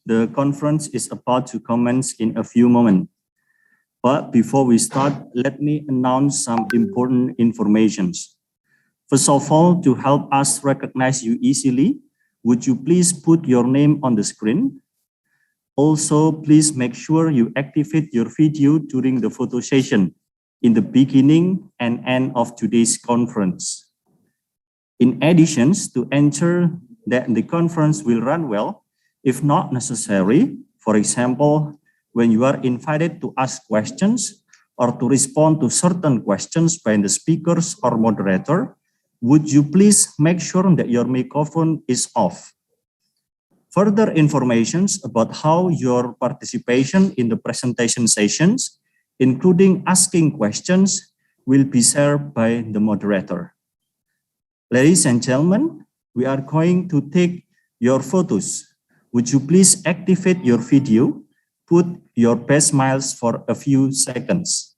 The conference is about to commence in a few moments. But before we start, let me announce some important informations. First of all, to help us recognize you easily, would you please put your name on the screen? Also, please make sure you activate your video during the photo session in the beginning and end of today's conference. In addition, to ensure that the conference will run well, if not necessary, for example, when you are invited to ask questions or to respond to certain questions by the speakers or moderator, would you please make sure that your microphone is off? Further information about how your participation in the presentation sessions, including asking questions, will be shared by the moderator. Ladies and gentlemen, we are going to take your photos. Would you please activate your video, put your best smiles for a few seconds.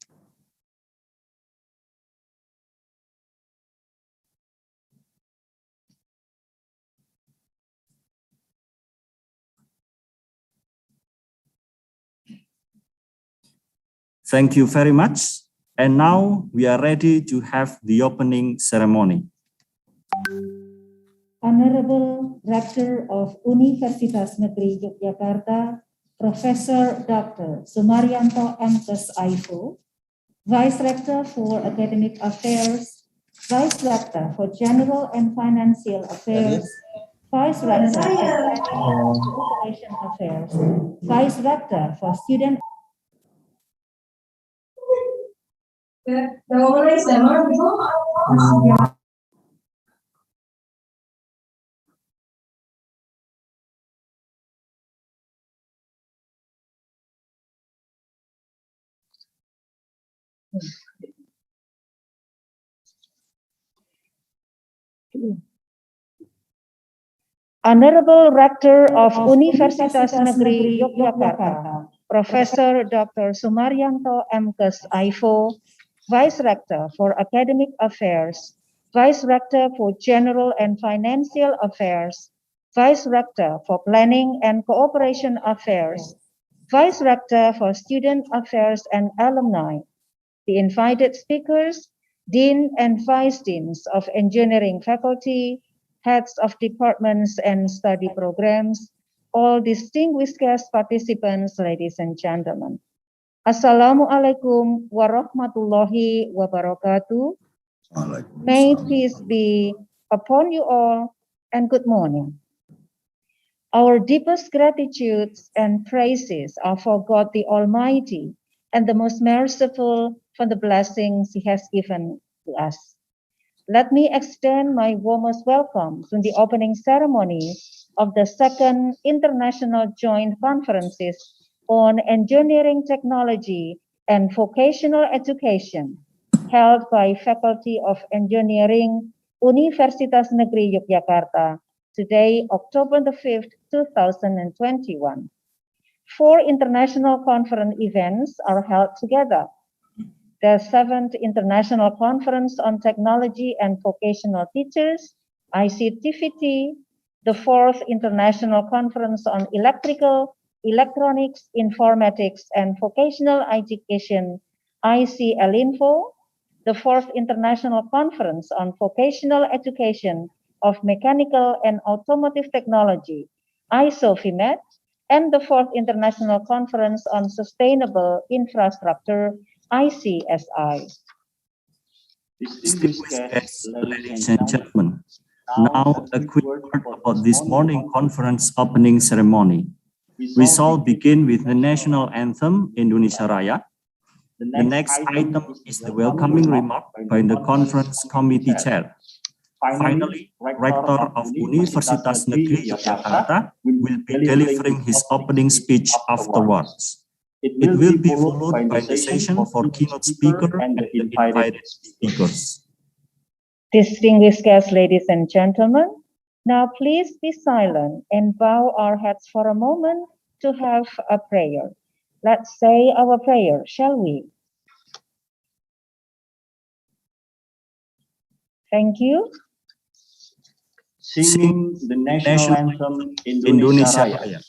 Thank you very much. And now we are ready to have the opening ceremony. Honorable Rector of Universitas Negeri Yogyakarta, Professor Dr. Sumaryanto M.Kes Aifu, Vice Rector for Academic Affairs, Vice Rector for General and Financial Affairs, Vice Rector for Planning and Cooperation Affairs, Vice Rector for Student Honorable Rector of Universitas Negeri Yogyakarta, Professor Dr. Sumaryanto M.Kes Aifu, Vice Rector for Academic Affairs, Vice Rector for General and Financial Affairs, Vice Rector for Planning and Cooperation Affairs, Vice Rector for Student Affairs and Alumni, the invited speakers, Dean and Vice Deans of Engineering Faculty, Heads of Departments and Study Programs, all distinguished guest participants, ladies and gentlemen. Assalamualaikum warahmatullahi wabarakatuh. May peace be upon you all and good morning. Our deepest gratitudes and praises are for God the Almighty and the most merciful for the blessings He has given to us. Let me extend my warmest welcome to the opening ceremony of the second International Joint Conferences on Engineering Technology and Vocational Education, held by Faculty of Engineering, Universitas Negeri Yogyakarta, today, October the 5th, 2021. 4 international conference events are held together. The 7th International Conference on Technology and Vocational Teachers, ICTVT, the 4th International Conference on Electrical, Electronics, Informatics, and Vocational Education, ICELINFO, the 4th International Conference on Vocational Education of Mechanical and Automotive Technology, ISOVIMET, and the 4th International Conference on Sustainable Infrastructure, ICSI. Distinguished guests, ladies and gentlemen, now a quick word about this morning conference opening ceremony. We shall begin with the national anthem, Indonesia Raya. The next item is the welcoming remark by the conference committee chair. Finally, Rector of Universitas Negeri Yogyakarta will be delivering his opening speech afterwards. It will be followed by the session for keynote speaker and the invited speakers. Distinguished guests, ladies and gentlemen, now please be silent and bow our heads for a moment to have a prayer. Let's say our prayer, shall we? Thank you. Singing the national anthem, Indonesia Raya.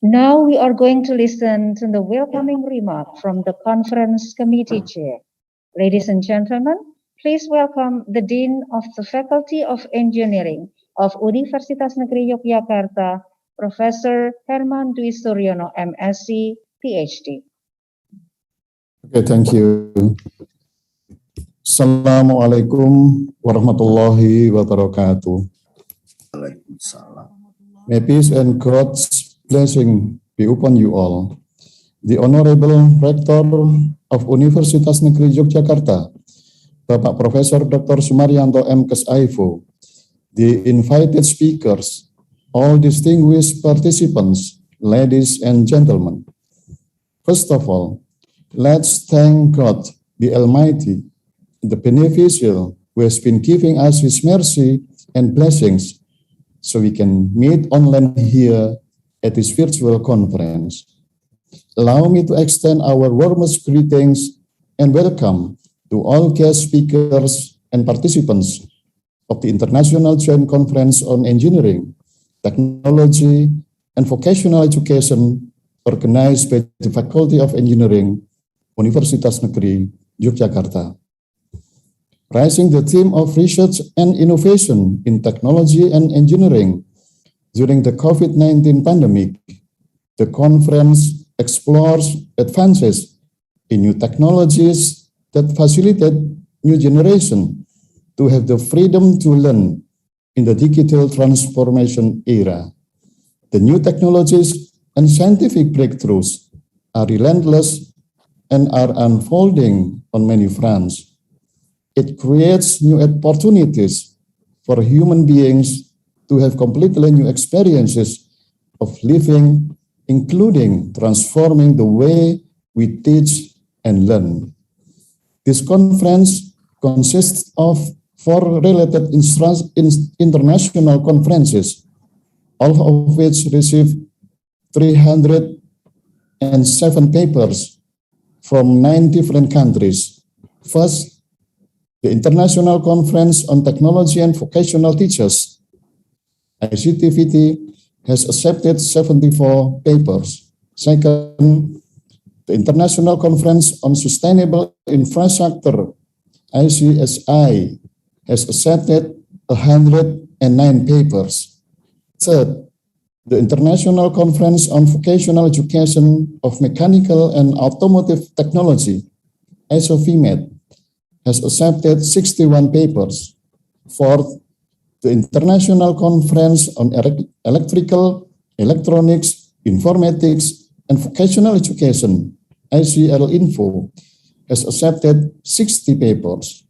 Now we are going to listen to the welcoming remark from the conference committee chair. Ladies and gentlemen, please welcome the Dean of the Faculty of Engineering of Universitas Negeri Yogyakarta, Professor Herman Dwi Suryono, MSc, PhD. Okay, thank you. Assalamualaikum warahmatullahi wabarakatuh. May peace and God's blessing be upon you all. The Honorable Rector of Universitas Negeri Yogyakarta, Bapak Profesor Dr. Sumaryanto M.Kes Aivo, the invited speakers, all distinguished participants, ladies and gentlemen. First of all, let's thank God, the Almighty, the Beneficial, who has been giving us His mercy and blessings so we can meet online here at this virtual conference. Allow me to extend our warmest greetings and welcome to all guest speakers and participants of the International Joint Conference on Engineering, Technology, and Vocational Education organized by the Faculty of Engineering, Universitas Negeri Yogyakarta. Raising the theme of research and innovation in technology and engineering during the COVID-19 pandemic, the conference explores advances in new technologies that facilitate new generation to have the freedom to learn in the digital transformation era. The new technologies and scientific breakthroughs are relentless and are unfolding on many fronts. It creates new opportunities for human beings to have completely new experiences of living, including transforming the way we teach and learn. This conference consists of 4 related international conferences, all of which received 307 papers from 9 different countries. First, the International Conference on Technology and Vocational Teachers, ICTVT, has accepted 74 papers. Second, the International Conference on Sustainable Infrastructure, ICSI, has accepted 109 papers. Third, The International Conference on Vocational Education of Mechanical and Automotive Technology, ISOVMET, has accepted 61 papers. Fourth, the International Conference on Electrical, Electronics, Informatics, and Vocational Education, ICL-Info, has accepted 60 papers.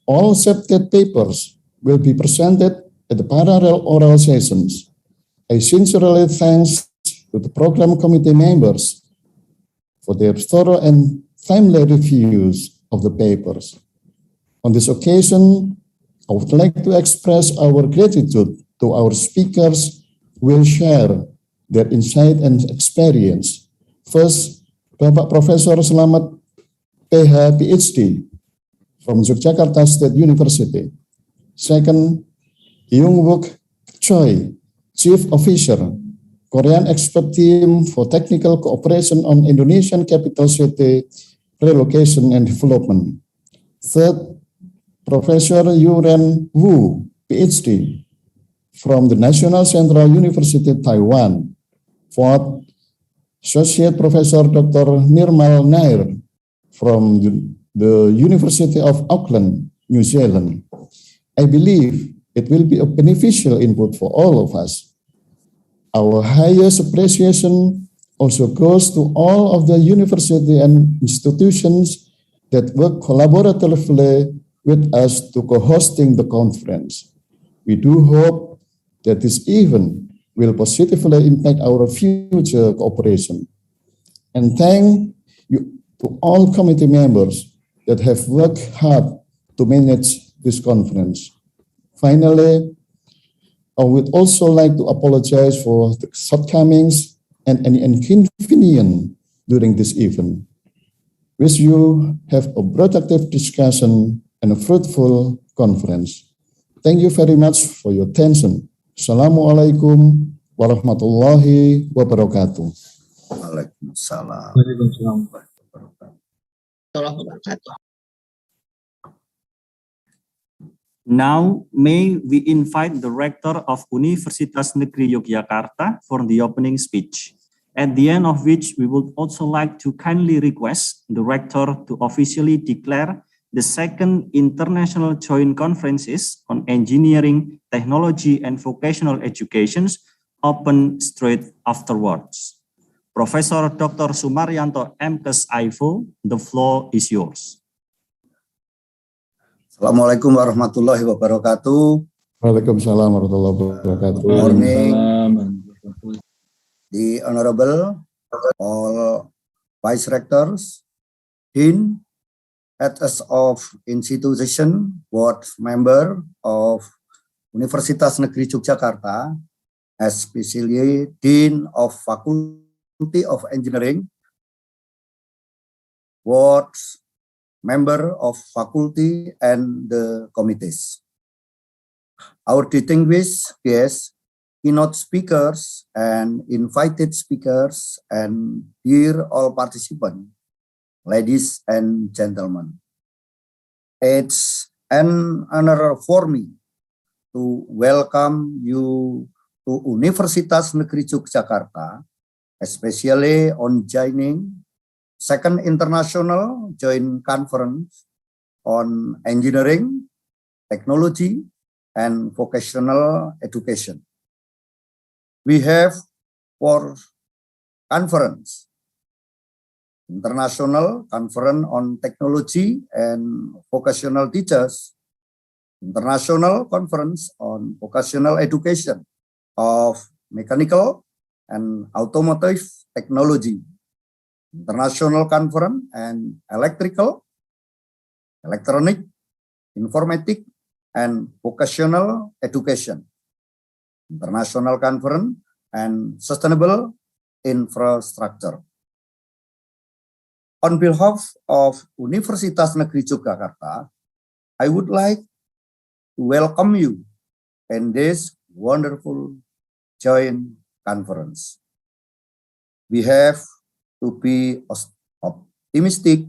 All accepted papers will be presented at the parallel oral sessions. I sincerely thank to the program committee members for their thorough and timely reviews of the papers. On this occasion, I would like to express our gratitude to our speakers who will share their insight and experience. First, Bapak Profesor Selamat PH, PhD from Yogyakarta State University. Second, Young-wook Choi, Chief Officer, Korean Expert Team for Technical Cooperation on Indonesian Capital City Relocation and Development. Third, Professor Yuren Wu, PhD, from the National Central University, Taiwan. Fourth, Associate Professor Dr. Nirmal Nair, from the University of Auckland, New Zealand. I believe it will be a beneficial input for all of us. Our highest appreciation also goes to all of the university and institutions that work collaboratively with us to co-hosting the conference. We do hope that this event will positively impact our future cooperation. And thank you to all committee members that have worked hard to manage this conference. Finally, I would also like to apologize for the shortcomings and any inconvenience during this event. Wish you have a productive discussion and a fruitful conference. Thank you very much for your attention. Assalamualaikum warahmatullahi wabarakatuh. Waalaikumsalam. Now, may we invite the Rector of Universitas Negeri Yogyakarta for the opening speech, at the end of which we would also like to kindly request the Rector to officially declare the second International Joint Conferences on Engineering, Technology, and Vocational Educations open straight afterwards. Professor Dr. Sumaryanto M.Kes Ivo, the floor is yours. Assalamualaikum warahmatullahi wabarakatuh. Waalaikumsalam warahmatullahi wabarakatuh. Good morning, the Honorable all Vice Rectors, Dean, Heads of Institution, Board Member of Universitas Negeri Yogyakarta, especially Dean of Faculty of Engineering, Board Member of Faculty and the committees. Our distinguished guests, keynote speakers and invited speakers, and dear all participants, ladies and gentlemen. It's an honor for me to welcome you to Universitas Negeri Yogyakarta, especially on joining Second International Joint Conference on Engineering, Technology, and Vocational Education. We have 4 conferences: International Conference on Technology and Vocational Teachers, International Conference on Vocational Education of Mechanical and Automotive Technology, International Conference and Electrical, Electronic, Informatics, and Vocational Education, International Conference and Sustainable Infrastructure. On behalf of Universitas Negeri Yogyakarta, I would like to welcome you in this wonderful joint conference. We have to be optimistic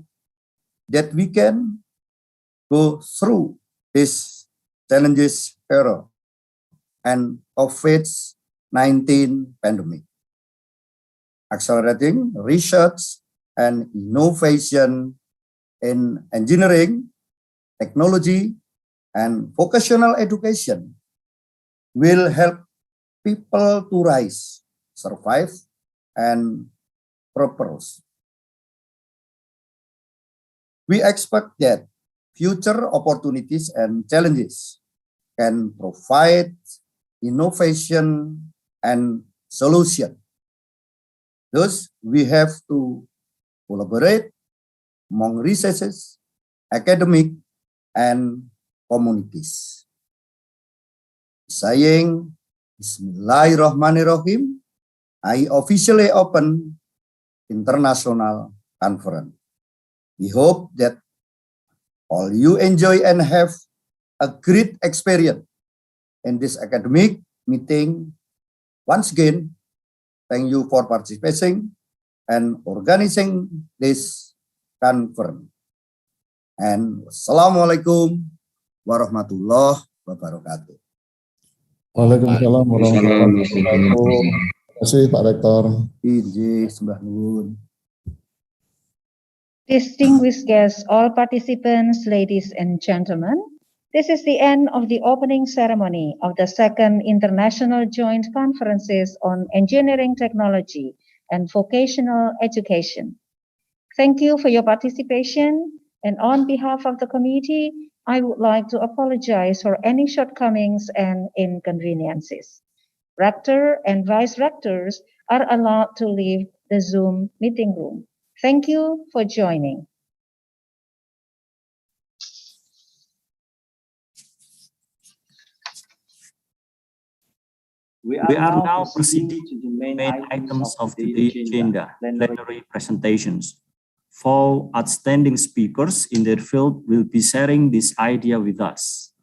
that we can go through this challenges era and of its COVID-19 pandemic, accelerating research and innovation in engineering, technology, and vocational education will help people to rise, survive, and prosper. We expect that future opportunities and challenges can provide innovation and solution. Thus, we have to collaborate among researchers, academic, and communities. Saying Bismillahirrahmanirrahim, I officially open international conference. We hope that all you enjoy and have a great experience in this academic meeting. Once again, thank you for participating and organizing this conference. And Assalamualaikum warahmatullahi wabarakatuh. Waalaikumsalam warahmatullahi wabarakatuh. Terima kasih Pak Rektor. Ijih, sembah nuwun. Distinguished guests, all participants, ladies and gentlemen, this is the end of the opening ceremony of the second International Joint Conferences on Engineering Technology and Vocational Education. Thank you for your participation, and on behalf of the committee, I would like to apologize for any shortcomings and inconveniences. Rector and vice rectors are allowed to leave the Zoom meeting room. Thank you for joining. We are now proceeding to the main items of the agenda, plenary presentations. 4 outstanding speakers in their field will be sharing this idea with us.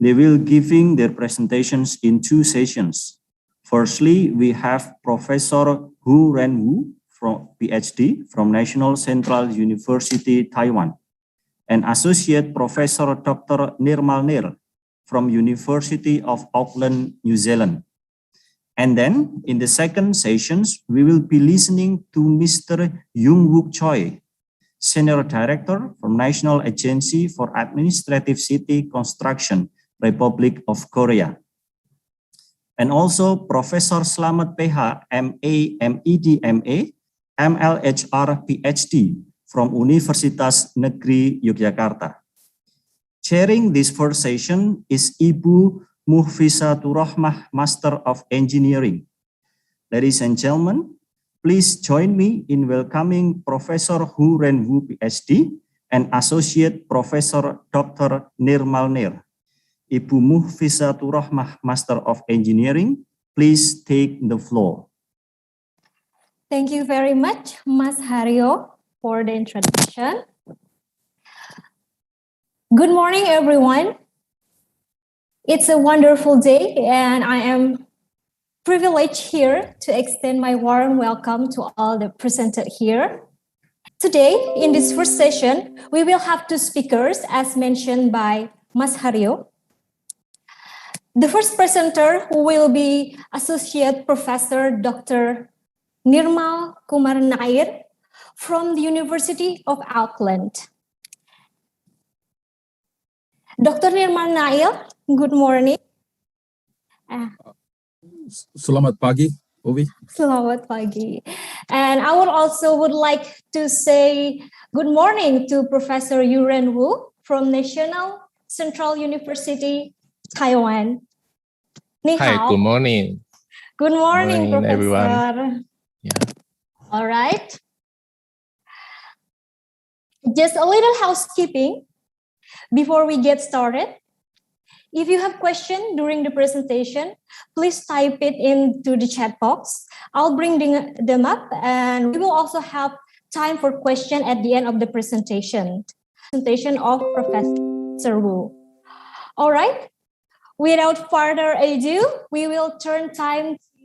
They will giving their presentations in 2 sessions. Firstly, we have Professor Hu Renwu, from PhD from National Central University, Taiwan, and Associate Professor Dr. Nirmal Nir from University of Auckland, New Zealand. And then in the second sessions, we will be listening to Mr. Yung Wook Choi, Senior Director from National Agency for Administrative City Construction, Republic of Korea. And also Professor Slamet PH, MA, MED, MA, MLHR, PhD from Universitas Negeri Yogyakarta. Chairing this first session is Ibu Muhfisaturrahmah, Master of Engineering. Ladies and gentlemen, please join me in welcoming Professor Hu Renwu, PhD, and Associate Professor Dr. Nirmal Nir. Ibu Muhfisaturrahmah, Master of Engineering, please take the floor. Thank you very much, Mas Haryo, for the introduction. Good morning, everyone. It's a wonderful day, and I am privileged here to extend my warm welcome to all the presented here. Today, in this first session, we will have 2 speakers, as mentioned by Mas Haryo. The first presenter will be Associate Professor Dr. Nirmal Kumar Nair from the University of Auckland. Dr. Nirmal Nair, good morning. Selamat pagi, Ovi. Selamat pagi. And I would like to say good morning to Professor Yu Renwu from National Central University, Taiwan. Ni Hi, hao. good morning. Good morning, Good morning, Professor. everyone. Yeah. All right. Just a little housekeeping before we get started. If you have questions during the presentation, please type it into the chat box. I'll bring them up, and we will also have time for questions at the end of the presentation of Professor Wu. All right. Without further ado, we will turn time to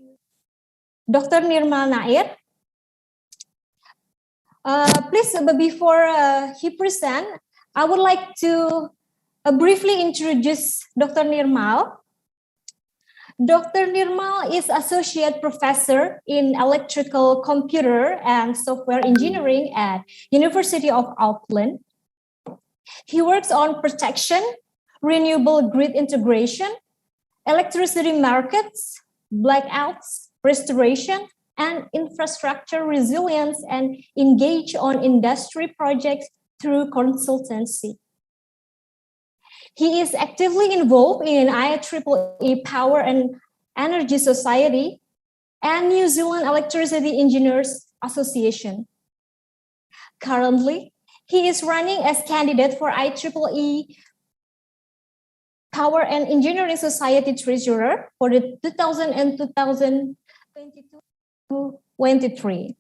Dr. Nirmal Nair. Please, before he presents, I would like to briefly introduce Dr. Nirmal. Dr. Nirmal is Associate Professor in Electrical Computer and Software Engineering at University of Auckland. He works on protection, renewable grid integration, electricity markets, blackouts, restoration, and infrastructure resilience, and engage on industry projects through consultancy. He is actively involved in IEEE Power and Energy Society and New Zealand Electricity Engineers Association. Currently, he is running as candidate for IEEE Power and Engineering Society Treasurer for the 2000 and 2022-23.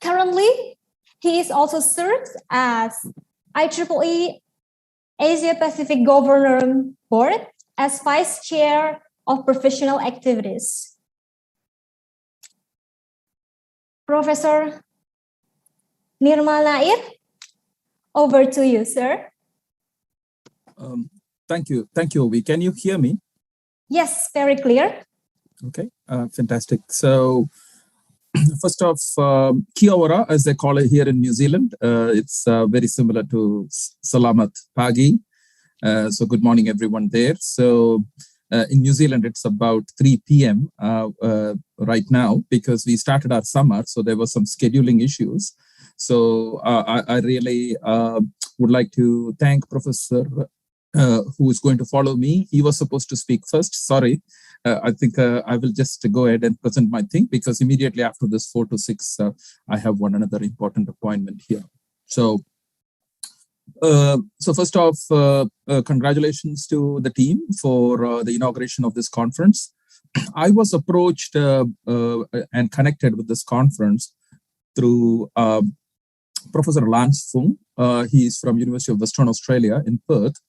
Currently, he is also served as IEEE Asia Pacific Governor Board as Vice Chair of Professional Activities. Professor Nirmal Nair, over to you, sir. Thank you, Ovi. Can you hear me? Yes, very clear. Okay, fantastic. So first off, kia ora, as they call it here in New Zealand. It's very similar to Selamat Pagi. So good morning, everyone there. So in New Zealand, it's about 3 p.m. Right now because we started our summer. So there were some scheduling issues. So I really would like to thank Professor who is going to follow me. He was supposed to speak first. Sorry. I think I will just go ahead and present my thing because immediately after this 4 to 6, I have one another important appointment here. So first off, congratulations to the team for the inauguration of this conference. I was approached and connected with this conference through Professor Lance Fung. He is from University of Western Australia in Perth.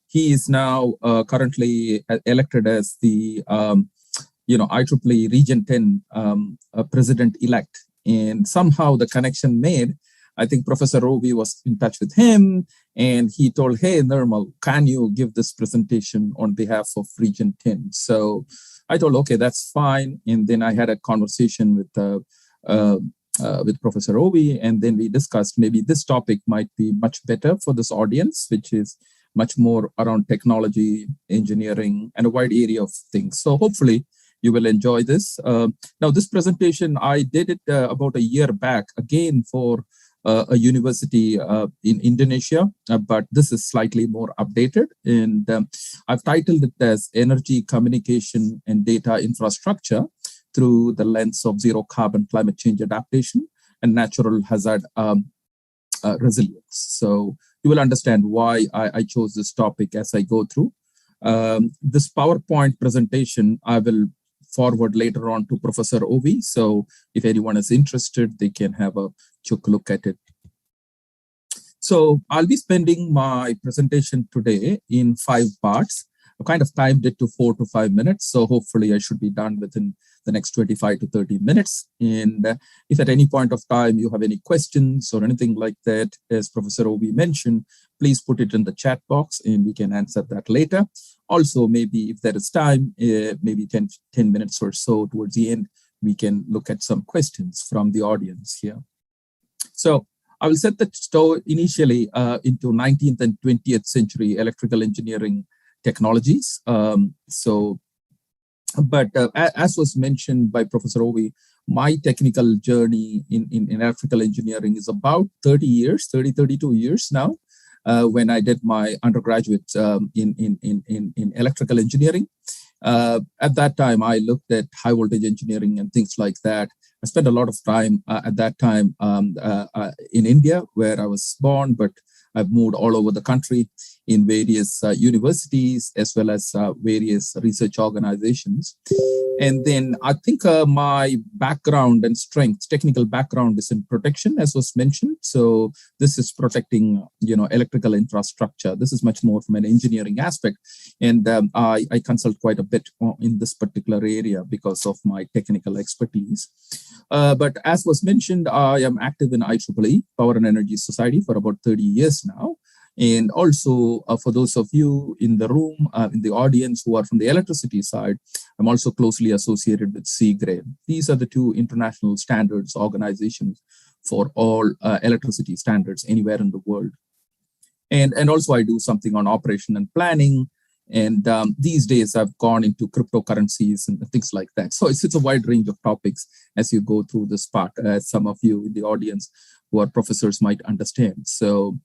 He is now currently elected as the IEEE Region 10 president-elect. And somehow the connection made, I think Professor Rovi was in touch with him and he told, hey, Nirmal, can you give this presentation on behalf of Region 10? So I told, okay, that's fine. And then I had a conversation with Professor Rovi, and then we discussed maybe this topic might be much better for this audience, which is much more around technology, engineering, and a wide area of things. So hopefully you will enjoy this. Now, this presentation, I did it about a year back, again for a university in Indonesia, but this is slightly more updated. And I've titled it as Energy, Communication, and Data Infrastructure through the lens of zero carbon climate change adaptation and natural hazard resilience. So you will understand why I chose this topic as I go through. This PowerPoint presentation, I will forward later on to Professor Ovi. So if anyone is interested, they can have a quick look at it. So I'll be spending my presentation today in 5 parts. I kind of timed it to 4 to 5 minutes. So hopefully I should be done within the next 25 to 30 minutes. And if at any point of time you have any questions or anything like that, as Professor Obi mentioned, please put it in the chat box and we can answer that later. Also, maybe if there is time, maybe 10 minutes or so towards the end, we can look at some questions from the audience here. So I will set the store initially into 19th and 20th century electrical engineering technologies. But as was mentioned by Professor Ovi, my technical journey in electrical engineering is about 32 years now. When I did my undergraduate in electrical engineering. At that time, I looked at high voltage engineering and things like that. I spent a lot of time at that time in India, where I was born, but I've moved all over the country in various universities as well as various research organizations. And then I think my background and strengths, technical background is in protection, as was mentioned. So this is protecting, electrical infrastructure. This is much more from an engineering aspect. And I consult quite a bit in this particular area because of my technical expertise. But as was mentioned, I am active in IEEE, Power and Energy Society, for about 30 years now. And also for those of you in the room, in the audience who are from the electricity side, I'm also closely associated with CGRADE. These are the two international standards organizations for all electricity standards anywhere in the world. And also I do something on operation and planning. And these days I've gone into cryptocurrencies and things like that. So it's a wide range of topics as you go through this part, as some of you in the audience who are professors might understand. So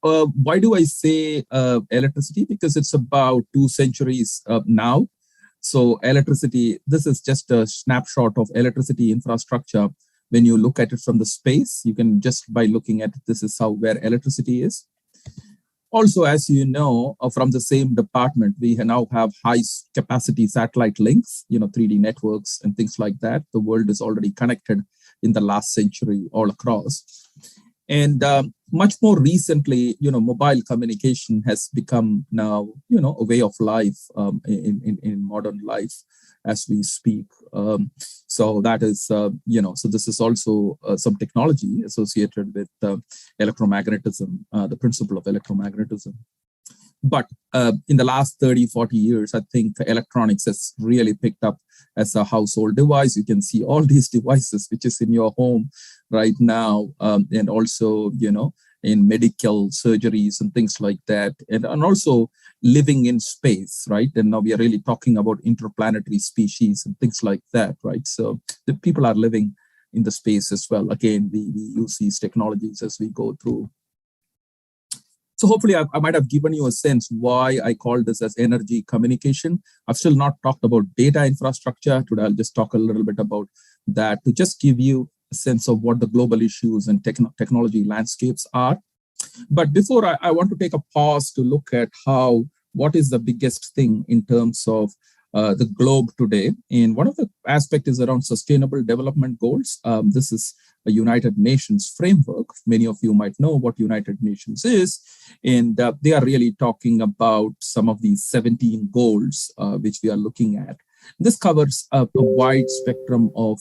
why do I say electricity? Because it's about 2 centuries now. So electricity, this is just a snapshot of electricity infrastructure. When you look at it from the space, you can just by looking at it, this is where electricity is. Also, as you know, from the same department, we now have high capacity satellite links, 3D networks and things like that. The world is already connected in the last century all across. And much more recently, mobile communication has become now, a way of life in modern life as we speak. So that is, so this is also some technology associated with electromagnetism, the principle of electromagnetism. But in the last 30, 40 years, I think electronics has really picked up as a household device. You can see all these devices, which is in your home right now, and also, in medical surgeries and things like that, and also living in space, right? And now we are really talking about interplanetary species and things like that, right? So the people are living in the space as well. Again, we use these technologies as we go through. So hopefully I might have given you a sense why I call this as energy communication. I've still not talked about data infrastructure. Today, I'll just talk a little bit about that to just give you a sense of what the global issues and technology landscapes are. But before I want to take a pause to look at what is the biggest thing in terms of the globe today. And one of the aspects is around sustainable development goals. This is a United Nations framework. Many of you might know what United Nations is. And they are really talking about some of these 17 goals which we are looking at. This covers a wide spectrum of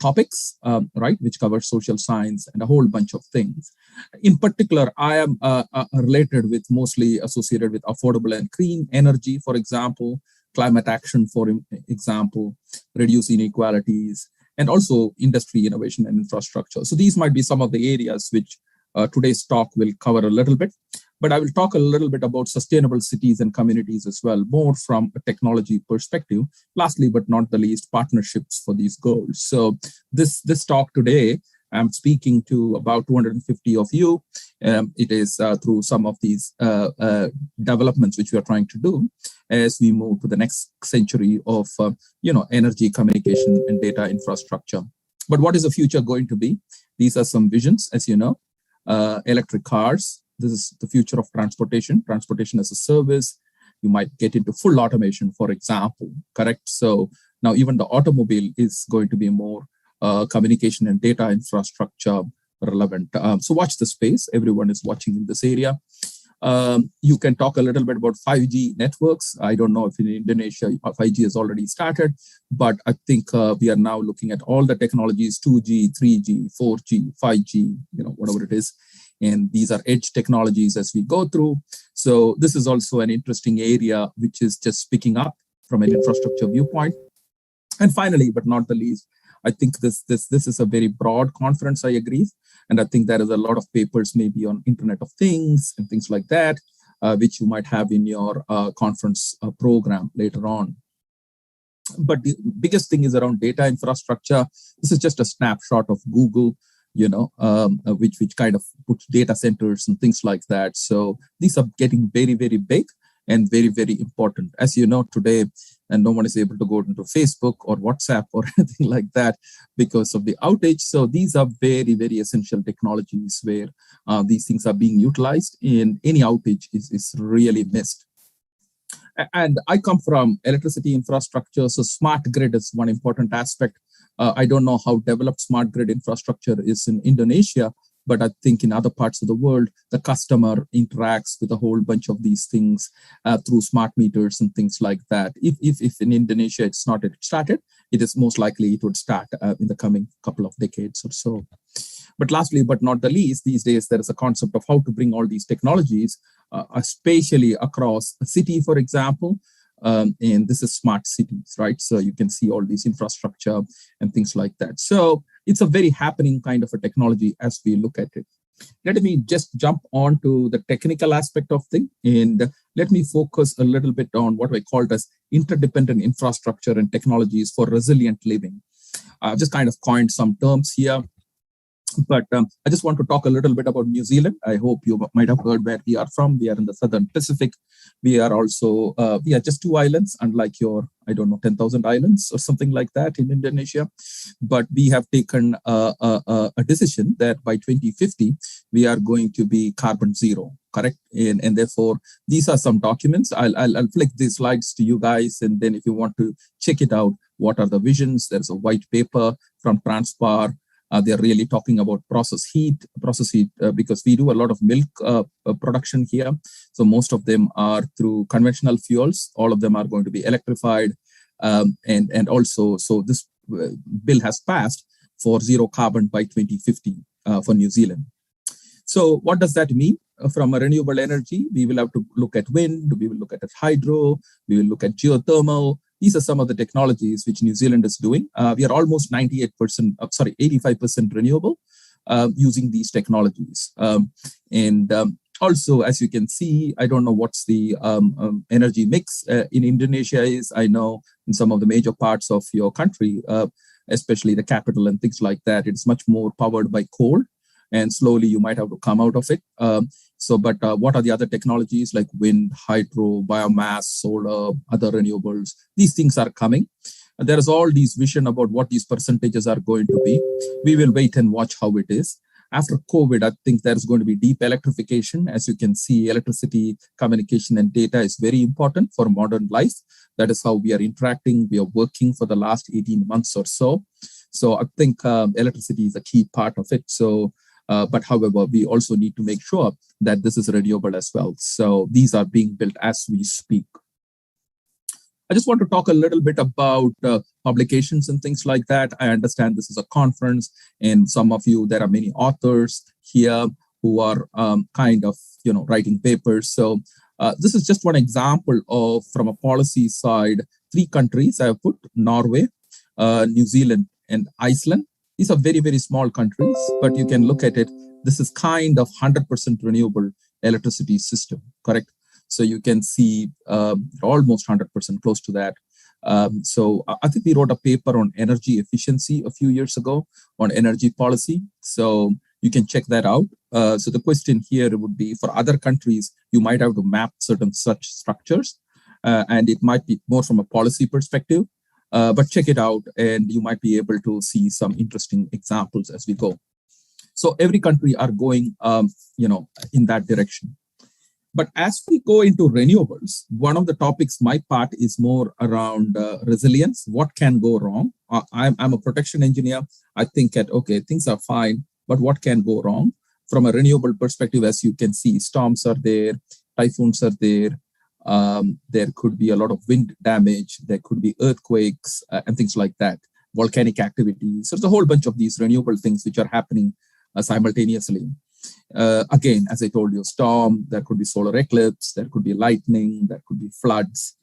topics, right, which covers social science and a whole bunch of things. In particular, I am related with, mostly associated with affordable and clean energy, for example, climate action, for example, reduce inequalities, and also industry innovation and infrastructure. So these might be some of the areas which today's talk will cover a little bit, but I will talk a little bit about sustainable cities and communities as well, more from a technology perspective. Lastly, but not the least, partnerships for these goals. So this talk today, I'm speaking to about 250 of you. It is through some of these developments which we are trying to do as we move to the next century of energy, communication, and data infrastructure. But what is the future going to be? These are some visions, as you know. Electric cars. This is the future of transportation as a service. You might get into full automation, for example, correct? So now even the automobile is going to be more communication and data infrastructure relevant. So watch the space. Everyone is watching in this area. You can talk a little bit about 5G networks. I don't know if in Indonesia 5G has already started, but I think we are now looking at all the technologies, 2G, 3G, 4G, 5G, whatever it is. And these are edge technologies as we go through. So this is also an interesting area which is just picking up from an infrastructure viewpoint. And finally, but not the least, I think this is a very broad conference, I agree. And I think there is a lot of papers maybe on Internet of Things and things like that, which you might have in your conference program later on. But the biggest thing is around data infrastructure. This is just a snapshot of Google, which kind of puts data centers and things like that. So these are getting very, very big and very, very important. As you know, today, and no one is able to go into Facebook or WhatsApp or anything like that because of the outage. So these are very, very essential technologies where these things are being utilized, and any outage is really missed. And I come from electricity infrastructure, so smart grid is one important aspect. I don't know how developed smart grid infrastructure is in Indonesia, but I think in other parts of the world, the customer interacts with a whole bunch of these things through smart meters and things like that. If in Indonesia it's not yet started, it is most likely it would start in the coming couple of decades or so. But lastly, but not the least, these days there is a concept of how to bring all these technologies, especially across a city, for example. And this is smart cities, right? So you can see all these infrastructure and things like that. So it's a very happening kind of a technology as we look at it. Let me just jump on to the technical aspect of things, and let me focus a little bit on what I called as interdependent infrastructure and technologies for resilient living. Just kind of coined some terms here. But I just want to talk a little bit about New Zealand. I hope you might have heard where we are from. We are in the Southern Pacific. We are also, we are just 2 islands, unlike your, 10,000 islands or something like that in Indonesia. But we have taken a decision that by 2050, we are going to be carbon zero, correct? And therefore, these are some documents. I'll flick these slides to you guys. And then if you want to check it out, what are the visions? There's a white paper from Transpar. They're really talking about process heat, because we do a lot of milk production here. So most of them are through conventional fuels. All of them are going to be electrified. And also, so this bill has passed for zero carbon by 2050 for New Zealand. So what does that mean? From a renewable energy, we will have to look at wind, we will look at hydro, we will look at geothermal. These are some of the technologies which New Zealand is doing. We are almost 85% renewable using these technologies. Also, as you can see, I don't know what's the energy mix in Indonesia is. I know in some of the major parts of your country, especially the capital and things like that, it's much more powered by coal. And slowly you might have to come out of it. But what are the other technologies like wind, hydro, biomass, solar, other renewables? These things are coming. There is all these vision about what these percentages are going to be. We will wait and watch how it is. After COVID, I think there's going to be deep electrification. As you can see, electricity, communication, and data is very important for modern life. That is how we are interacting. We are working for the last 18 months or so. So I think electricity is a key part of it. So, but however, we also need to make sure that this is renewable as well. So these are being built as we speak. I just want to talk a little bit about publications and things like that. I understand this is a conference, and some of you, there are many authors here who are kind of, writing papers. So this is just one example of, from a policy side, 3 countries I have put: Norway, New Zealand, and Iceland. These are very, very small countries, but you can look at it. This is kind of 100% renewable electricity system, correct? So you can see almost 100%, close to that. So I think we wrote a paper on energy efficiency a few years ago on energy policy. So you can check that out. So the question here would be, for other countries, you might have to map certain such structures, and it might be more from a policy perspective. But check it out, and you might be able to see some interesting examples as we go. So every country are going, in that direction. But as we go into renewables, one of the topics, my part is more around resilience. What can go wrong? I'm a protection engineer. I think okay, things are fine, but what can go wrong? From a renewable perspective, as you can see, storms are there, typhoons are there. There could be a lot of wind damage. There could be earthquakes and things like that, volcanic activities. So there's a whole bunch of these renewable things which are happening simultaneously. Again, as I told you, storm, there could be solar eclipse, there could be lightning, there could be floods.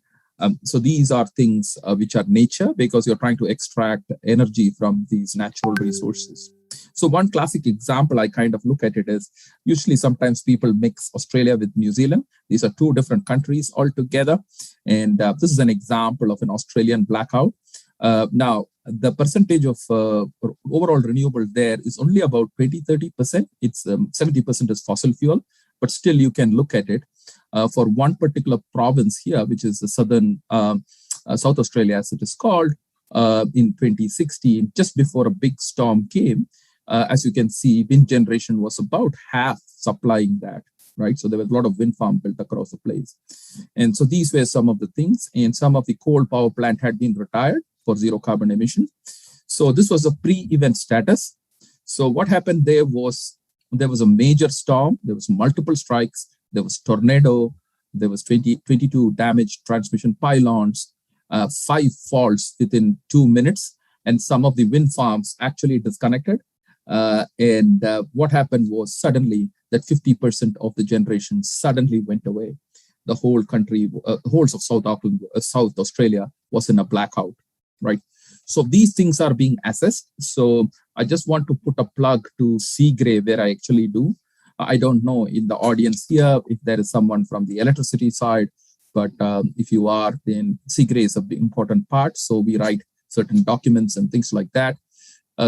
So these are things which are nature, because you're trying to extract energy from these natural resources. So one classic example I kind of look at it is, usually sometimes people mix Australia with New Zealand. These are 2 different countries altogether. And this is an example of an Australian blackout. Now, the percentage of overall renewable there is only about 20-30%. It's 70% is fossil fuel, but still you can look at it for one particular province here, which is the southern South Australia, as it is called, in 2016, just before a big storm came. As you can see, wind generation was about half supplying that, right? So there was a lot of wind farm built across the place. And so these were some of the things, and some of the coal power plant had been retired for zero carbon emission. So this was a pre-event status. So what happened there was a major storm. There was multiple strikes. There was tornado. There was 22 damaged transmission pylons, 5 faults within 2 minutes. And some of the wind farms actually disconnected. What happened was suddenly that 50% of the generation suddenly went away. The whole country, whole of South Australia was in a blackout, right? So these things are being assessed. So I just want to put a plug to CGRE where I actually do. I don't know in the audience here if there is someone from the electricity side, but if you are, then CGRE is an important part. So we write certain documents and things like that.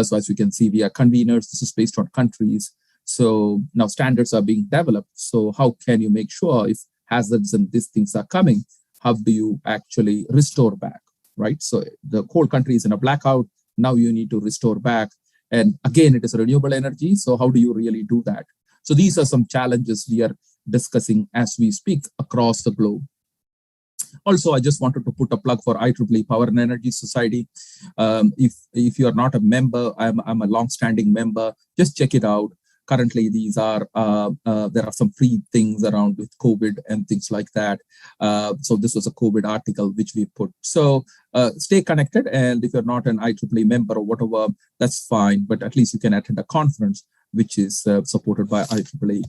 So as you can see, we are conveners. This is based on countries. So now standards are being developed. So how can you make sure if hazards and these things are coming, how do you actually restore back, right? So the whole country is in a blackout. Now you need to restore back. And again, it is renewable energy. So how do you really do that? So these are some challenges we are discussing as we speak across the globe. Also, I just wanted to put a plug for IEEE Power and Energy Society. If you are not a member, I'm a long-standing member, just check it out. Currently, these are there are some free things around with COVID and things like that. So this was a COVID article which we put. So stay connected, and if you're not an IEEE member or whatever, that's fine. But at least you can attend a conference which is supported by IEEE.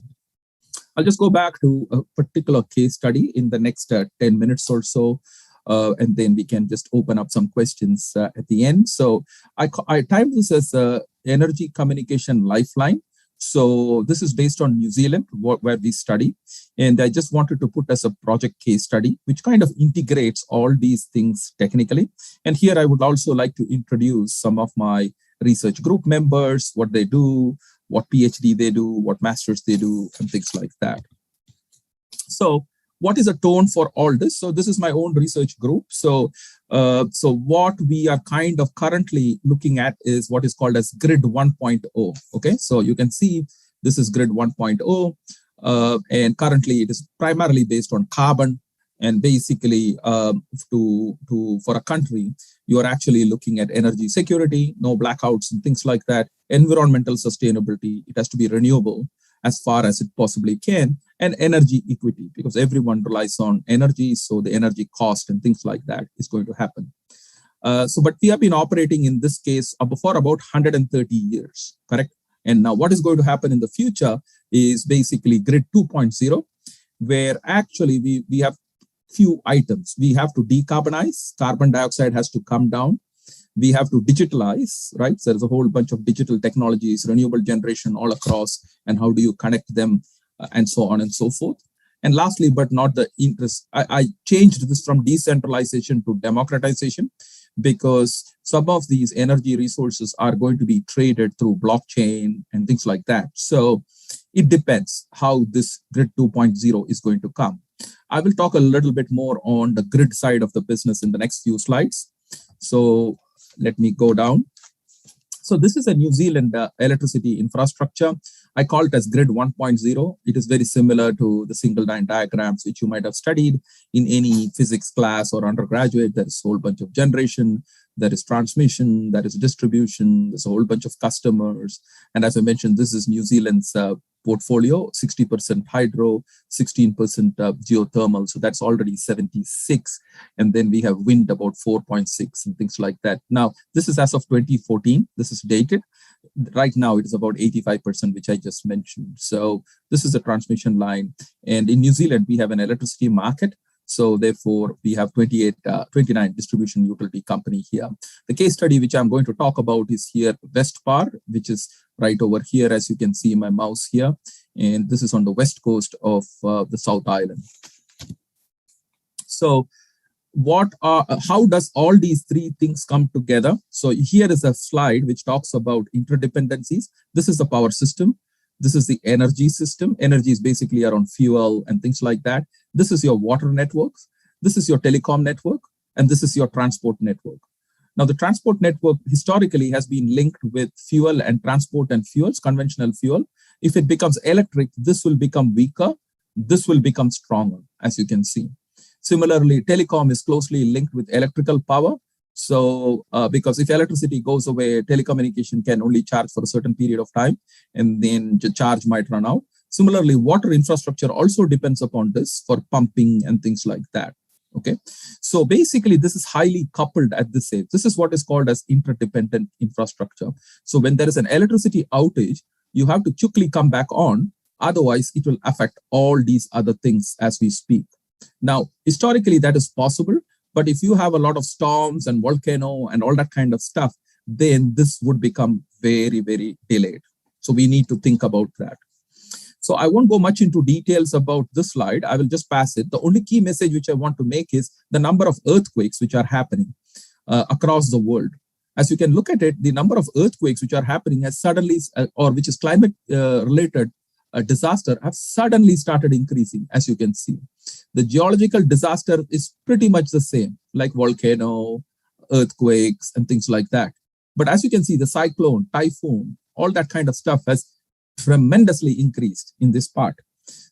I'll just go back to a particular case study in the next 10 minutes or so, and then we can just open up some questions at the end. So I timed this as Energy Communication Lifeline. So this is based on New Zealand, where we study. And I just wanted to put as a project case study, which kind of integrates all these things technically. And here I would also like to introduce some of my research group members, what they do, what PhD they do, what masters they do, and things like that. So what is a tone for all this? So this is my own research group. So what we are kind of currently looking at is what is called as Grid 1.0. Okay, so you can see this is Grid 1.0, and currently it is primarily based on carbon. And basically, for a country, you are actually looking at energy security, no blackouts and things like that. Environmental sustainability, it has to be renewable as far as it possibly can, and energy equity, because everyone relies on energy, so the energy cost and things like that is going to happen. But we have been operating in this case for about 130 years, correct? And now what is going to happen in the future is basically Grid 2.0, where actually we have few items. We have to decarbonize, carbon dioxide has to come down. We have to digitalize, right? So there's a whole bunch of digital technologies, renewable generation all across, and how do you connect them, and so on and so forth. And lastly, but not the interest, I changed this from decentralization to democratization, because some of these energy resources are going to be traded through blockchain and things like that. So it depends how this Grid 2.0 is going to come. I will talk a little bit more on the grid side of the business in the next few slides. So let me go down. So this is a New Zealand electricity infrastructure. I call it as Grid 1.0. It is very similar to the single line diagrams, which you might have studied in any physics class or undergraduate. There is a whole bunch of generation, there is transmission, there is distribution, there's a whole bunch of customers. And as I mentioned, this is New Zealand's portfolio, 60% hydro, 16% geothermal. So that's already 76. And then we have wind about 4.6 and things like that. Now, this is as of 2014. This is dated. Right now, it is about 85%, which I just mentioned. So this is a transmission line. And in New Zealand, we have an electricity market. So therefore, we have 29 distribution utility company here. The case study which I'm going to talk about is here, Westpar, which is right over here, as you can see my mouse here. And this is on the west coast of the South Island. So how does all these three things come together? So here is a slide which talks about interdependencies. This is the power system. This is the energy system. Energy is basically around fuel and things like that. This is your water networks. This is your telecom network. And this is your transport network. Now, the transport network historically has been linked with fuel and transport and fuels, conventional fuel. If it becomes electric, this will become weaker. This will become stronger, as you can see. Similarly, telecom is closely linked with electrical power. So because if electricity goes away, telecommunication can only charge for a certain period of time, and then the charge might run out. Similarly, water infrastructure also depends upon this for pumping and things like that. Okay, so basically this is highly coupled at this stage. This is what is called as interdependent infrastructure. So when there is an electricity outage, you have to quickly come back on, otherwise it will affect all these other things as we speak. Now, historically that is possible, but if you have a lot of storms and volcano and all that kind of stuff, then this would become very, very delayed. So we need to think about that. So I won't go much into details about this slide. I will just pass it. The only key message which I want to make is the number of earthquakes which are happening across the world. As you can look at it, the number of earthquakes which are happening has suddenly, or which is climate related disaster, have suddenly started increasing, as you can see. The geological disaster is pretty much the same, like volcano, earthquakes, and things like that. But as you can see, the cyclone, typhoon, all that kind of stuff has tremendously increased in this part.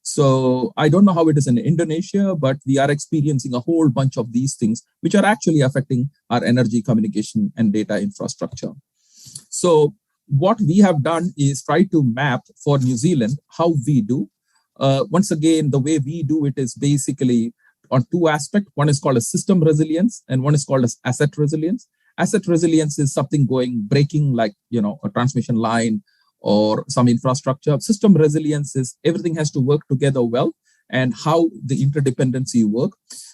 So I don't know how it is in Indonesia, but we are experiencing a whole bunch of these things, which are actually affecting our energy, communication, and data infrastructure. So what we have done is try to map for New Zealand how we do. Once again, the way we do it is basically on two aspects. One is called a system resilience, and one is called as asset resilience. Asset resilience is something breaking, like, a transmission line or some infrastructure. System resilience is everything has to work together well, and how the interdependency work.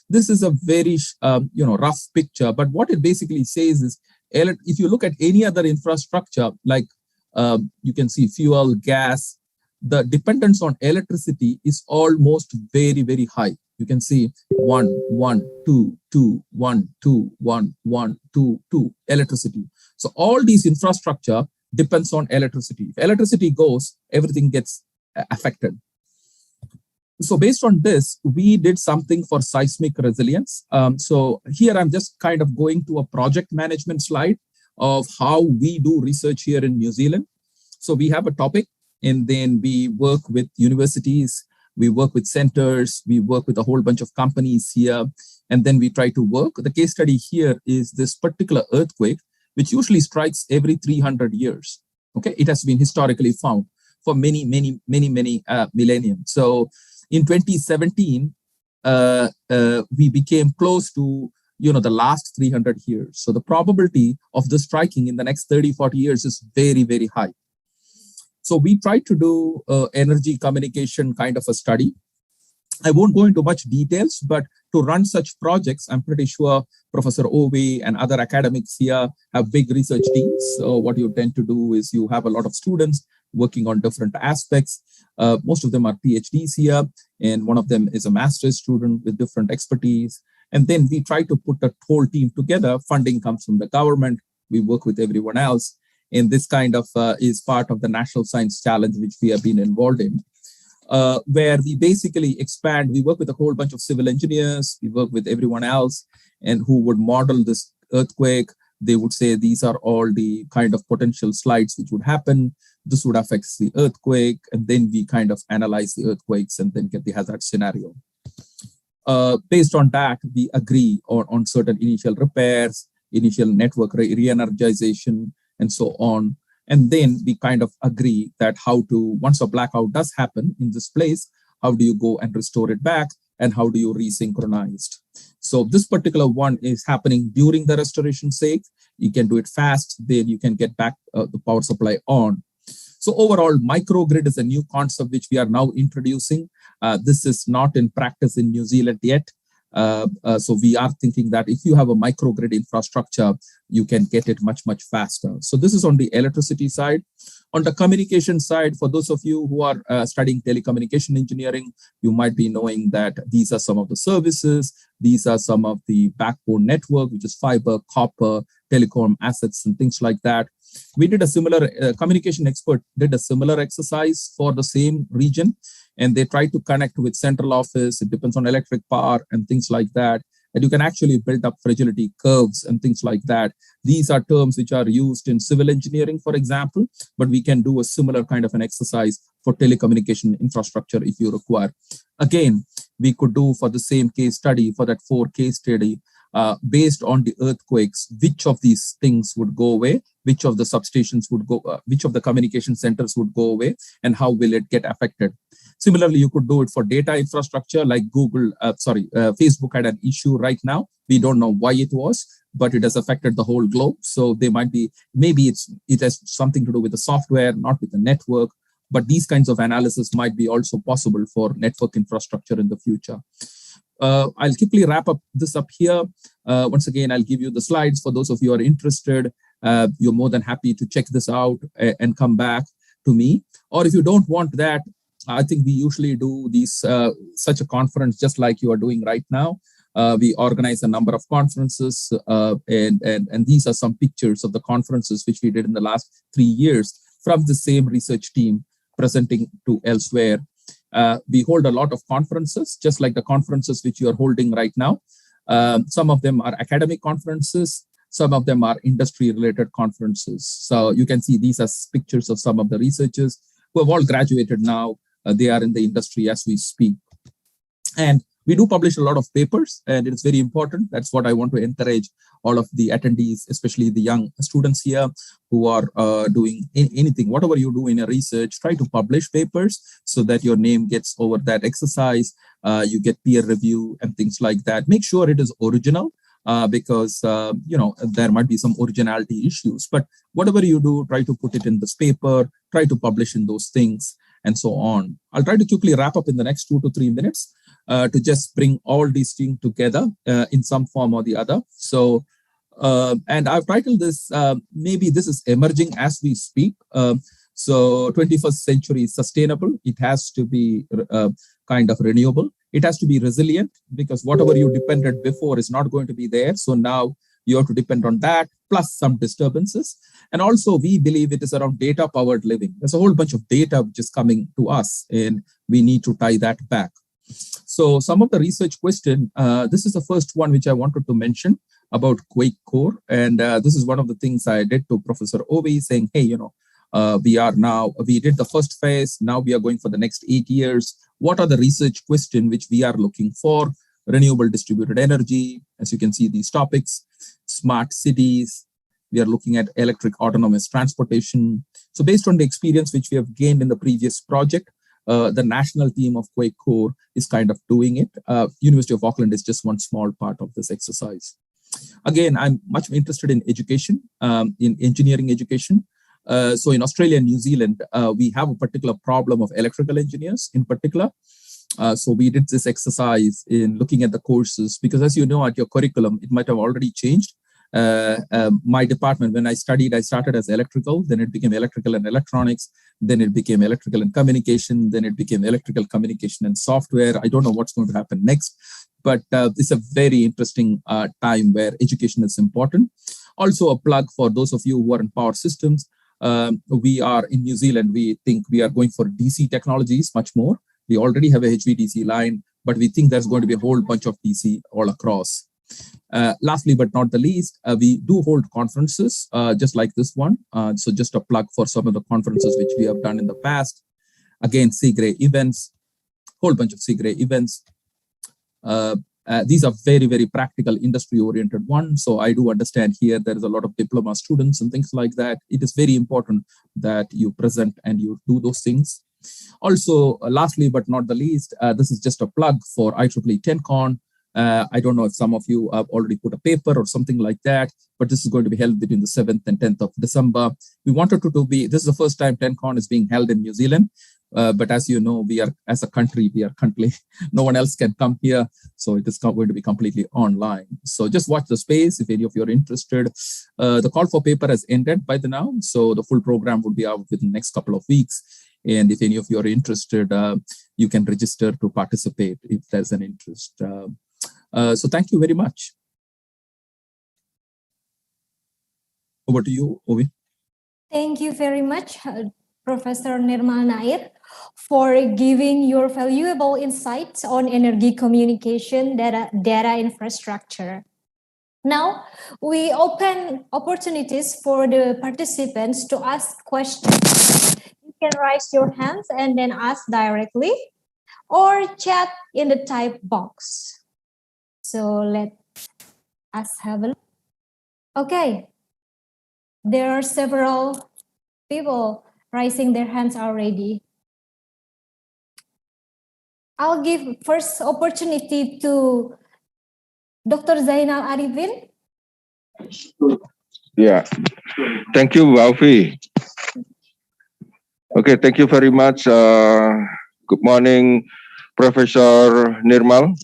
This is a very rough picture, but what it basically says is, if you look at any other infrastructure, like you can see fuel, gas, the dependence on electricity is almost very, very high. You can see 1, 1, 2, 2, 1, 2, 1, 1, 2, 2 electricity. So all these infrastructure depends on electricity. If electricity goes, everything gets affected. So based on this, we did something for seismic resilience. So here I'm just kind of going to a project management slide of how we do research here in New Zealand. So we have a topic, and then we work with universities, we work with centers, we work with a whole bunch of companies here, and then we try to work. The case study here is this particular earthquake, which usually strikes every 300 years. Okay, it has been historically found for many millennia. So in 2017, we became close to the last 300 years. So the probability of this striking in the next 30, 40 years is very, very high. So we tried to do energy communication kind of a study. I won't go into much details, but to run such projects, I'm pretty sure Professor Ove and other academics here have big research teams. So what you tend to do is you have a lot of students working on different aspects. Most of them are PhDs here, and one of them is a master's student with different expertise. And then we try to put a whole team together. Funding comes from the government. We work with everyone else. And this kind of is part of the National Science Challenge, which we have been involved in. Where we basically expand, we work with a whole bunch of civil engineers, we work with everyone else, and who would model this earthquake. They would say these are all the kind of potential slides which would happen. This would affect the earthquake, and then we kind of analyze the earthquakes and then get the hazard scenario. Based on that, we agree on certain initial repairs, initial network re-energization, and so on. And then we kind of agree that how to, once a blackout does happen in this place, how do you go and restore it back, and how do you resynchronize? So this particular one is happening during the restoration sake. You can do it fast, then you can get back the power supply on. So overall, microgrid is a new concept which we are now introducing. This is not in practice in New Zealand yet. So we are thinking that if you have a microgrid infrastructure, you can get it much, much faster. So this is on the electricity side. On the communication side, for those of you who are studying telecommunication engineering, you might be knowing that these are some of the services. These are some of the backbone network, which is fiber, copper, telecom assets, and things like that. We did a similar, communication expert did a similar exercise for the same region, and they tried to connect with central office. It depends on electric power and things like that. And you can actually build up fragility curves and things like that. These are terms which are used in civil engineering, for example, but we can do a similar kind of an exercise for telecommunication infrastructure if you require. Again, we could do for the same case study, for that 4 case study, based on the earthquakes, which of these things would go away, which of the substations would go, which of the communication centers would go away, and how will it get affected. Similarly, you could do it for data infrastructure like Facebook had an issue right now. We don't know why it was, but it has affected the whole globe. So they might be, maybe it has something to do with the software, not with the network, but these kinds of analysis might be also possible for network infrastructure in the future. I'll quickly wrap this up here. Once again, I'll give you the slides for those of you who are interested. You're more than happy to check this out and come back to me. Or if you don't want that, I think we usually do such a conference just like you are doing right now. We organize a number of conferences, and these are some pictures of the conferences which we did in the last 3 years from the same research team presenting to elsewhere. We hold a lot of conferences, just like the conferences which you are holding right now. Some of them are academic conferences. Some of them are industry-related conferences. So you can see these are pictures of some of the researchers who have all graduated now. They are in the industry as we speak. And we do publish a lot of papers, and it's very important. That's what I want to encourage all of the attendees, especially the young students here who are doing anything, whatever you do in a research, try to publish papers so that your name gets over that exercise. You get peer review and things like that. Make sure it is original. Because there might be some originality issues, but whatever you do, try to put it in this paper, try to publish in those things, and so on. I'll try to quickly wrap up in the next 2 to 3 minutes to just bring all these things together in some form or the other. So, and I've titled this, maybe this is emerging as we speak. So 21st century is sustainable. It has to be kind of renewable. It has to be resilient, because whatever you depended before is not going to be there. So now you have to depend on that, plus some disturbances. And also we believe it is around data-powered living. There's a whole bunch of data which is coming to us, and we need to tie that back. So some of the research question, this is the first one which I wanted to mention about Quake Core. And this is one of the things I did to Professor Ovi, saying, hey, we did the first phase. Now we are going for the next 8 years. What are the research questions which we are looking for? Renewable distributed energy, as you can see, these topics, smart cities. We are looking at electric autonomous transportation. So based on the experience which we have gained in the previous project, the national team of Quake Core is kind of doing it. University of Auckland is just one small part of this exercise. Again, I'm much interested in education, in engineering education. So in Australia and New Zealand, we have a particular problem of electrical engineers in particular. So we did this exercise in looking at the courses, because as you know, at your curriculum, it might have already changed. My department, when I started as electrical, then it became electrical and electronics, then it became electrical and communication, then it became electrical communication and software. I don't know what's going to happen next, but it's a very interesting time where education is important. Also a plug for those of you who are in power systems. We are in New Zealand, we think we are going for DC technologies much more. We already have a HVDC line, but we think there's going to be a whole bunch of DC all across. Lastly, but not the least, we do hold conferences just like this one. So just a plug for some of the conferences which we have done in the past. Again, CGRE events, whole bunch of CGRE events. These are very, very practical, industry-oriented ones. So I do understand here there is a lot of diploma students and things like that. It is very important that you present and you do those things. Also, lastly, but not the least, this is just a plug for IEEE 10Con. I don't know if some of you have already put a paper or something like that, but this is going to be held between the 7th and 10th of December. We wanted to be, this is the first time 10Con is being held in New Zealand. But as you know, we are, as a country, we are currently, no one else can come here. So it is going to be completely online. So just watch the space if any of you are interested. The call for paper has ended by the now. So the full program will be out within the next couple of weeks. And if any of you are interested, you can register to participate if there's an interest. So thank you very much. Over to you, Ovi. Thank you very much, Professor Nirmal Nair, for giving your valuable insights on energy communication data infrastructure. Now, we open opportunities for the participants to ask questions. You can raise your hands and then ask directly, or chat in the type box. So let us have a look. Okay, there are several people raising their hands already. I'll give first opportunity to Dr. Zainal Arifin. Yeah, thank you, Waufi. Okay, thank you very much. Good morning, Professor Nirmal.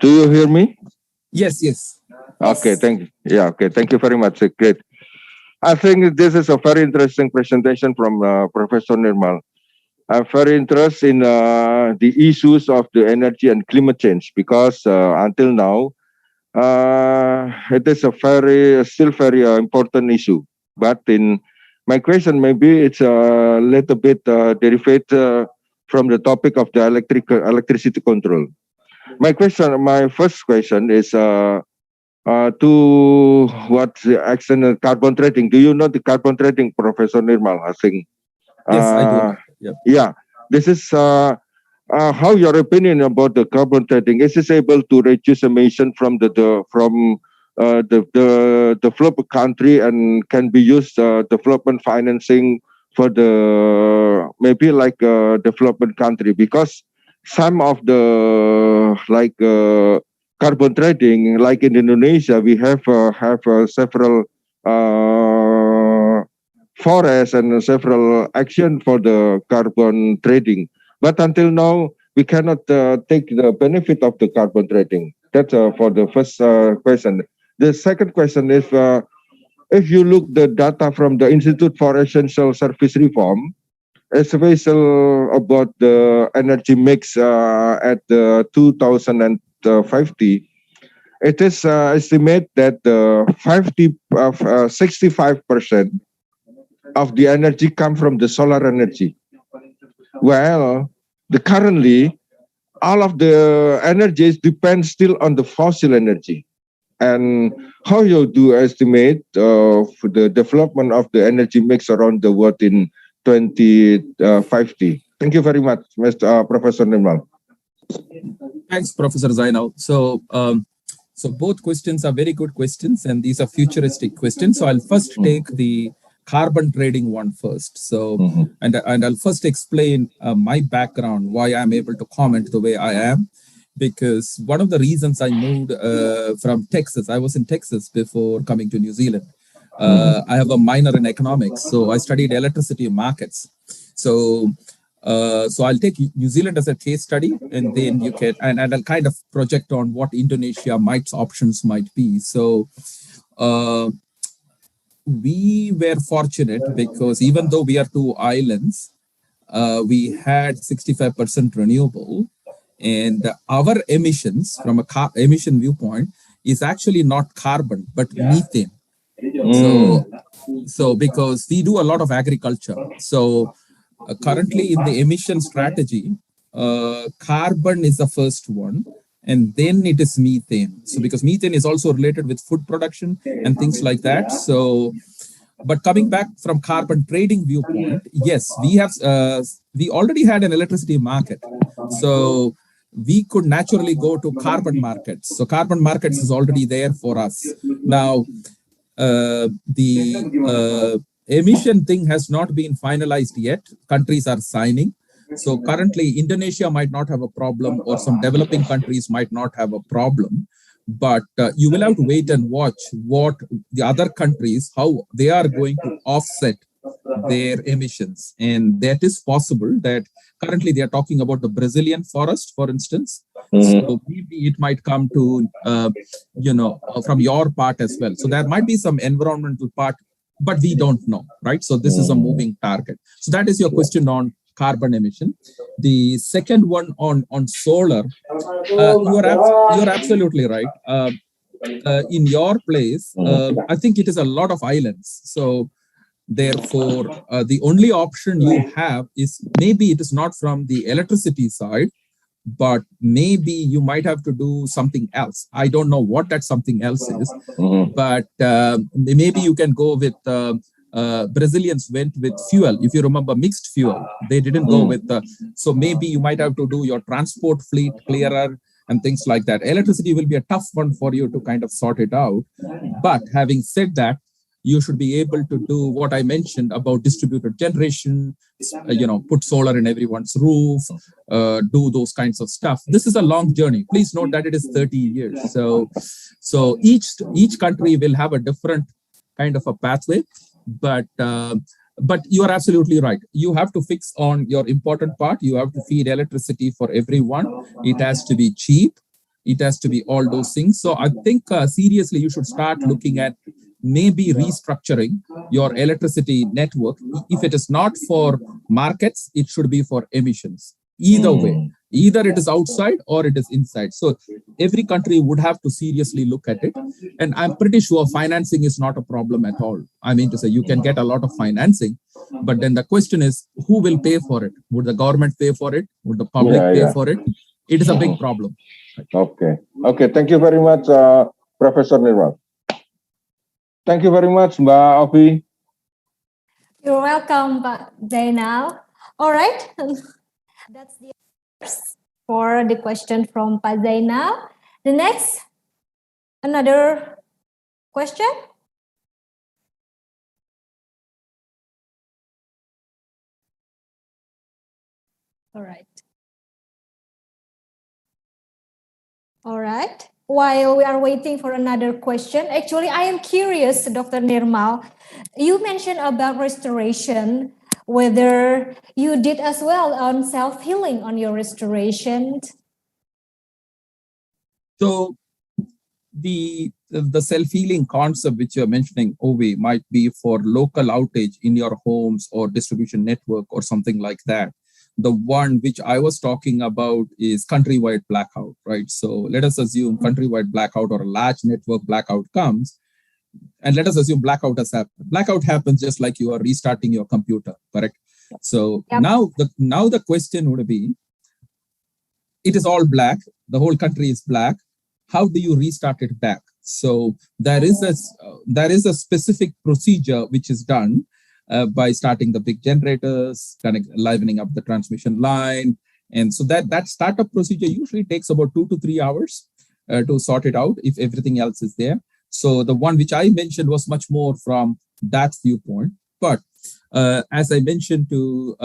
Do you hear me? Yes, yes. Okay, Yes. thank you. Yeah, okay, thank you very much. Great. I think this is a very interesting presentation from Professor Nirmal. I'm very interested in the issues of the energy and climate change because until now, it is still very important issue. But in my question, maybe it's a little bit derived from the topic of the electricity control. My first question is to what the action carbon trading. Do you know the carbon trading, Professor Nirmal? I think. Yes, I do. Yep. Yeah, this is how your opinion about the carbon trading. Is it able to reduce emission from the developed country and can be used development financing for the maybe like development country, because some of the like carbon trading, like in Indonesia, we have several forests and several action for the carbon trading. But until now, we cannot take the benefit of the carbon trading. That's for the first question. The second question is, if you look the data from the Institute for Essential Service Reform, especially about the energy mix at the 2050, it is estimated that 65% of the energy come from the solar energy. Well, currently, all of the energies depend still on the fossil energy. And how you do estimate the development of the energy mix around the world in 2050? Thank you very much, Mr. Professor Nirmal. Thanks, Professor Zainal. So both questions are very good questions, and these are futuristic questions. So I'll first take the carbon trading one first. So, and I'll first explain my background, why I'm able to comment the way I am, because one of the reasons I moved from Texas, I was in Texas before coming to New Zealand. I have a minor in economics, so I studied electricity markets. So I'll take New Zealand as a case study, and then you can, and I'll kind of project on what Indonesia options might be. So, we were fortunate because even though we are two islands, we had 65% renewable, and our emissions from a emission viewpoint is actually not carbon but methane. So because we do a lot of agriculture, so currently in the emission strategy, carbon is the first one, and then it is methane. So because methane is also related with food production and things like that. So, but coming back from carbon trading viewpoint, yes, we already had an electricity market. So we could naturally go to carbon markets. So carbon markets is already there for us. Now, the emission thing has not been finalized yet. Countries are signing. So currently, Indonesia might not have a problem, or some developing countries might not have a problem. But you will have to wait and watch what the other countries, how they are going to offset their emissions. And that is possible that currently they are talking about the Brazilian forest, for instance. So maybe it might come to, from your part as well. So there might be some environmental part, but we don't know, right? So this is a moving target. So that is your question on carbon emission. The second one on solar, you're absolutely right. In your place, I think it is a lot of islands. So therefore, the only option you have is maybe it is not from the electricity side, but maybe you might have to do something else. I don't know what that something else is, but maybe you can go with Brazilians went with fuel. If you remember, mixed fuel. They didn't go with so maybe you might have to do your transport fleet clearer and things like that. Electricity will be a tough one for you to kind of sort it out. But having said that, you should be able to do what I mentioned about distributed generation, put solar in everyone's roof, do those kinds of stuff. This is a long journey. Please note that it is 30 years. So each country will have a different kind of a pathway, but you are absolutely right. You have to fix on your important part. You have to feed electricity for everyone. It has to be cheap. It has to be all those things. So I think seriously, you should start looking at maybe restructuring your electricity network. If it is not for markets, it should be for emissions. Either way, either it is outside or it is inside. So every country would have to seriously look at it. And I'm pretty sure financing is not a problem at all. I mean to say, you can get a lot of financing, but then the question is, who will pay for it? Would the government pay for it? Would the public pay for it? It is a big problem. Okay. Thank you very much, Professor Nirmal. Thank you very much, Mbak Ovi. You're welcome, Pak Zainal. All right. That's the answers for the question from Pak Zainal. The next, another question. All right. All right. While we are waiting for another question, actually, I am curious, Dr. Nirmal, you mentioned about restoration, whether you did as well on self-healing on your restoration. So the self-healing concept which you're mentioning, Ovi, might be for local outage in your homes or distribution network or something like that. The one which I was talking about is countrywide blackout, right? So let us assume countrywide blackout or a large network blackout comes, and let us assume blackout has happened. Blackout happens just like you are restarting your computer, correct? So now the question would be, it is all black, the whole country is black. How do you restart it back? So there is a specific procedure which is done by starting the big generators, kind of livening up the transmission line. And so that startup procedure usually takes about 2 to 3 hours to sort it out if everything else is there. So the one which I mentioned was much more from that viewpoint. But as I mentioned to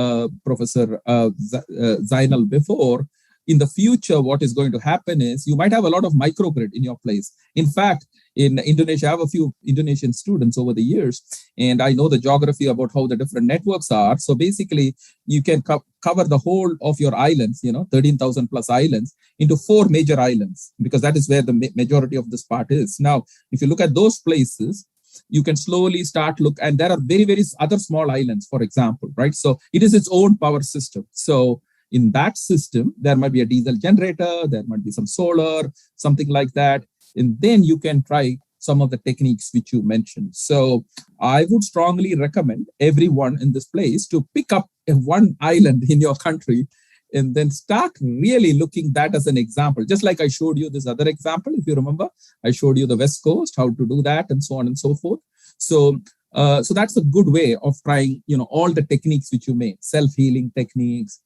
Professor Zainal before, in the future, what is going to happen is you might have a lot of microgrid in your place. In fact, in Indonesia, I have a few Indonesian students over the years, and I know the geography about how the different networks are. So basically, you can cover the whole of your islands, 13,000 plus islands, into 4 major islands, because that is where the majority of this part is. Now, if you look at those places, you can slowly start and there are very, very other small islands, for example, right? So it is its own power system. So in that system, there might be a diesel generator, there might be some solar, something like that. And then you can try some of the techniques which you mentioned. So I would strongly recommend everyone in this place to pick up one island in your country and then start really looking that as an example. Just like I showed you this other example, if you remember, I showed you the West Coast, how to do that and so on and so forth. So that's a good way of trying, all the techniques which you made, self-healing techniques.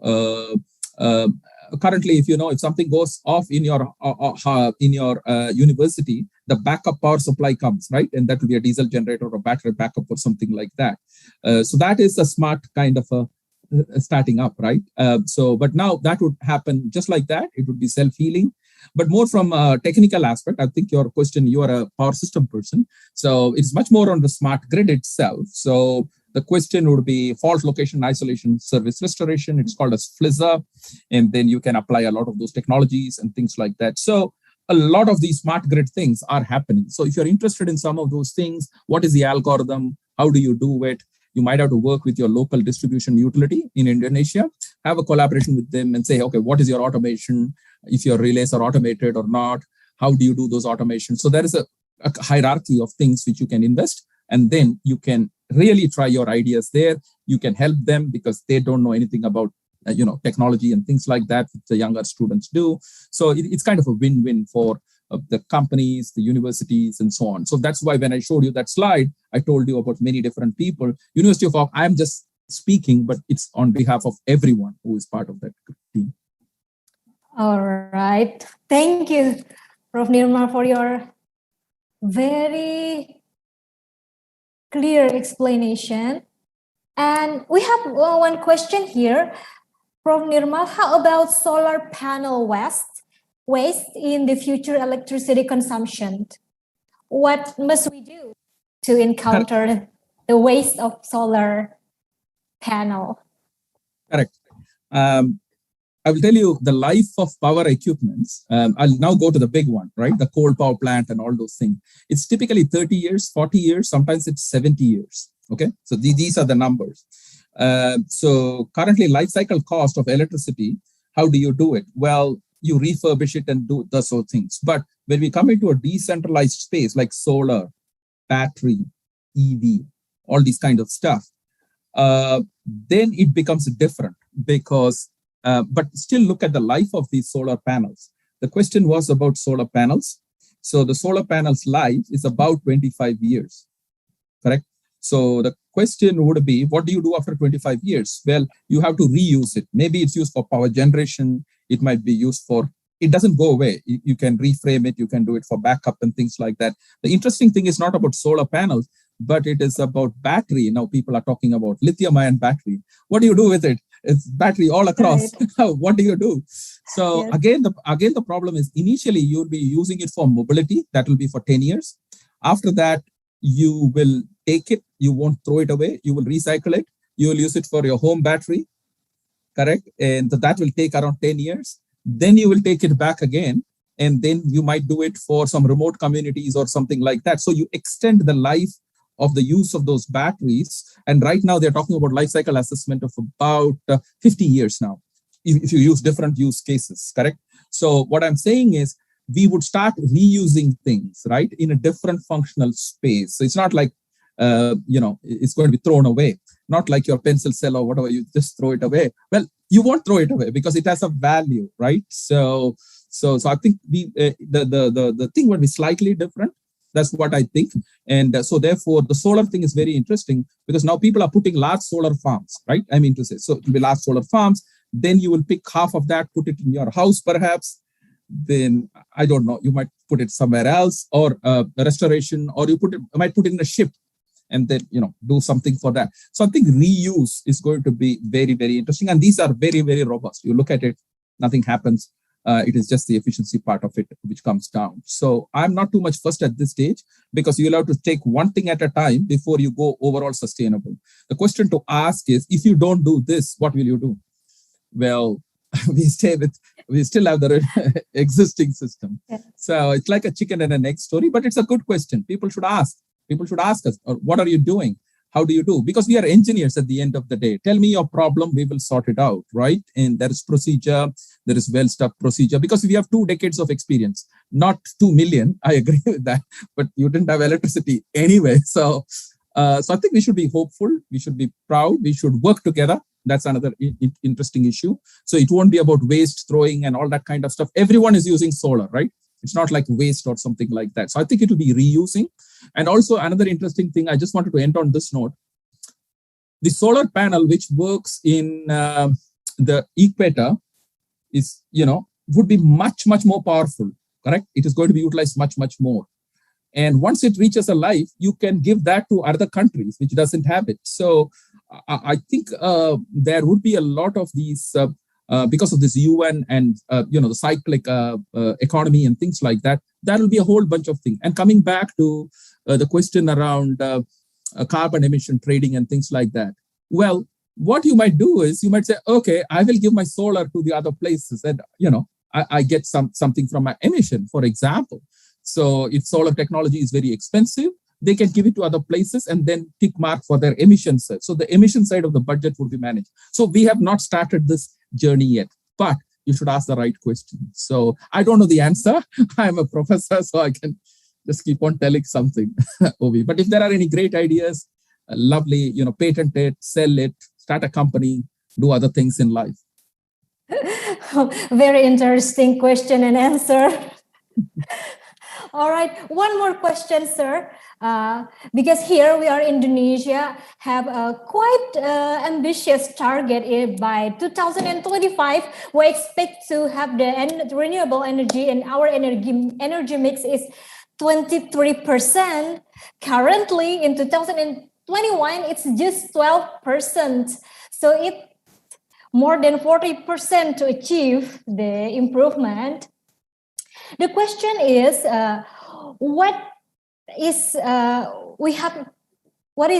Currently, if something goes off in your university, the backup power supply comes, right? And that will be a diesel generator or battery backup or something like that. So that is a smart kind of a starting up, right? But now that would happen just like that. It would be self-healing, but more from a technical aspect. I think your question, you are a power system person. So it's much more on the smart grid itself. So the question would be fault location isolation service restoration. It's called as FLISA. And then you can apply a lot of those technologies and things like that. So a lot of these smart grid things are happening. So if you're interested in some of those things, what is the algorithm? How do you do it? You might have to work with your local distribution utility in Indonesia, have a collaboration with them and say, okay, what is your automation? If your relays are automated or not, how do you do those automations? So there is a hierarchy of things which you can invest, and then you can really try your ideas there. You can help them because they don't know anything about technology and things like that the younger students do. So it's kind of a win-win for the companies, the universities, and so on. So that's why when I showed you that slide, I told you about many different people. University of Auckland, I'm just speaking, but it's on behalf of everyone who is part of that team. All right. Thank you, Prof. Nirmal, for your very clear explanation. And we have one question here from Nirmal. How about solar panel waste in the future electricity consumption? What must we do to encounter the waste of solar panel? Correct. I will tell you the life of power equipments. I'll now go to the big one, right? The coal power plant and all those things. It's typically 30 years, 40 years, sometimes it's 70 years. Okay, so these are the numbers. So currently life cycle cost of electricity, how do you do it? Well, you refurbish it and do those sort of things. But when we come into a decentralized space like solar, battery, EV, all these kind of stuff, then it becomes different because, but still look at the life of these solar panels. The question was about solar panels. So the solar panels life is about 25 years, correct? So the question would be, what do you do after 25 years? Well, you have to reuse it. Maybe it's used for power generation. It might be used for, it doesn't go away. You can reframe it. You can do it for backup and things like that. The interesting thing is not about solar panels, but it is about battery. Now people are talking about lithium-ion battery. What do you do with it? It's battery all across. Right. What do you do? So yes. again, the problem is initially you'll be using it for mobility. That will be for 10 years. After that, you will take it. You won't throw it away. You will recycle it. You will use it for your home battery. Correct. And that will take around 10 years. Then you will take it back again. And then you might do it for some remote communities or something like that. So you extend the life of the use of those batteries. And right now they're talking about life cycle assessment of about 50 years now, if you use different use cases, correct? So what I'm saying is we would start reusing things, right, in a different functional space. So it's not like, it's going to be thrown away, not like your pencil cell or whatever, you just throw it away. Well, you won't throw it away because it has a value, right? So I think the thing would be slightly different. That's what I think. And so therefore, the solar thing is very interesting because now people are putting large solar farms, right? I mean to say, so it will be large solar farms. Then you will pick half of that, put it in your house, perhaps. Then, I don't know, you might put it somewhere else or a restoration, or you might put it in a ship and then, do something for that. So I think reuse is going to be very, very interesting. And these are very, very robust. You look at it, nothing happens. It is just the efficiency part of it which comes down. So I'm not too much fussed at this stage because you'll have to take one thing at a time before you go overall sustainable. The question to ask is, if you don't do this, what will you do? Well, we still have the existing system. Yeah. So it's like a chicken and an egg story, but it's a good question. People should ask. People should ask us, what are you doing? How do you do? Because we are engineers at the end of the day. Tell me your problem, we will sort it out, right? And there is procedure, there is well-stuffed procedure, because we have 2 decades of experience, not 2 million. I agree with that, but you didn't have electricity anyway. So I think we should be hopeful. We should be proud. We should work together. That's another interesting issue. So it won't be about waste throwing and all that kind of stuff. Everyone is using solar, right? It's not like waste or something like that. So I think it will be reusing. And also another interesting thing, I just wanted to end on this note. The solar panel, which works in the equator, is, would be much, much more powerful, correct? It is going to be utilized much, much more. And once it reaches a life, you can give that to other countries which doesn't have it. So I think there would be a lot of these, because of this UN and, the cyclic economy and things like that, there will be a whole bunch of things. And coming back to the question around carbon emission trading and things like that. Well, what you might do is you might say, okay, I will give my solar to the other places and, I get something from my emission, for example. So if solar technology is very expensive, they can give it to other places and then tick mark for their emissions. So the emission side of the budget will be managed. So we have not started this journey yet, but you should ask the right question. So I don't know the answer. I'm a professor, so I can just keep on telling something, Ovi. But if there are any great ideas, lovely, patent it, sell it, start a company, do other things in life. Very interesting question and answer. All right, one more question, sir. Because here we are in Indonesia, have a quite ambitious target. By 2025, we expect to have the renewable energy, and our energy mix is 23%. Currently, in 2021, it's just 12%. So it's more than 40% to achieve the improvement. The question is, what is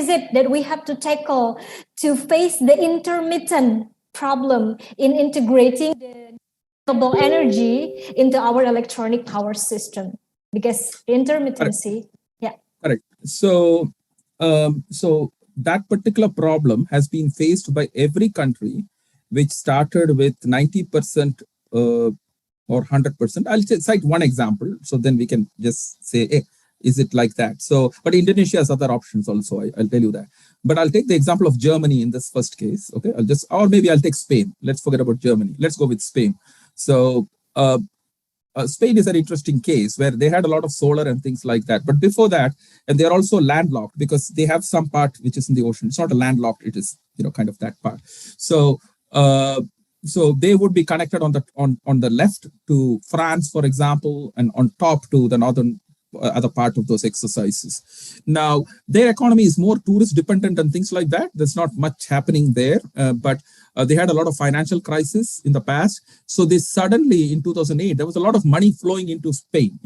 it that we have to tackle to face the intermittent problem in integrating the renewable energy into our electronic power system? Because intermittency, yeah. Correct. So, so that particular problem has been faced by every country, which started with 90% or 100%. I'll cite one example, so then we can just say, hey, is it like that? So, but Indonesia has other options also, I'll tell you that. But I'll take the example of Germany in this first case, okay? Or maybe I'll take Spain. Let's forget about Germany. Let's go with Spain. So, Spain is an interesting case where they had a lot of solar and things like that. But before that, and they're also landlocked because they have some part which is in the ocean. It's not a landlocked, it is, kind of that part. So, so they would be connected on the left to France, for example, and on top to the northern other part of those exercises. Now, their economy is more tourist dependent and things like that. There's not much happening there, but they had a lot of financial crisis in the past. So they suddenly, in 2008, there was a lot of money flowing into Spain,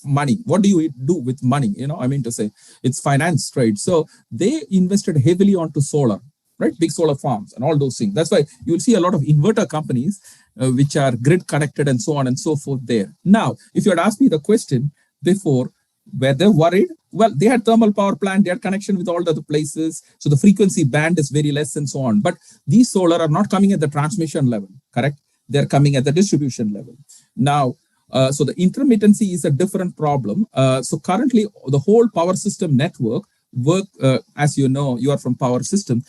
money. What do you do with money? I mean to say, it's finance trade. So they invested heavily onto solar, right? Big solar farms and all those things. That's why you'll see a lot of inverter companies, which are grid connected and so on and so forth there. Now, if you had asked me the question before, were they worried? Well, they had thermal power plant, they had connection with all the other places. So the frequency band is very less and so on. But these solar are not coming at the transmission level, correct? They're coming at the distribution level. Now, so the intermittency is a different problem. So currently, the whole power system network as you know, you are from power system.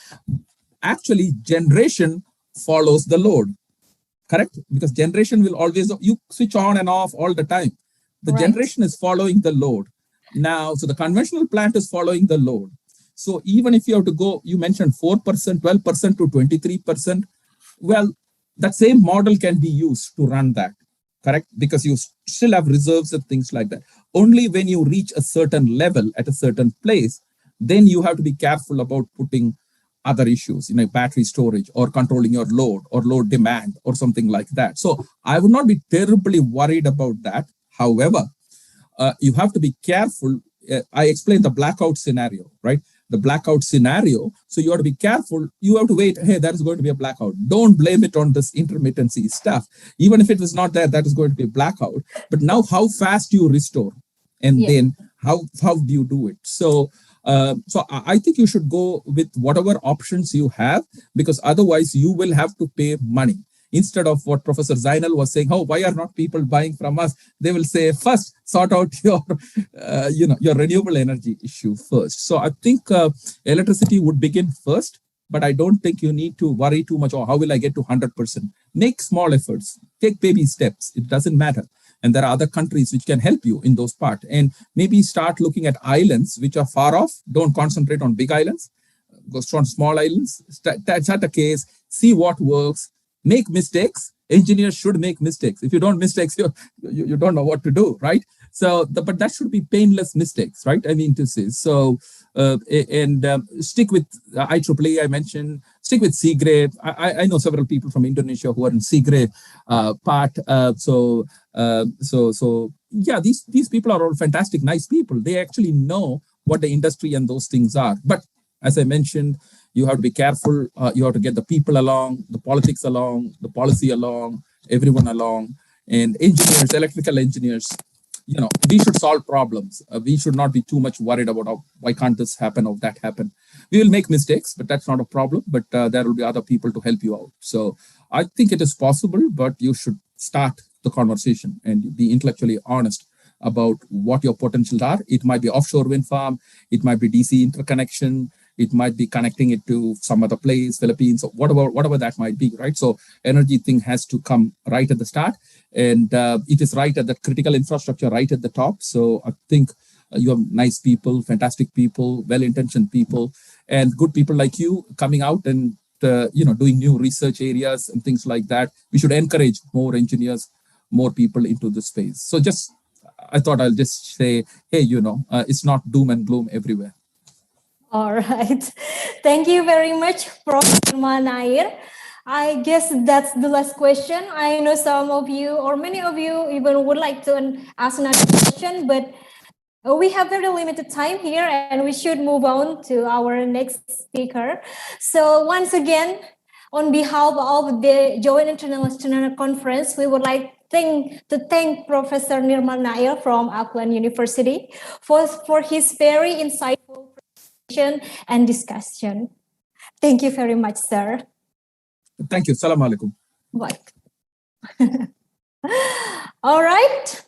Actually, generation follows the load, correct? Because generation will always, you switch on and off all the time. The generation is following the load. Now, so the conventional plant is following the load. So even if you have to go, you mentioned 4%, 12% to 23%, well, that same model can be used to run that, correct? Because you still have reserves and things like that. Only when you reach a certain level at a certain place, then you have to be careful about putting other issues, battery storage or controlling your load or load demand or something like that. So I would not be terribly worried about that. However, you have to be careful. I explained the blackout scenario, right? The blackout scenario. So you have to be careful. You have to wait. Hey, there is going to be a blackout. Don't blame it on this intermittency stuff. Even if it was not there, that is going to be a blackout. But now how fast you restore and then how do you do it? So, so I think you should go with whatever options you have, because otherwise you will have to pay money. Instead of what Professor Zainal was saying, oh, why are not people buying from us? They will say, first, sort out your, your renewable energy issue first. So I think electricity would begin first, but I don't think you need to worry too much. Or how will I get to 100%? Make small efforts, take baby steps. It doesn't matter. And there are other countries which can help you in those parts. And maybe start looking at islands which are far off. Don't concentrate on big islands. Go on small islands. Start a case, see what works. Make mistakes. Engineers should make mistakes. If you don't mistakes, you don't know what to do, right? So, but that should be painless mistakes, right? I mean to say. So, stick with IEEE. I mentioned, stick with C-grade. I know several people from Indonesia who are in C-grade part. So yeah, these people are all fantastic, nice people. They actually know what the industry and those things are. But as I mentioned, you have to be careful. You have to get the people along, the politics along, the policy along, everyone along, and engineers, electrical engineers. We should solve problems. We should not be too much worried about why can't this happen or that happen. We will make mistakes, but that's not a problem. But there will be other people to help you out. So I think it is possible, but you should start the conversation and be intellectually honest about what your potentials are. It might be offshore wind farm. It might be DC interconnection. It might be connecting it to some other place, Philippines, or whatever that might be, right? So energy thing has to come right at the start, and it is right at the critical infrastructure, right at the top. So I think you have nice people, fantastic people, well-intentioned people, and good people like you coming out and doing new research areas and things like that. We should encourage more engineers, more people into this space. So just I thought I'll just say, hey, it's not doom and gloom everywhere. All right. Thank you very much, Prof. Nair. I guess that's the last question. I know some of you or many of you even would like to ask another question, but we have very limited time here and we should move on to our next speaker. So once again, on behalf of the Joint International Conference, we would like to thank Professor Nirmal Nair from Auckland University for his very insightful presentation and discussion. Thank you very much, sir. Thank you. Salam alaikum. Bye. All right.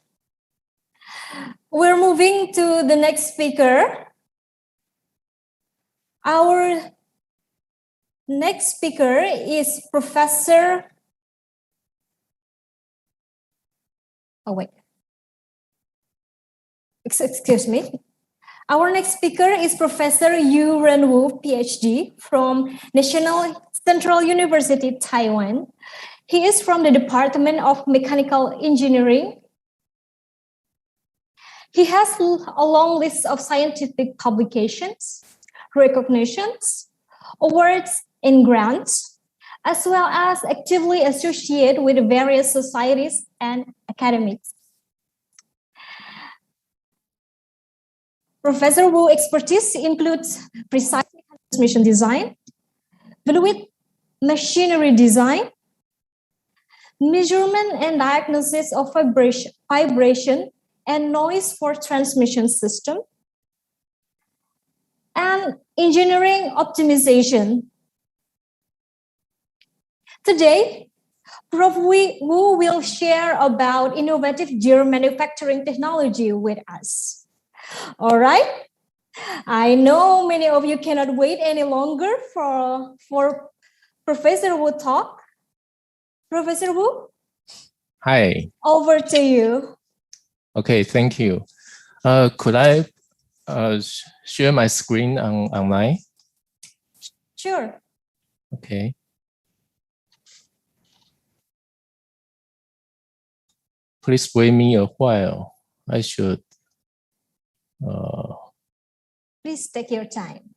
We're moving to the next speaker. Our next speaker is Professor. Oh, wait. Excuse me. Our next speaker is Professor Yu Renwu, PhD from National Central University, Taiwan. He is from the Department of Mechanical Engineering. He has a long list of scientific publications, recognitions, awards, and grants, as well as actively associated with various societies and academics. Professor Wu's expertise includes precise transmission design, fluid machinery design, measurement and diagnosis of vibration and noise for transmission system, and engineering optimization. Today, Prof. Wu will share about innovative gear manufacturing technology with us. All right. I know many of you cannot wait any longer for Professor Wu talk. Professor Wu? Hi. Over to you. Okay, thank you. Could I share my screen online? Sure. Okay. Please wait me a while. I should. Please take your time.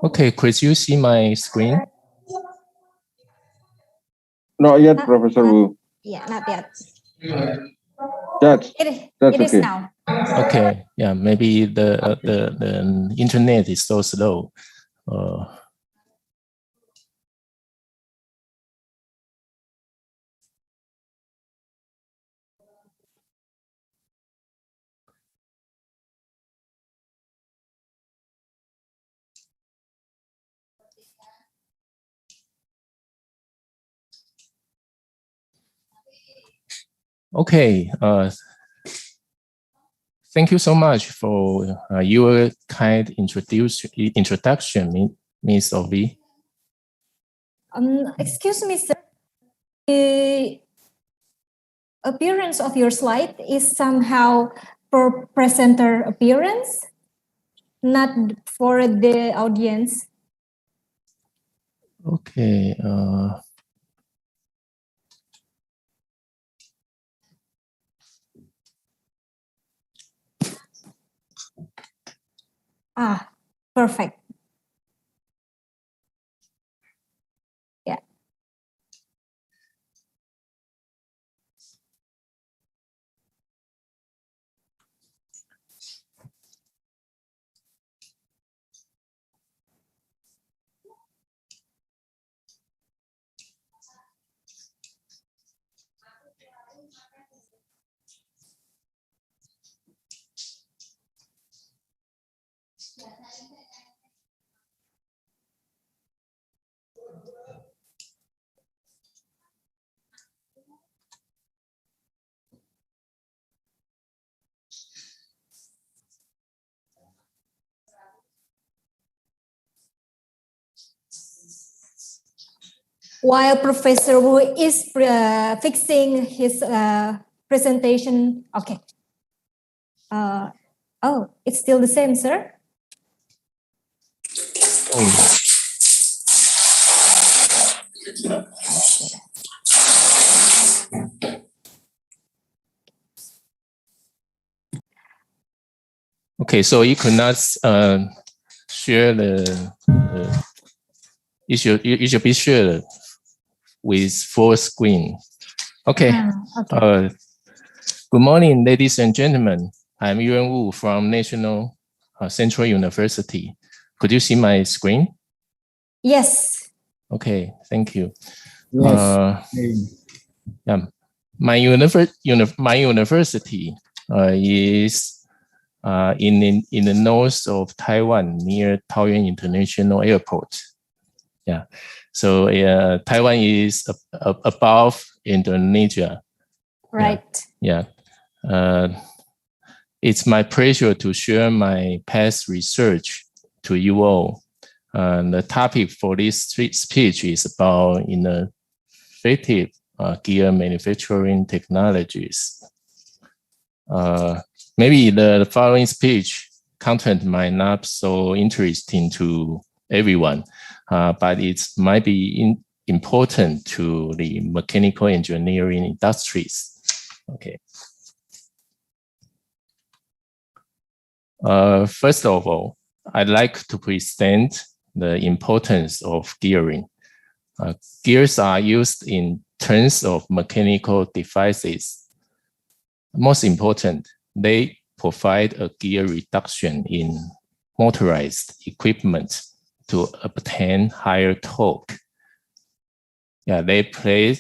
Okay, could you see my screen? Not yet, Professor Wu. Yeah, not yet. That's It okay. is now. Okay, yeah, maybe the internet is so slow. Okay, thank you so much for your kind introduction, Ms. Ovi. Excuse me, sir. The appearance of your slide is somehow for presenter appearance, not for the audience. Okay. Perfect. Yeah. While Professor Wu is fixing his presentation, okay. Oh, it's still the same, sir? Oh. Okay, so you could not share it should be shared with full screen. Okay. Okay. Good morning, ladies and gentlemen. I'm Yuan Wu from National Central University. Could you see my screen? Yes. Okay, thank you. Yes. Yeah, my university is in the north of Taiwan, near Taoyuan International Airport. Yeah, so Taiwan is above Indonesia. Right. Yeah. It's my pleasure to share my past research to you all. The topic for this speech is about innovative gear manufacturing technologies. Maybe the following speech content might not so interesting to everyone, but it might be important to the mechanical engineering industries. Okay. First of all, I'd like to present the importance of gearing. Gears are used in terms of mechanical devices. Most important, they provide a gear reduction in motorized equipment to obtain higher torque. Yeah, they play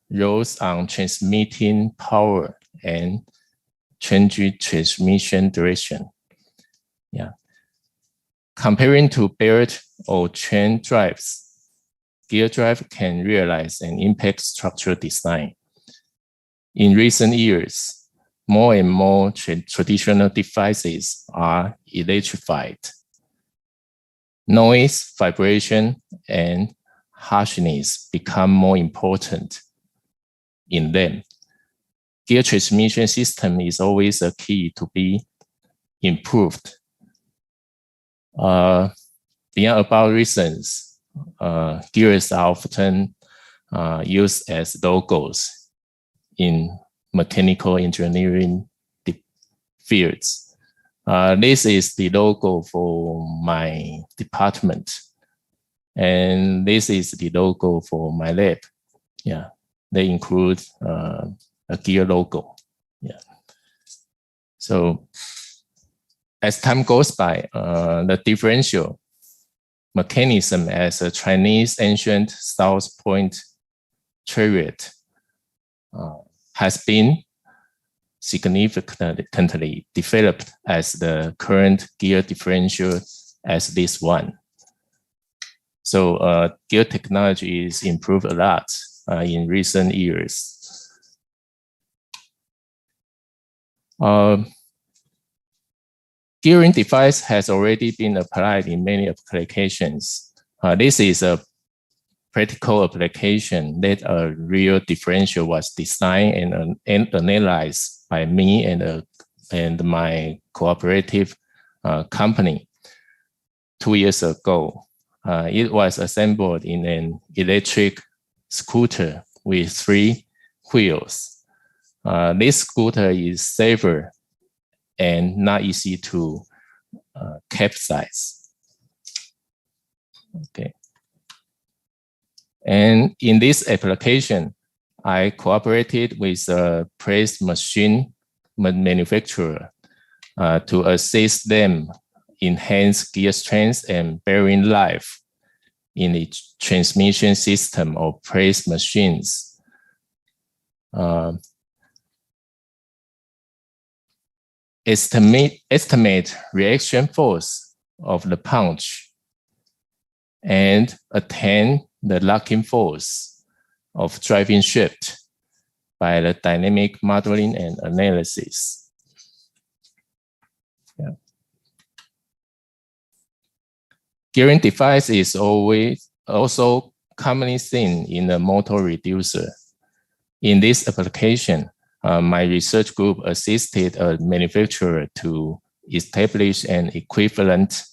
roles on transmitting power and changing transmission direction. Yeah. Comparing to belt or chain drives, gear drive can realize an impact structure design. In recent years, more and more traditional devices are electrified. Noise, vibration, and harshness become more important in them. Gear transmission system is always a key to be improved. Beyond about reasons, gears are often used as logos in mechanical engineering fields. This is the logo for my department, and this is the logo for my lab. Yeah, they include a gear logo. Yeah. So as time goes by, the differential mechanism as a Chinese ancient South Point chariot has been significantly developed as the current gear differential as this one. So gear technology is improved a lot in recent years. Gearing device has already been applied in many applications. This is a practical application that a real differential was designed and analyzed by me and my cooperative company 2 years ago. It was assembled in an electric scooter with 3 wheels. This scooter is safer and not easy to capsize. Okay. And in this application, I cooperated with a press machine manufacturer to assist them enhance gear strength and bearing life in the transmission system of press machines. Estimate reaction force of the punch and attain the locking force of driving shaft by the dynamic modeling and analysis. Yeah. Gearing device is also commonly seen in a motor reducer. In this application, my research group assisted a manufacturer to establish an equivalent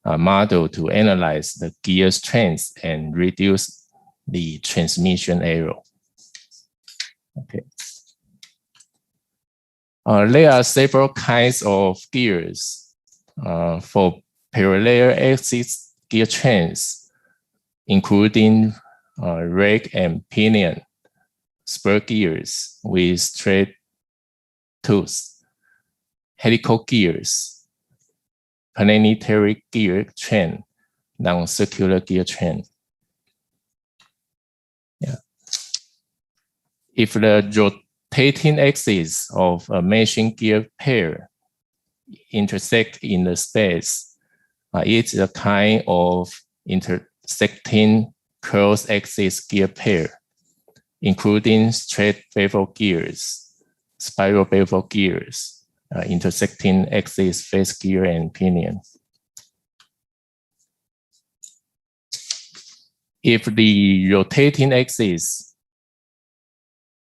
model to analyze the gear strength and reduce the transmission error. Okay. There are several kinds of gears for parallel axis gear trains, including rack and pinion, spur gears with straight tooth, helical gears, planetary gear train, non-circular gear train. Yeah. If the rotating axis of a machine gear pair intersect in the space, it's a kind of intersecting cross-axis gear pair, including straight bevel gears, spiral bevel gears, intersecting axis face gear and pinion. If the rotating axis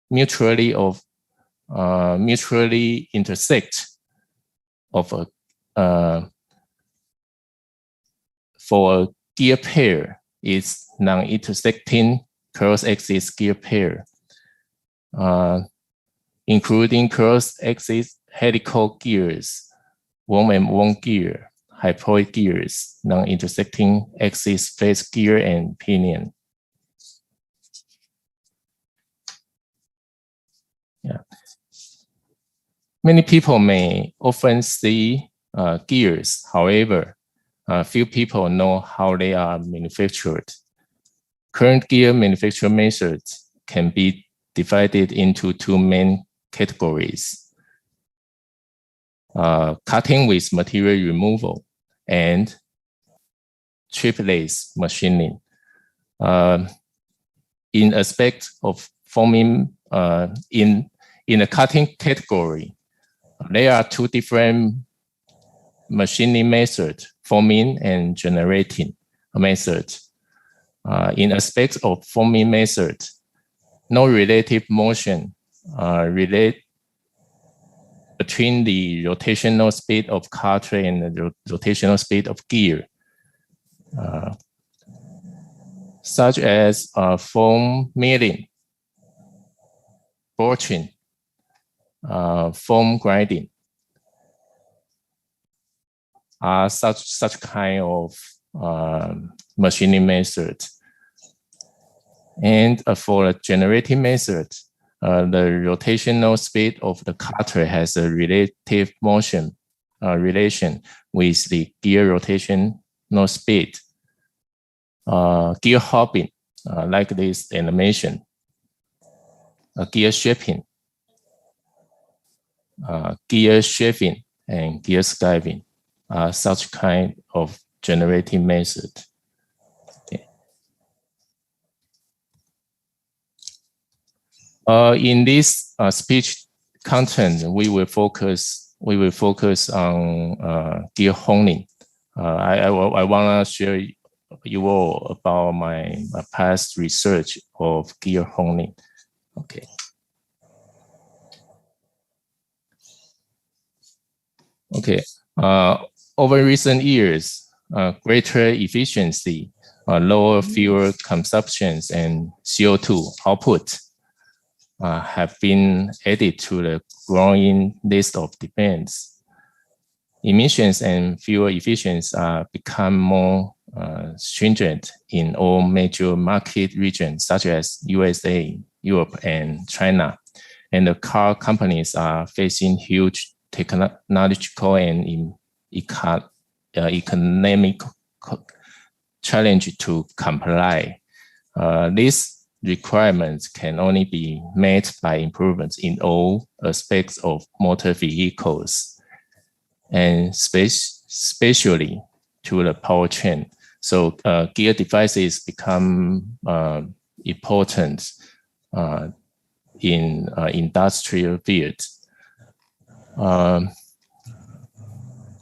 mutually intersect for a gear pair is non-intersecting cross-axis gear pair, including cross-axis helical gears, worm and worm gear, hypoid gears, non-intersecting axis face gear and pinion. Yeah. Many people may often see gears. However, few people know how they are manufactured. Current gear manufacture methods can be divided into two main categories: cutting with material removal and chipless machining. In aspect of forming, in the cutting category, there are two different machining methods: forming and generating methods. In aspects of forming method, no relative motion relate between the rotational speed of cutter and the rotational speed of gear, such as foam milling, broaching, foam grinding, are such kind of machining method. And for a generating method, the rotational speed of the cutter has a relative motion relation with the gear rotational speed. Gear hopping, like this animation, gear shaping, gear shaping, and gear skiving are such kind of generating method. Okay. In this speech content, we will focus on gear honing. I want to share you all about my past research of gear honing. Okay. Okay. Over recent years, greater efficiency, lower fuel consumptions, and CO2 output have been added to the growing list of demands. Emissions and fuel efficiency become more stringent in all major market regions, such as USA, Europe, and China. And the car companies are facing huge technological and economic challenge to comply. These requirements can only be met by improvements in all aspects of motor vehicles, and especially to the powertrain. So gear devices become important in industrial fields.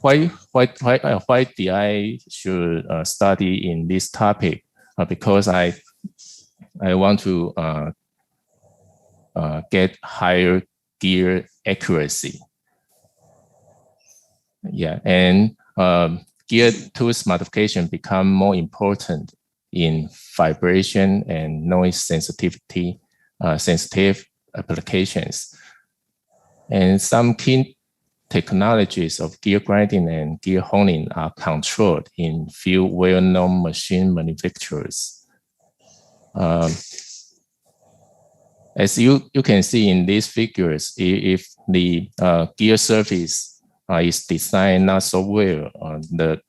Why did I should study in this topic? Because I want to get higher gear accuracy. Yeah, and gear tools modification become more important in vibration and noise sensitivity, sensitive applications. And some key technologies of gear grinding and gear honing are controlled in few well-known machine manufacturers. As you can see in these figures, if the gear surface is designed not so well, the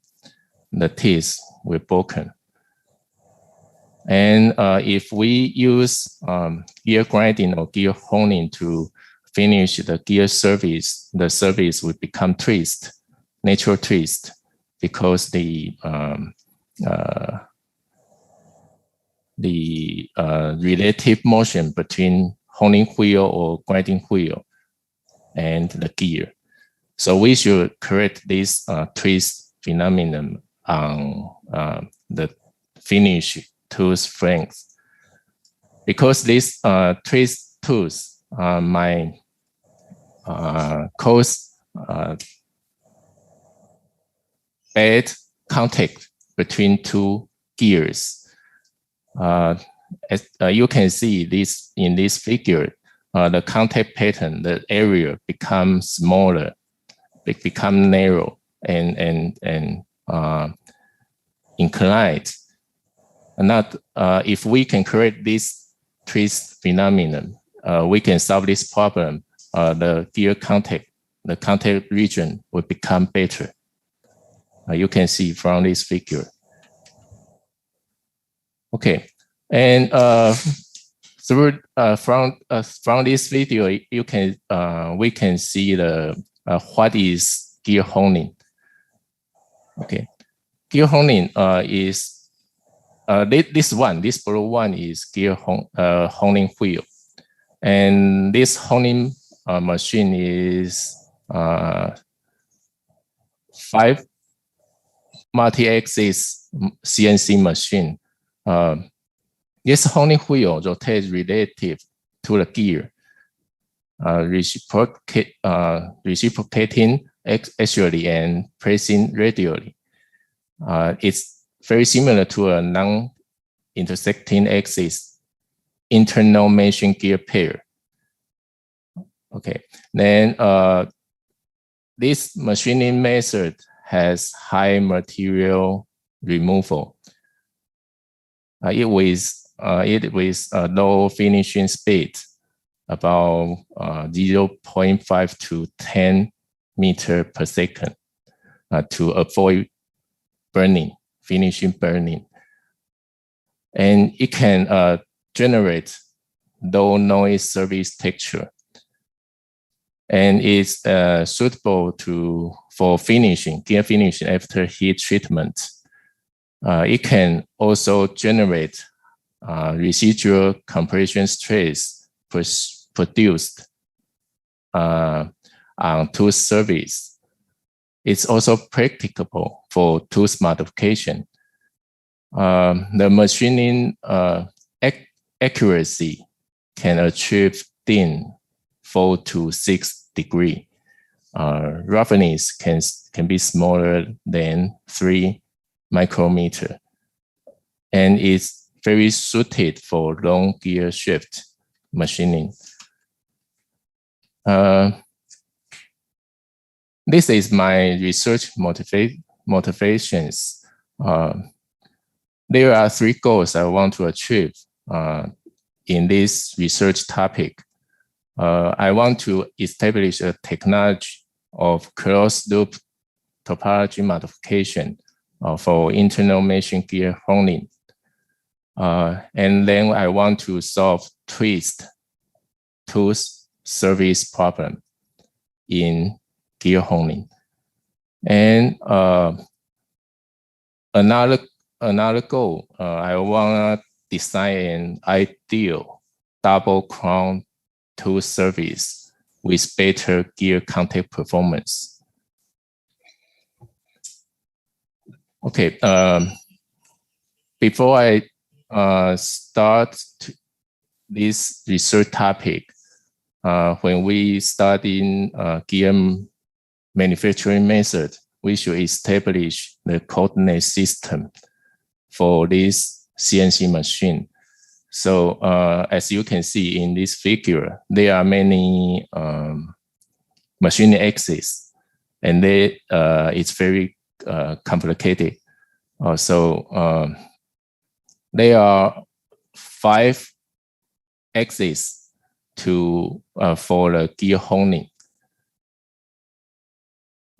teeth will broken. And if we use gear grinding or gear honing to finish the gear surface, the surface will become twist, natural twist, because the relative motion between honing wheel or grinding wheel and the gear. So we should correct this twist phenomenon on the finish tool's strength. Because these twist tools might cause bad contact between two gears. As you can see this in this figure, the contact pattern, the area becomes smaller, it becomes narrow and inclined. And not if we can correct this twist phenomenon, we can solve this problem. The gear contact, the contact region will become better. You can see from this figure. Okay, and through from this video, you can we can see the what is gear honing. Okay, gear honing is this blue one is gear honing wheel, and this honing machine is 5 multi-axis CNC machine. This honing wheel rotates relative to the gear, reciprocating axially and pressing radially. It's very similar to a non-intersecting axis internal machine gear pair. Okay, then this machining method has high material removal. It with a low finishing speed, about 0.5 to 10 meter per second, to avoid burning, finishing burning. And it can generate low noise surface texture. And it's suitable for finishing, gear finishing after heat treatment. It can also generate residual compression stress produced on tooth surface. It's also practicable for tooth modification. The machining accuracy can achieve thin 4 to 6 degrees. Roughness can be smaller than 3 micrometer, and it's very suited for long gear shift machining. This is my research motivations. There are 3 goals I want to achieve in this research topic. I want to establish a technology of closed-loop topology modification for internal machine gear honing. And then I want to solve twist tooth surface problem in gear honing. And another goal, I want to design an ideal double crown tooth surface with better gear contact performance. Okay, before I start this research topic, when we study gear manufacturing method, we should establish the coordinate system for this CNC machine. So as you can see in this figure, there are many machine axes, and it's very complicated. So there are 5 axes for the gear honing.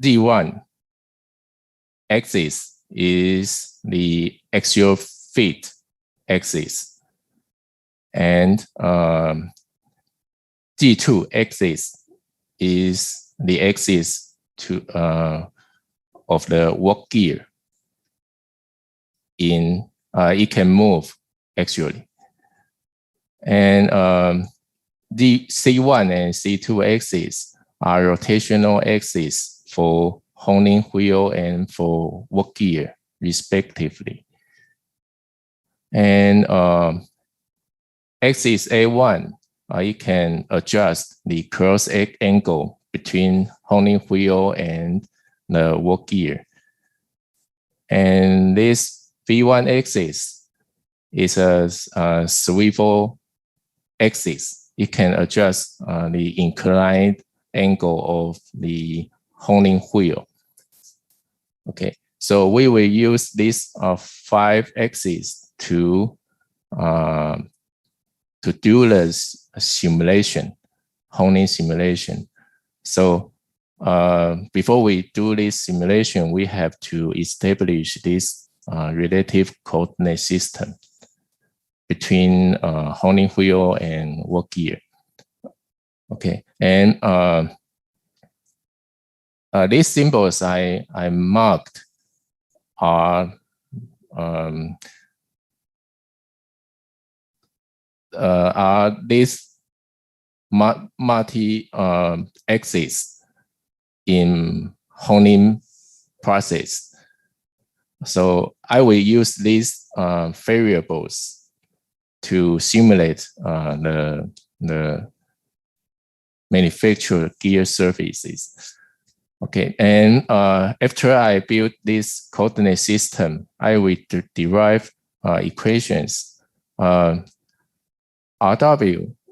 D1 axis is the axial feed axis, and D2 axis is the axis of the work gear. It can move actually, and the C1 and C2 axes are rotational axes for honing wheel and for work gear, respectively. And axis A1, it can adjust the cross angle between honing wheel and the work gear. And this V1 axis is a swivel axis. It can adjust the inclined angle of the honing wheel. Okay, so we will use these 5 axes to do the simulation, honing simulation. So before we do this simulation, we have to establish this relative coordinate system between honing wheel and work gear. Okay, and these symbols I marked are these multi axes in honing process. So I will use these variables to simulate the manufactured gear surfaces. Okay, and after I build this coordinate system, I will derive equations. RW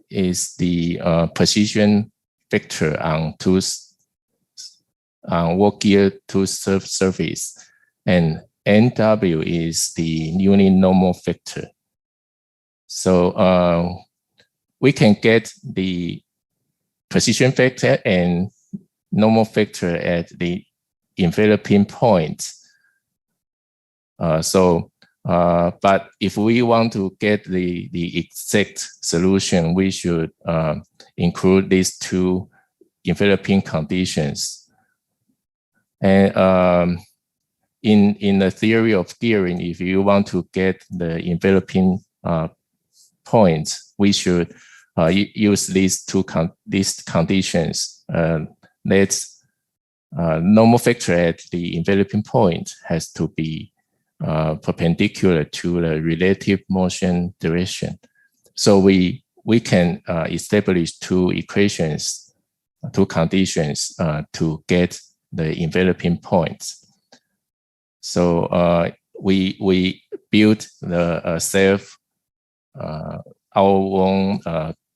is the position vector on work gear tooth surface, and NW is the unit normal vector. So we can get the position vector and normal vector at the enveloping point. But if we want to get the exact solution, we should include these 2 enveloping conditions. And in the theory of gearing, if you want to get the enveloping points, we should use these these conditions. That's normal vector at the enveloping point has to be perpendicular to the relative motion direction. So we can establish 2 equations, 2 conditions to get the enveloping points. So we built the our own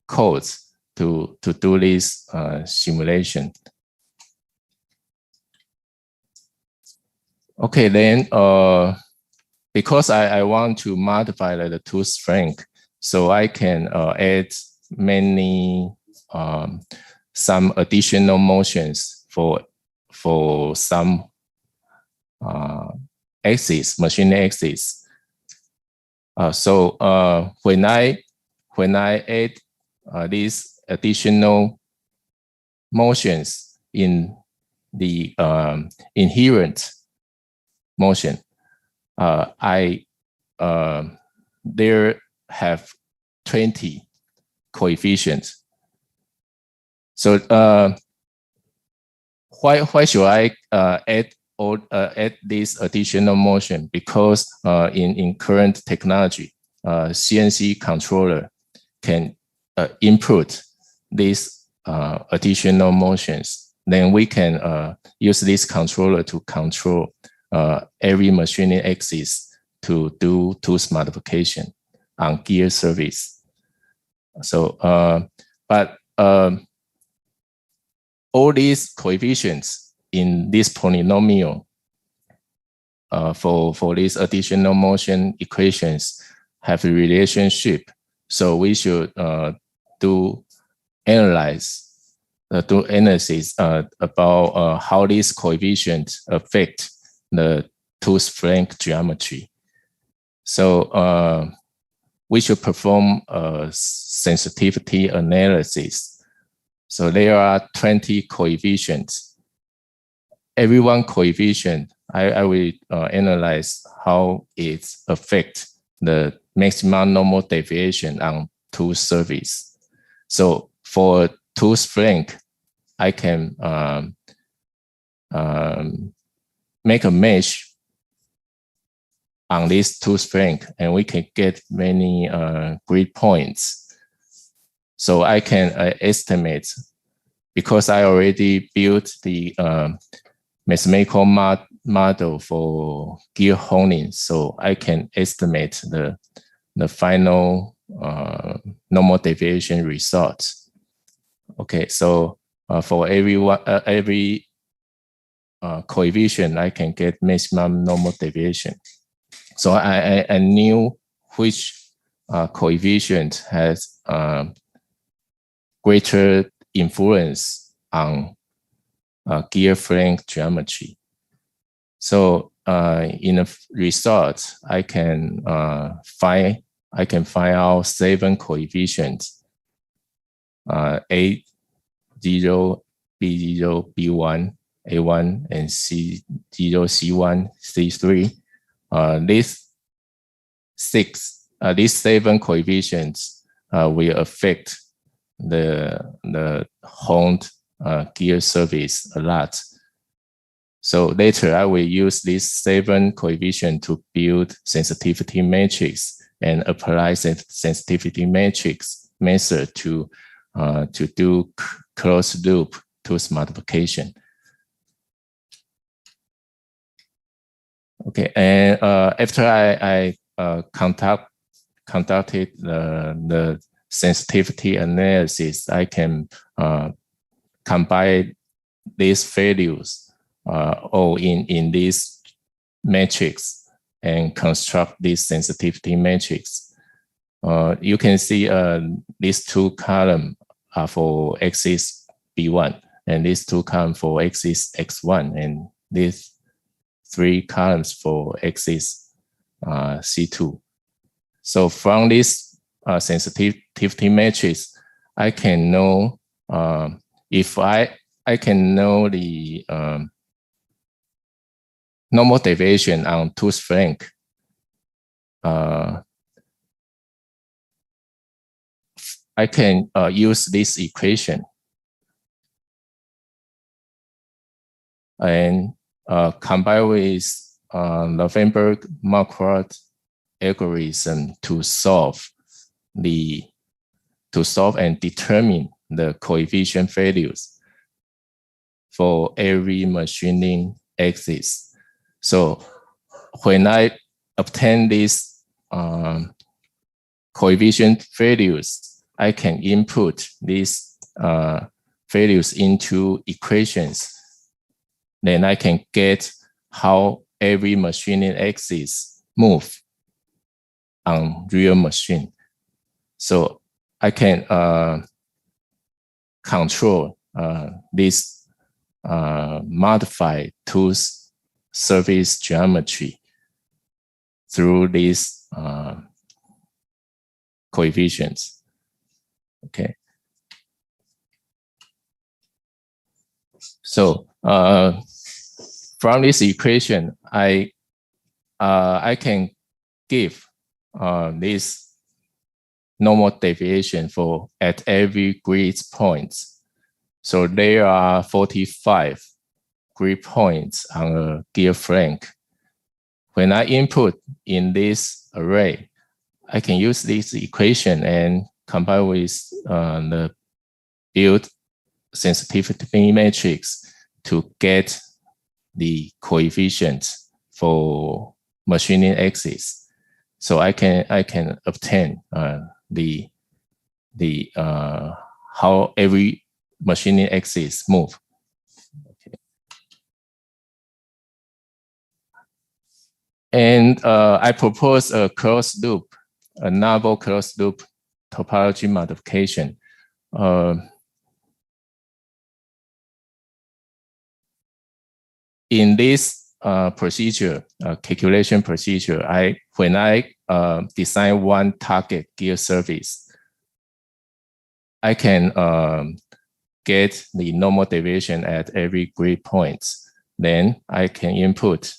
codes to do this simulation. Okay, then because I want to modify the tooth strength, so I can add some additional motions for some axis, machine axis. So when I add these additional motions in the inherent motion, there have 20 coefficients. So why should I add this additional motion? Because in current technology, CNC controller can input these additional motions then we can use this controller to control every machining axis to do tools modification on gear service. So, but all these coefficients in this polynomial for these additional motion equations have a relationship. So we should do analysis about how these coefficients affect the tooth flank geometry. So we should perform a sensitivity analysis. So there are 20 coefficients. Every one coefficient, I will analyze how it affects the maximum normal deviation on tooth surface. So for tooth flank, I can make a mesh on this tooth flank, and we can get many grid points. So I can estimate, because I already built the mathematical model for gear honing, so I can estimate the final normal deviation results. Okay, so for every coefficient, I can get maximum normal deviation. So I knew which coefficient has greater influence on gear flank geometry. So in the result, I can find out 7 coefficients: A0, B0, B1, A1, and C0, C1, C3. These 7 coefficients will affect the honed gear surface a lot. So later I will use these 7 coefficients to build sensitivity matrix and apply sensitivity matrix method to do closed loop tooth modification. Okay, and after I conducted the sensitivity analysis, I can combine these values all in this matrix and construct this sensitivity matrix. You can see these 2 columns are for axis B1, and these 2 columns for axis X1, and these 3 columns for axis C2. So from this sensitivity matrix, I can know if I can know the normal deviation on tooth flank. I can use this equation and combine with November-Marquardt algorithm to solve and determine the coefficient values for every machining axis. So when I obtain these coefficient values, I can input these values into equations. Then I can get how every machining axis move on real machine. So I can control this modified tooth surface geometry through these coefficients. Okay. So from this equation, I can give this normal deviation for at every grid point. So there are 45 grid points on a gear flank. When I input in this array, I can use this equation and combine with the build sensitivity matrix to get the coefficient for machining axis. So I can obtain the how every machining axis move. Okay. And I propose a closed loop, a novel closed loop topology modification. In this procedure, calculation procedure, when I design one target gear surface, I can get the normal deviation at every grid point. Then I can input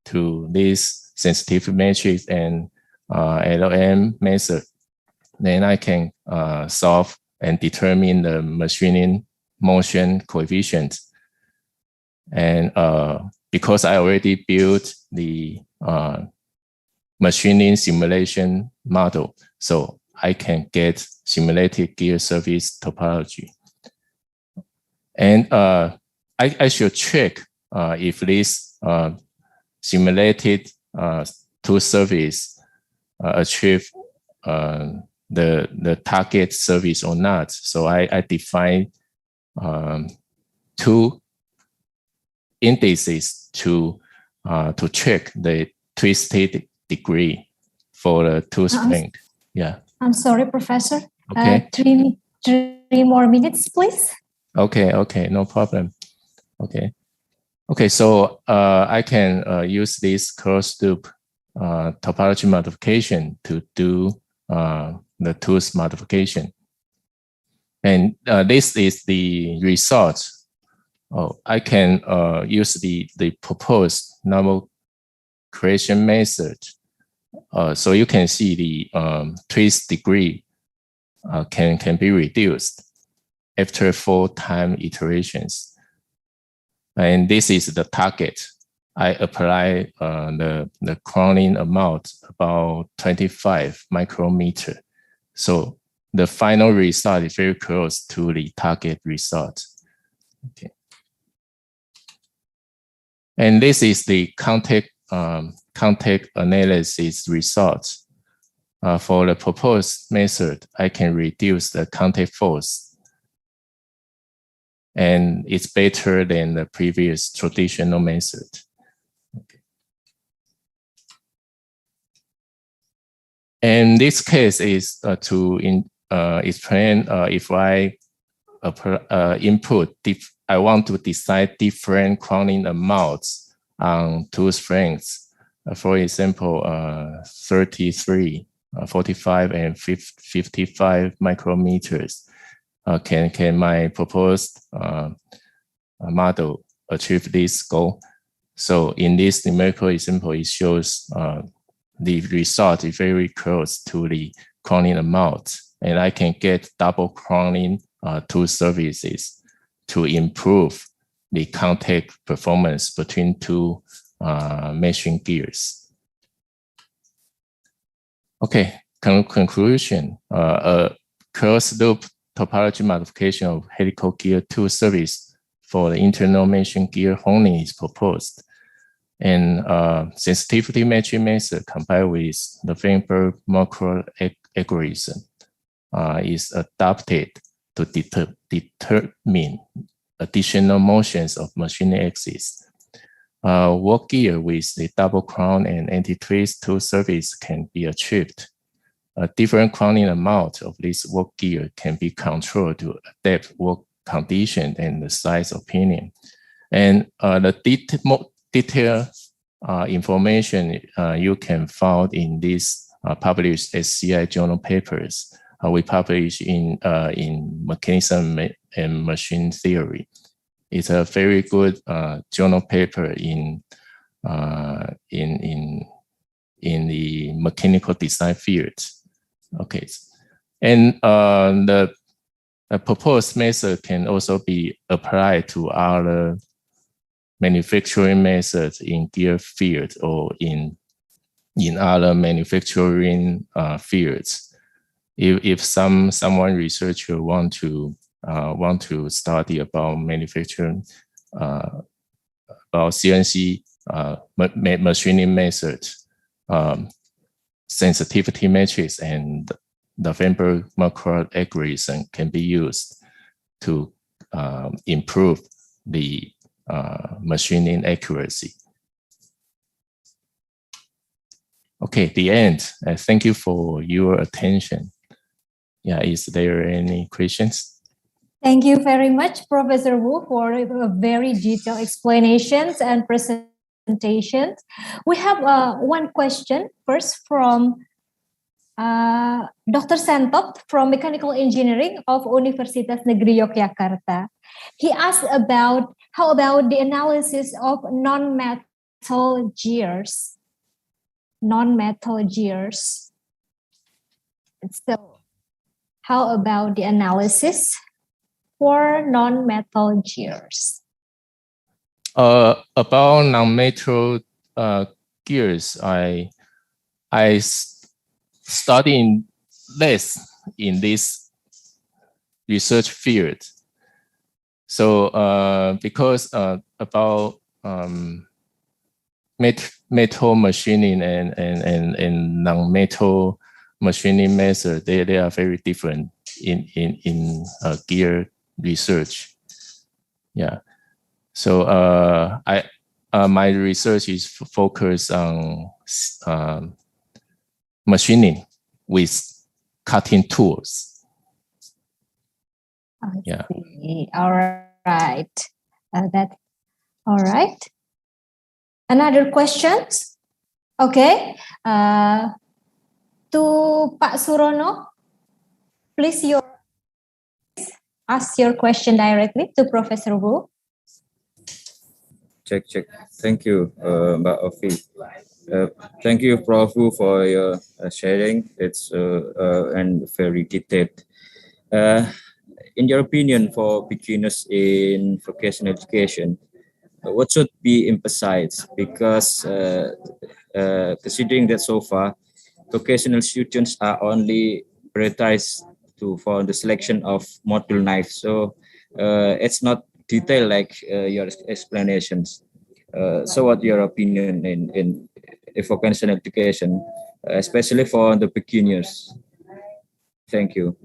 to this sensitivity matrix and LLM method. Then I can solve and determine the machining motion coefficient. And because I already built the machining simulation model, so I can get simulated gear surface topology. And I should check if this simulated tool surface achieve the target surface or not. So I define two indices to check the twisted degree for the tool spring. Yeah. I'm sorry, Professor. Okay. 3 more minutes, please. Okay, no problem. Okay, so I can use this closed loop topology modification to do the tools modification. And this is the result. I can use the proposed normal creation method. So you can see the twist degree can be reduced after 4 time iterations. And this is the target. I apply the crowning amount about 25 micrometer. So the final result is very close to the target result. Okay. And this is the contact analysis results. For the proposed method, I can reduce the contact force. And it's better than the previous traditional method. Okay. And this case is to explain if I input, I want to decide different crowning amounts on two strengths. For example, 33, 45, and 55 micrometers. Can my proposed model achieve this goal? So in this numerical example, it shows the result is very close to the crowning amount, and I can get double crowning tool surfaces to improve the contact performance between two meshing gears. Okay, conclusion. A closed loop topology modification of helical gear tool surface for the internal meshing gear honing is proposed. And sensitivity matching method combined with the Feinberg macro algorithm is adopted to determine additional motions of machining axis. Work gear with the double crown and anti-twist tool surface can be achieved. A different crowning amount of this work gear can be controlled to adapt work condition and the size opinion. And the detailed information you can find in this published SCI journal papers. We publish in mechanism and machine theory. It's a very good journal paper in the mechanical design field. Okay, and the proposed method can also be applied to other manufacturing methods in gear field or in other manufacturing fields. If someone researcher want to want to study about manufacturing, about CNC machining methods, sensitivity matrix, and the November-Macro algorithm can be used to improve the machining accuracy. Okay, the end. Thank you for your attention. Yeah, is there any questions? Thank you very much, Professor Wu, for very detailed explanations and presentations. We have one question first from Dr. Santop from Mechanical Engineering of Universitas Negeri Yogyakarta. He asked about how about the analysis of non-metal gears. Non-metal gears. So, how about the analysis for non-metal gears? About non-metal gears, I studying less in this research field. So because about metal machining and non-metal machining method, they are very different in gear research. Yeah. So my research is focused on machining with cutting tools. Yeah. All right. That. All right. Another questions? Okay. To Pak Surono, please ask your question directly to Professor Wu. Check. Thank you, Mbak Ovi. Thank you, Prof. Wu, for your sharing. It's and very detailed. In your opinion, for beginners in vocational education, what should be emphasized? Because considering that so far, vocational students are only prioritized for the selection of module knife. So it's not detailed like your explanations. So what your opinion in vocational education, especially for the beginners? Thank you.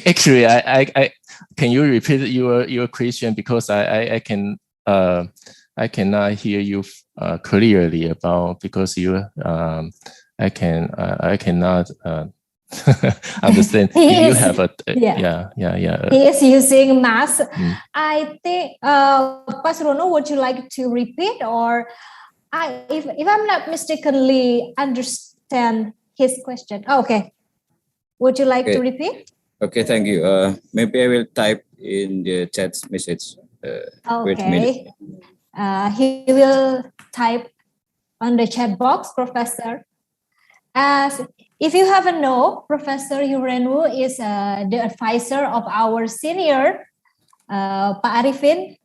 Actually, I can you repeat your question, because I cannot hear you clearly about, because you I cannot understand. You have a yeah. He is using mass. I think Pak Surono, would you like to repeat, or if I'm not mistakenly understand his question? Oh, okay. Would you like to repeat? Okay, thank you. Maybe I will type in the chat message. Wait a minute. He will type on the chat box, Professor. As if you haven't know, Professor Yurenwu is the advisor of our senior, Pak Arifin,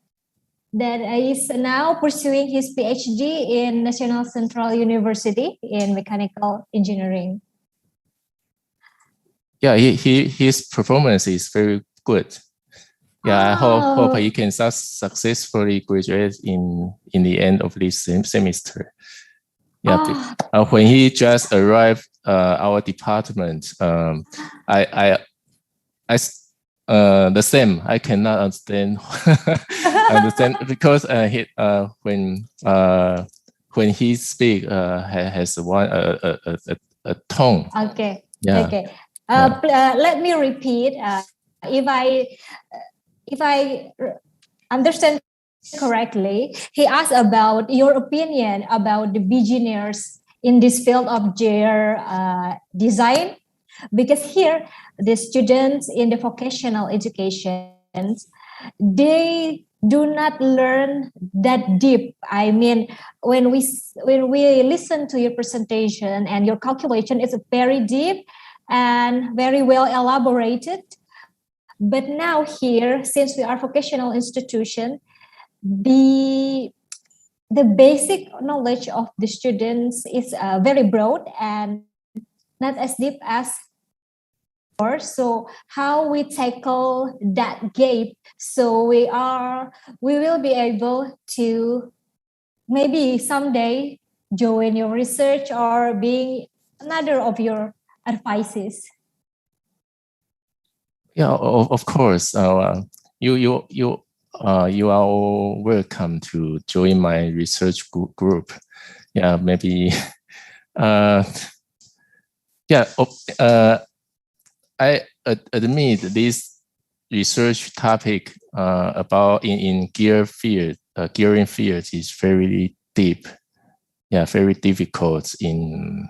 that is now pursuing his PhD in National Central University in Mechanical Engineering. Yeah, his performance is very good. Yeah, I hope he can successfully graduate in the end of this semester. Yeah, when he just arrived our department, the same. I cannot understand because when he speak has a tone. Okay. Yeah. Okay. Let me repeat. If I understand correctly, he asked about your opinion about the beginners in this field of gear design, because here the students in the vocational education, they do not learn that deep. I mean, when we listen to your presentation and your calculation is very deep and very well elaborated. But now here, since we are vocational institution, the the basic knowledge of the students is very broad and not as deep as before. So how we tackle that gap, so we will be able to maybe someday join your research or being another of your advices. Yeah, of course. You are all welcome to join my research group. Yeah, maybe. I admit this research topic about in gearing field is very deep. Yeah, very difficult. You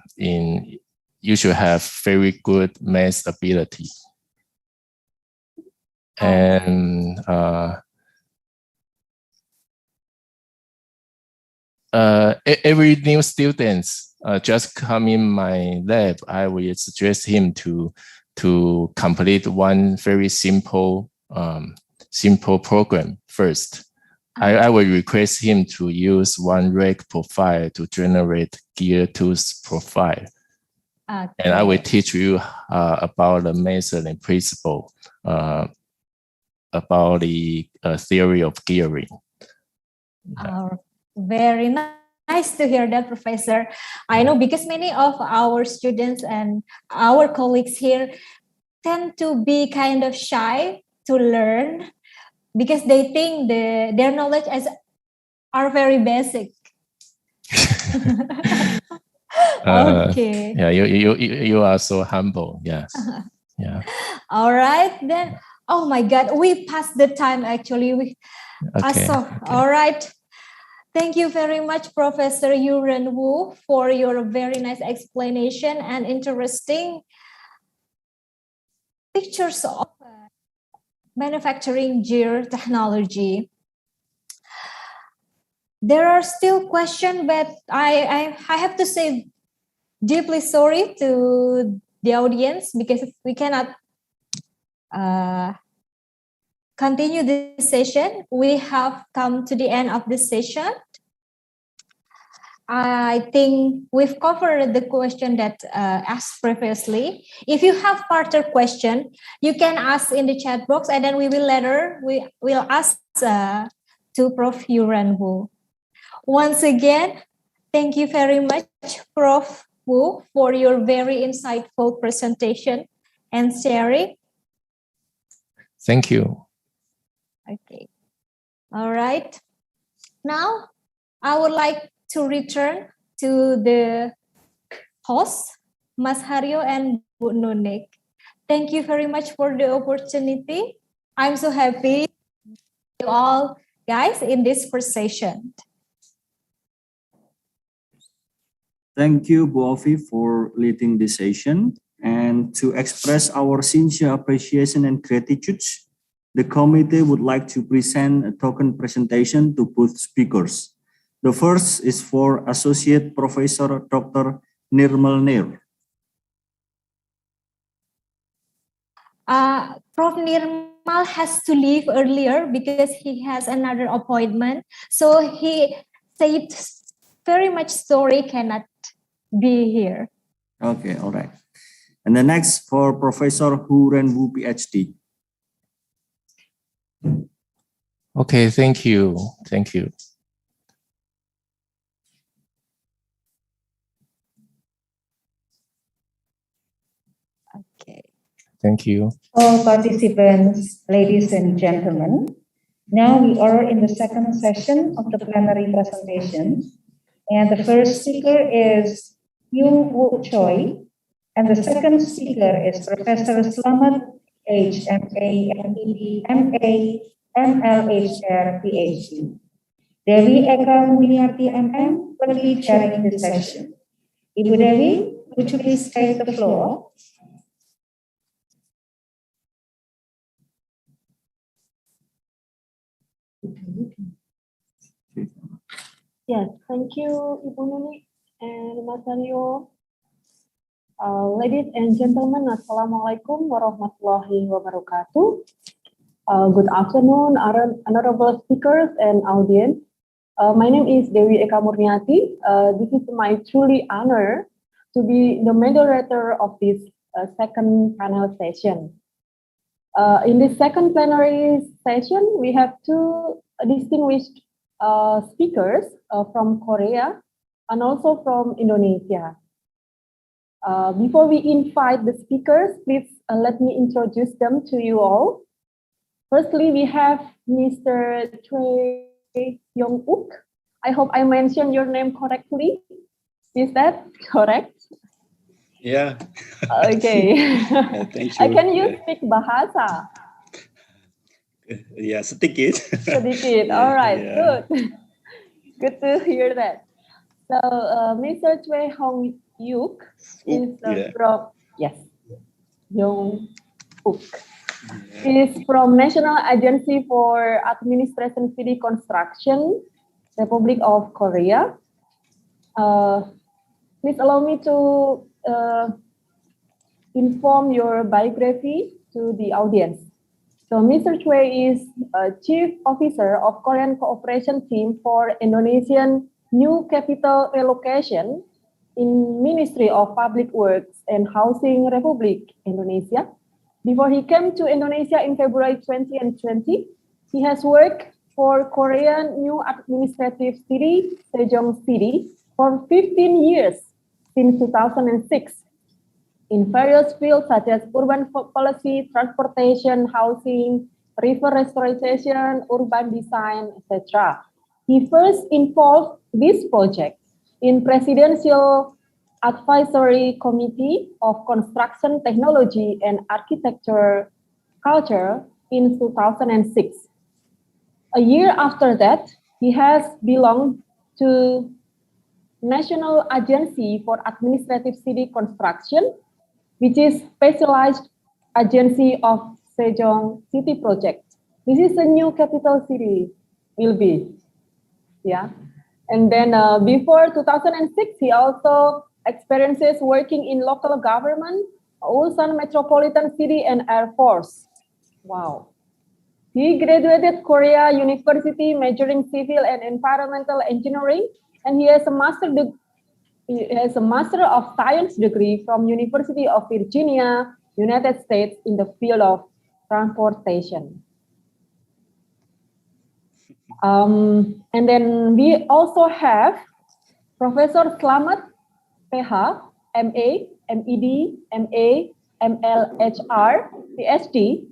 should have very good math ability. And every new students just come in my lab, I will suggest him to complete one very simple program first. I will request him to use one reg profile to generate gear tools profile. Okay. And I will teach you about the method and principle about the theory of gearing. Very nice to hear that, Professor. I know because many of our students and our colleagues here tend to be kind of shy to learn because they think their knowledge are very basic. Okay. Yeah, you are so humble. Yes. Yeah. All right then. Oh my God, we passed the time actually. Okay. All right. Thank you very much, Professor Yuren Wu, for your very nice explanation and interesting pictures of manufacturing gear technology. There are still questions, but I have to say deeply sorry to the audience because we cannot continue this session. We have come to the end of this session. I think we've covered the question that asked previously. If you have further question, you can ask in the chat box, and then we will ask to Prof. Yuren Wu. Once again, thank you very much, Prof. Wu, for your very insightful presentation and sharing. Thank you. Okay. All right. Now, I would like to return to the host, Mas Haryo and Bu Nunik. Thank you very much for the opportunity. I'm so happy you all guys in this first session. Thank you, Bu Ovi, for leading this session. And to express our sincere appreciation and gratitude, the committee would like to present a token presentation to both speakers. The first is for Associate Professor Dr. Nirmal Nir. Prof. Nirmal has to leave earlier because he has another appointment. So he said very much sorry cannot be here. Okay, all right. And the next for Professor Yuren Wu, PhD. Okay, thank you. Thank you. Okay. Thank you. All participants, ladies and gentlemen, now we are in the second session of the plenary presentation. And the first speaker is Yung Woo Choi, and the second speaker is Professor Slamet H. M.A. M.E.D. M.A. M.L.H.R. Ph.D. Dewi Eka Muniarti M.M. will be chairing this session. Ibu Dewi, would you please take the floor? Yes, thank you, Ibu Nuni and Mas Aryo. Ladies and gentlemen, Assalamualaikum warahmatullahi wabarakatuh. Good afternoon, honorable speakers and audience. My name is Dewi Eka Murniati. This is my truly honor to be the moderator of this second panel session. In this second plenary session, we have two distinguished speakers from Korea and also from Indonesia. Before we invite the speakers, please let me introduce them to you all. Firstly, we have Mr. Choi Young-uk. I hope I mentioned your name correctly. Is that correct? Yeah. Okay. Thank you. Can you speak Bahasa? Yeah, sedikit. Sedikit. All right. Yeah. Good. Good to hear that. So, Mr. Choi Hong-yuk is from, yes, Young-uk. He is from National Agency for Administration City Construction, Republic of Korea. Please allow me to inform your biography to the audience. So Mr. Choi is Chief Officer of Korean Cooperation Team for Indonesian New Capital Relocation in Ministry of Public Works and Housing Republic Indonesia. Before he came to Indonesia in February 2020, he has worked for Korean New Administrative City, Sejong City, for 15 years since 2006 in various fields such as urban policy, transportation, housing, river restoration, urban design, etc. He first involved this project in Presidential Advisory Committee of Construction Technology and Architecture Culture in 2006. A year after that, he has belonged to National Agency for Administrative City Construction, which is specialized agency of Sejong City Project. This is a new capital city, will be, yeah. And then before 2006, he also experiences working in local government, Ulsan Metropolitan City and Air Force. Wow. He graduated Korea University majoring civil and environmental engineering, and he has a Master of Science degree from University of Virginia, United States in the field of transportation. And then we also have Professor Slamet PH, MA, MED, MA, MLHR, PhD.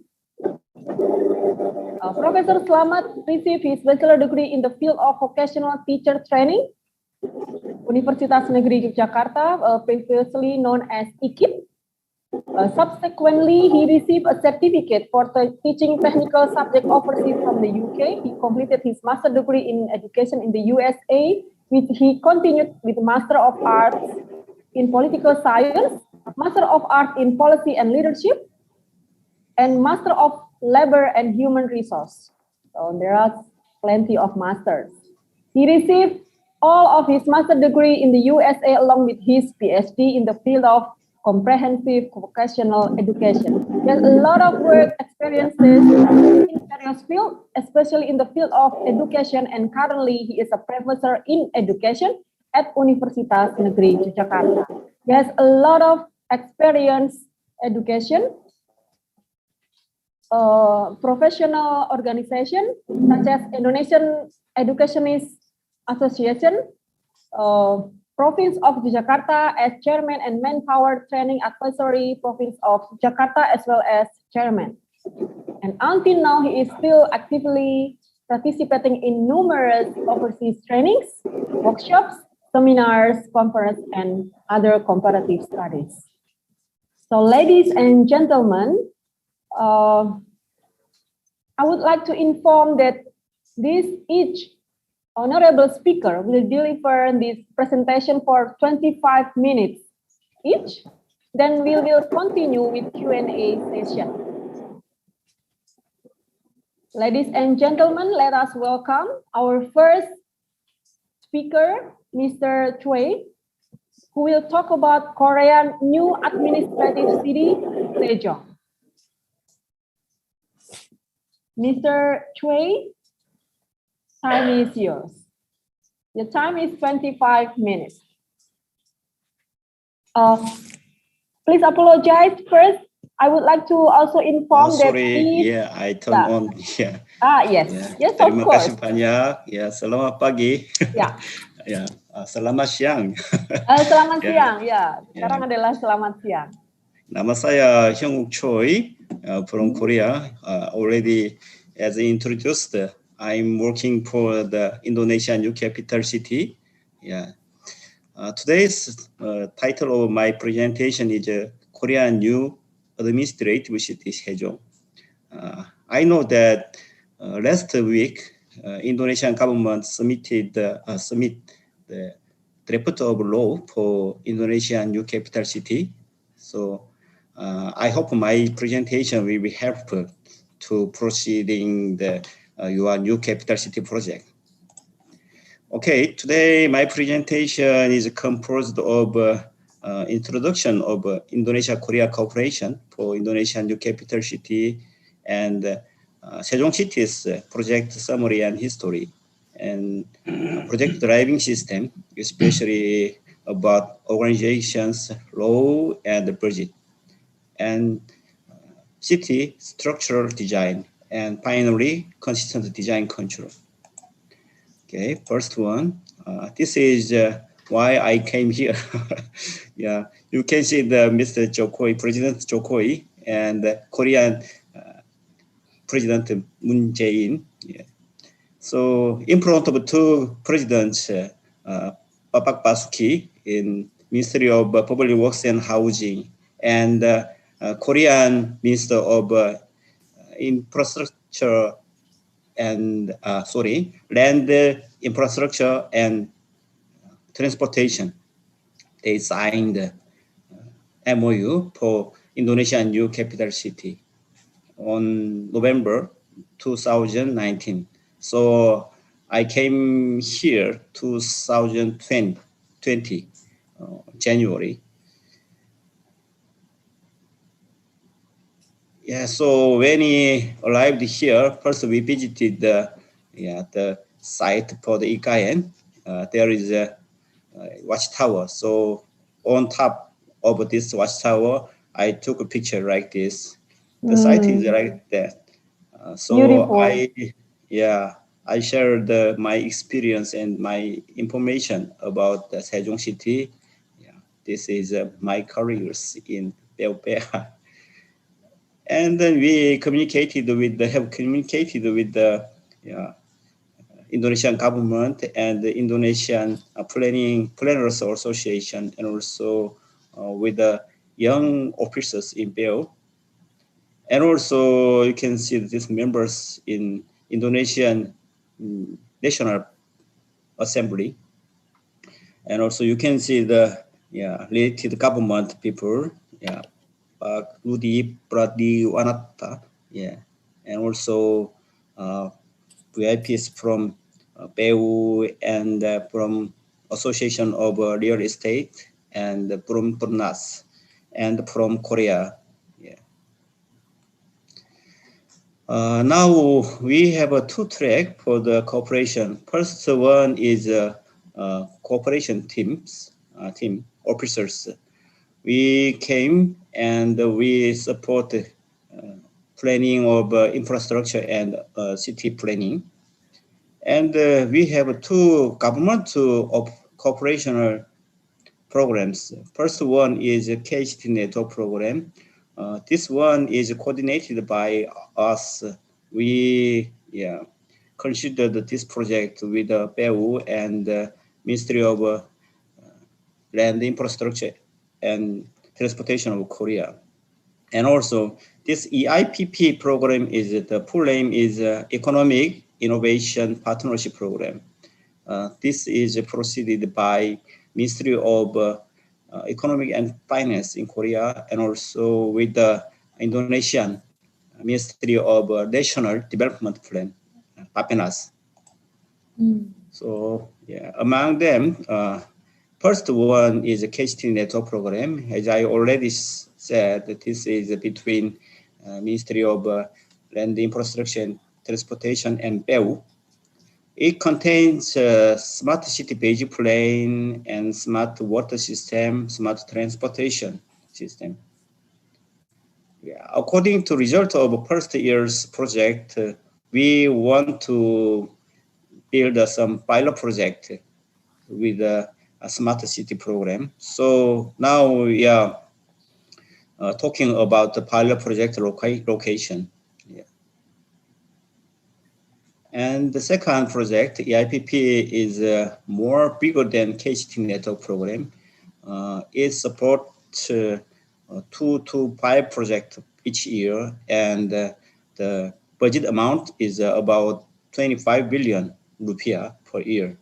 Professor Slamet received his bachelor degree in the field of vocational teacher training, Universitas Negeri Yogyakarta, previously known as IKIP. Subsequently, he received a certificate for teaching technical subject overseas from the UK. He completed his master degree in education in the USA, which he continued with Master of Arts in Political Science, Master of Arts in Policy and Leadership, and Master of Labor and Human Resource. So there are plenty of masters. He received all of his master degree in the USA along with his PhD in the field of comprehensive vocational education. There's a lot of work experiences in various fields, especially in the field of education, and currently he is a professor in education at Universitas Negeri Yogyakarta. He has a lot of experience education, professional organization such as Indonesian Educationist Association, Province of Yogyakarta as Chairman, and Manpower Training Advisory Province of Jakarta as well as Chairman. And until now, he is still actively participating in numerous overseas trainings, workshops, seminars, conferences, and other comparative studies. So ladies and gentlemen, I would like to inform that each honorable speaker will deliver this presentation for 25 minutes each. Then we will continue with Q&A session. Ladies and gentlemen, let us welcome our first speaker, Mr. Choi, who will talk about Korean New Administrative City, Sejong. Mr. Choi, time is yours. Your time is 25 minutes. Please apologize first. I would like to also inform that I turn on. Yes. Yeah. Yes, of Terima course. kasih banyak. Ya, selamat pagi. Ya. Ya, selamat siang. Selamat siang. Ya, sekarang adalah selamat siang. Nama saya Hyung Choi from Korea. Already, as introduced, I'm working for the Indonesian New Capital City. Yeah. Today's title of my presentation is Korean New Administrative City Sejong. I know that last week, Indonesian government submitted the draft of law for Indonesian New Capital City. So I hope my presentation will be helpful to proceeding your new capital city project. Okay, today my presentation is composed of introduction of Indonesia-Korea cooperation for Indonesian new capital city and Sejong City's project summary and history and project driving system, especially about organizations, law, and budget, and city structural design, and finally, consistent design control. Okay, first one. This is why I came here. Yeah, you can see the Mr. Jokoi, President Jokoi, and Korean President Moon Jae-in. Yeah. So in front of two presidents, Bapak Basuki in Ministry of Public Works and Housing, and Korean Minister of Infrastructure and Land Infrastructure and Transportation. They signed MOU for Indonesian new capital city on November 2019. So I came here 2020, January. Yeah, so when he arrived here, first we visited the site for the Ikayen. There is a watchtower. So on top of this watchtower, I took a picture like this. The site is like that. So beautiful. I shared my experience and my information about the Sejong City. Yeah, this is my careers in Beopea. And then we have communicated with the Indonesian government and the Indonesian Planners Association, and also with the young officers in Beo. And also you can see these members in Indonesian National Assembly. And also you can see the related government people. Yeah. Rudi Pradiwanata, and also VIPs from PU and from Association of Real Estate and from Pernas and from Korea. Now we have two tracks for the cooperation. First one is cooperation team officers. We came and we support planning of infrastructure and city planning. And we have two government cooperation programs. First one is a KCT network program. This one is coordinated by us. We considered this project with PU and Ministry of Land Infrastructure and Transportation of Korea. And also this EIPP program the full name is Economic Innovation Partnership Program. This is proceeded by Ministry of Economic and Finance in Korea, and also with the Indonesian Ministry of National Development Plan, Bapenas. So among them, first one is a KCT network program. As I already said, this is between Ministry of Land Infrastructure and Transportation and PEU. It contains smart city basic plan and smart water system, smart transportation system. Yeah. According to result of first year's project, we want to build some pilot project with a smart city program. So now we are talking about the pilot project location. Yeah. And the second project, EIPP, is more bigger than KCT network program. It supports 2 to 5 projects each year, and the budget amount is about 25 billion rupiah per year.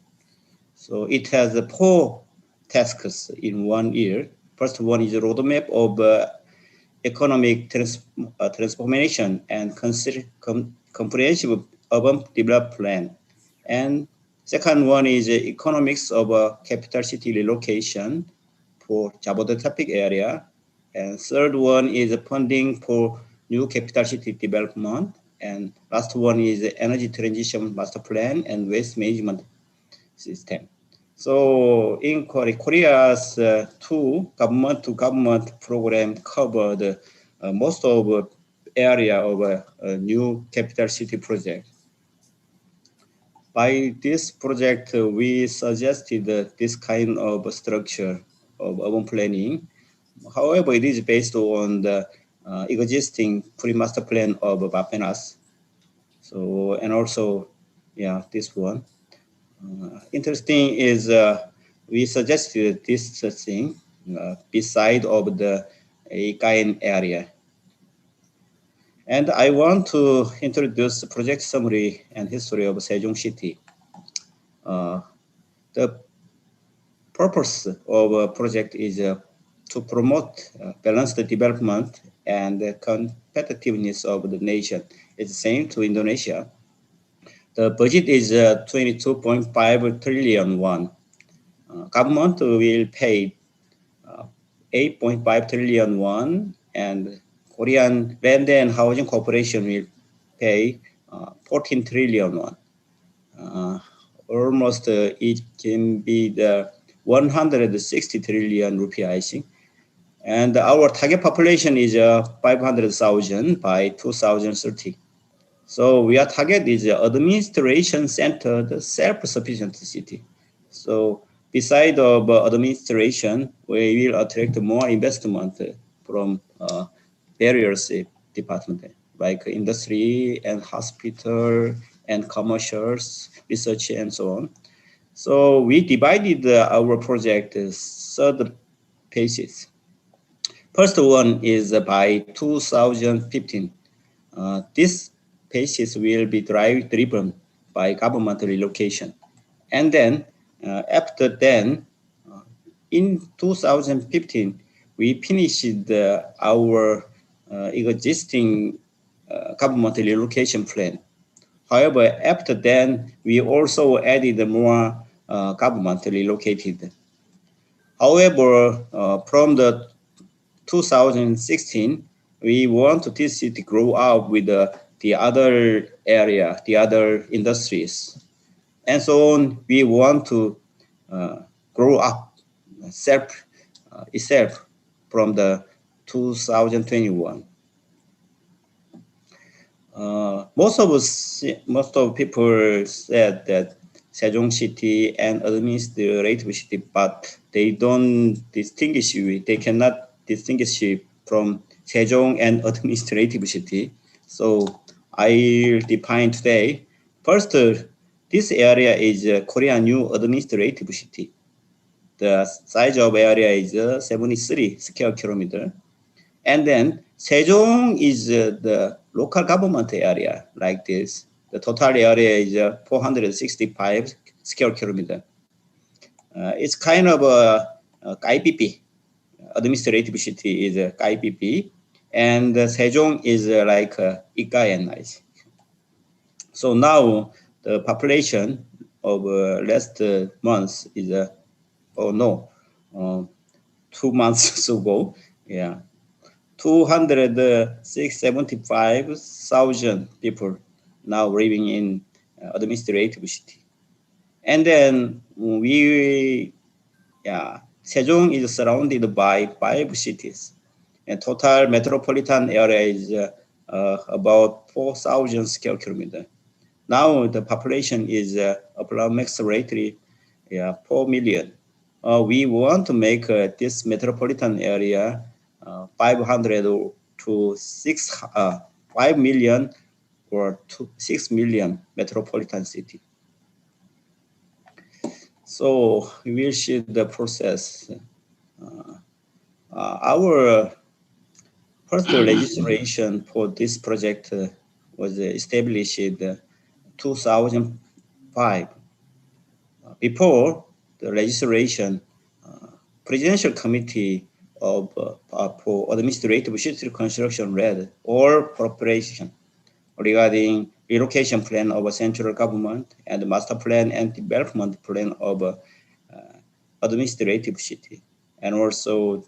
So it has 4 tasks in 1 year. First one is a roadmap of economic transformation and comprehensive urban development plan. And second one is economics of capital city relocation for Jabodetabek area. And third one is funding for new capital city development. And last one is energy transition master plan and waste management system. So in Korea's 2 government-to-government program covered most of area of a new capital city project. By this project, we suggested this kind of structure of urban planning. However, it is based on the existing pre-master plan of Bapenas. So, and also, yeah, this one. Interesting is we suggested this thing beside of the Ieee area. And I want to introduce the project summary and history of Sejong City. The purpose of a project is to promote balanced development and the competitiveness of the nation. It's the same to Indonesia. The budget is 22.5 trillion won. Government will pay 8.5 trillion won, and Korean Land and Housing Corporation will pay 14 trillion won. Almost it can be the 160 trillion rupiah, I think. And our target population is 500,000 by 2030. So our target is administration-centered, self-sufficient city. So beside of administration, we will attract more investment from various departments like industry and hospital and commercials, research and so on. So we divided our project third phases. First one is by 2015. This phases will be driven by government relocation. And then after then, in 2015, we finished our existing government relocation plan. However, after then, we also added more government relocated. However, from the 2016, we want this city to grow up with the other area, the other industries. And so on, we want to grow up itself from the 2021. Most of people said that Sejong City and administrative city, but they don't distinguish. They cannot distinguish from Sejong and administrative city. So I define today. First, this area is Korean new administrative city. The size of area is 73 square kilometer. And then Sejong is the local government area like this. The total area is 465 square kilometer. It's kind of a IPP. Administrative city is IPP. And Sejong is like Ieee. So now the population of last month is, 2 months ago, yeah, 275,000 people now living in administrative city. And then Sejong is surrounded by 5 cities, and total metropolitan area is about 4,000 square kilometers. Now the population is approximately 4 million. We want to make this metropolitan area 500 to 5 million or to 6 million metropolitan city. So we will see the process. Our first registration for this project was established in 2005. Before the registration, Presidential Committee for Administrative City Construction read all preparation regarding relocation plan of a central government and master plan and development plan of administrative city, and also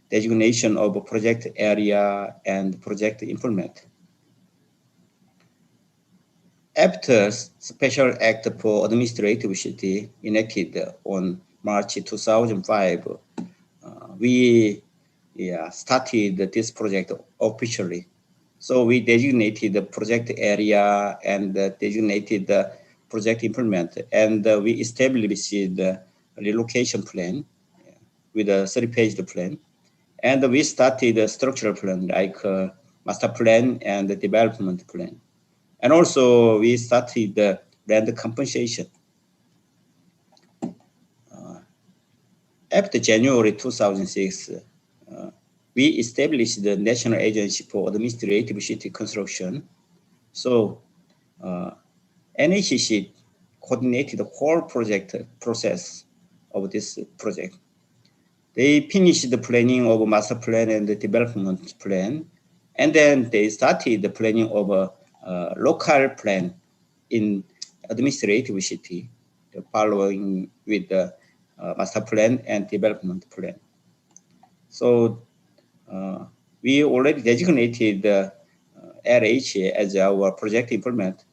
designation of project area and project implement. After Special Act for Administrative City enacted on March 2005, we started this project officially. So we designated the project area and designated the project implement, and we established the relocation plan with a 3-page plan. And we started a structural plan like master plan and the development plan. And also we started the land compensation. After January 2006, we established the National Agency for Administrative City Construction. So NACC coordinated the whole project process of this project. They finished the planning of a master plan and the development plan, and then they started the planning of a local plan in administrative city, following with the master plan and development plan. So we already designated the LH as our project implement.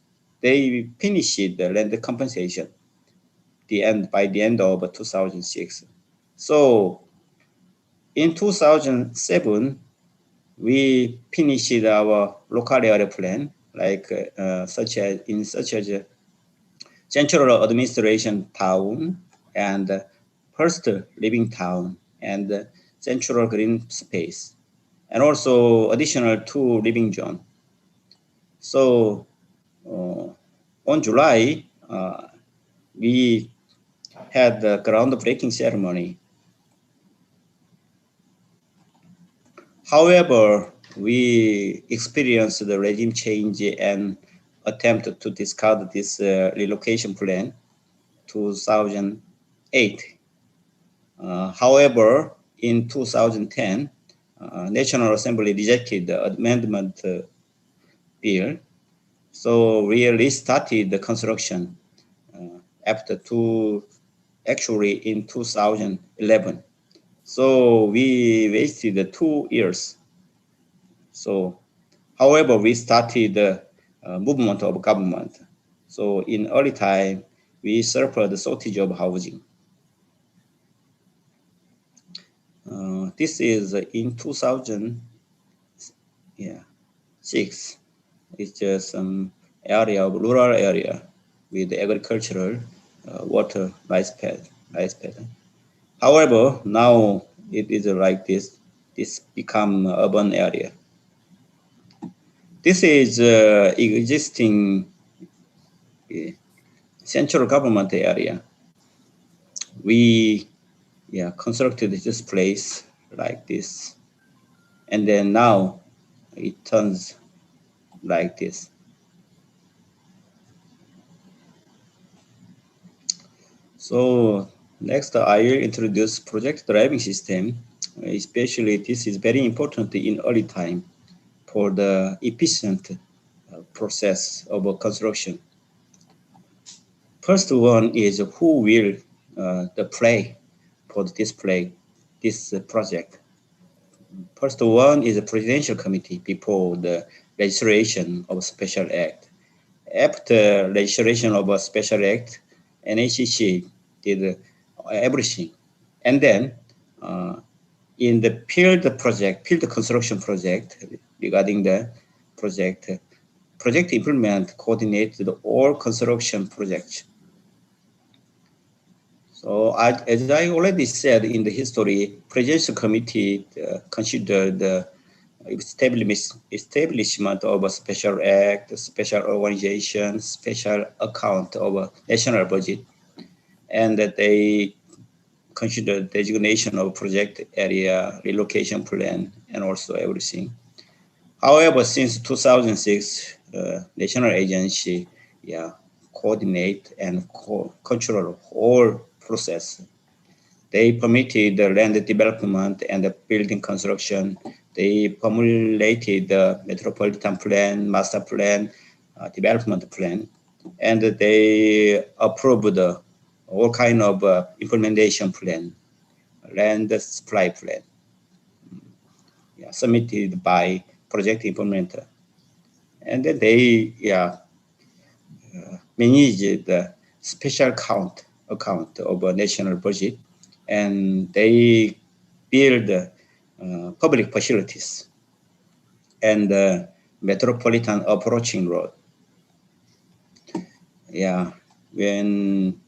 They finished the land compensation by the end of 2006. So in 2007, we finished our local area plan, like such as central administration town and first living town and central green space, and also additional 2 living zone. So on July, we had the groundbreaking ceremony. However, we experienced the regime change and attempted to discard this relocation plan 2008. However, in 2010, National Assembly rejected the amendment bill. So we restarted the construction actually in 2011. So we wasted 2 years. So, however, we started the movement of government. So in early time, we suffered the shortage of housing. This is in 2006. It's just some area of rural area with agricultural water rice paddy. However, now it is like this. This become urban area. This is existing central government area. We constructed this place like this, and then now it turns like this. So next, I will introduce project driving system. Especially, this is very important in early time for the efficient process of construction. First one is who will play for this project. First one is the Presidential Committee before the registration of a special act. After registration of a special act NACC did everything. And then in the field construction project, regarding the project implement coordinated all construction projects. So as I already said in the history, Presidential Committee considered the establishment of a special act, special organization, special account of a national budget, and that they considered designation of project area, relocation plan, and also everything. However, since 2006, national agency, coordinate and control all process. They permitted the land development and the building construction. They formulated the metropolitan plan, master plan, development plan, and they approved all kind of implementation plan, land supply plan, submitted by project implementer. And then they manage the special account of a national budget, and they build public facilities and metropolitan approaching road. When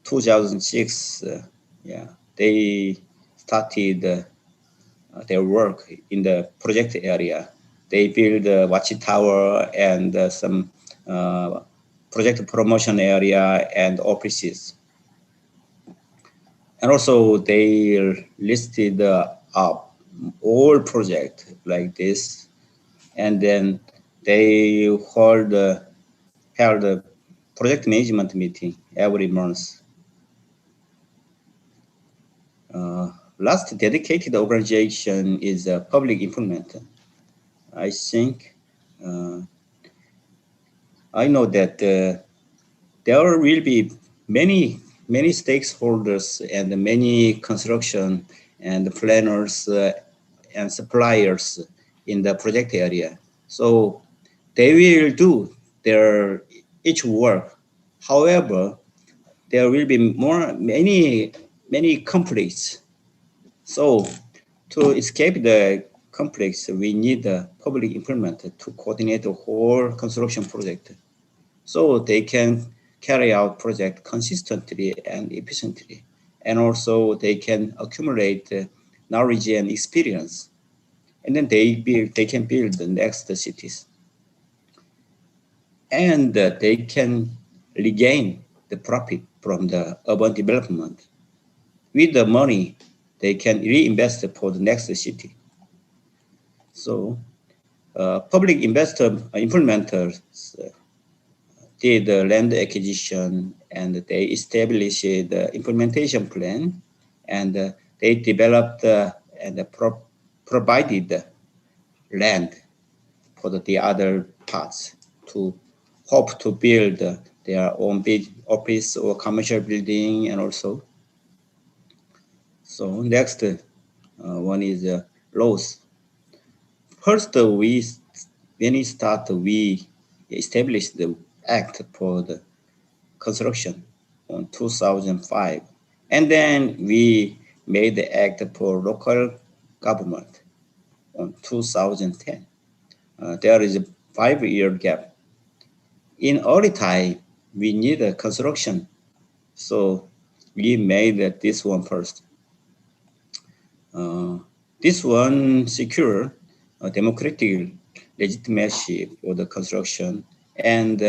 2006, they started their work in the project area. They build a watchtower and some project promotion area and offices. And also they listed up all projects like this. And then they held a project management meeting every month. Last dedicated organization is a public implementer. I think I know that there will be many stakeholders and many construction and planners and suppliers in the project area. So they will do their each work. However, there will be many conflicts. So to escape the conflicts, we need a public implementer to coordinate the whole construction project, so they can carry out project consistently and efficiently, and also they can accumulate knowledge and experience, and then they can build the next cities, and they can regain the profit from the urban development. With the money, they can reinvest for the next city. So public implementers did the land acquisition, and they established the implementation plan, and they developed and provided land for the other parts to hope to build their own big office or commercial building, and also. So next one is laws. First, when we start, we established the act for the construction on 2005. And then we made the act for local government on 2010. There is a 5-year gap. In early time, we need a construction. So we made this one first. This one secure democratic legitimacy for the construction, and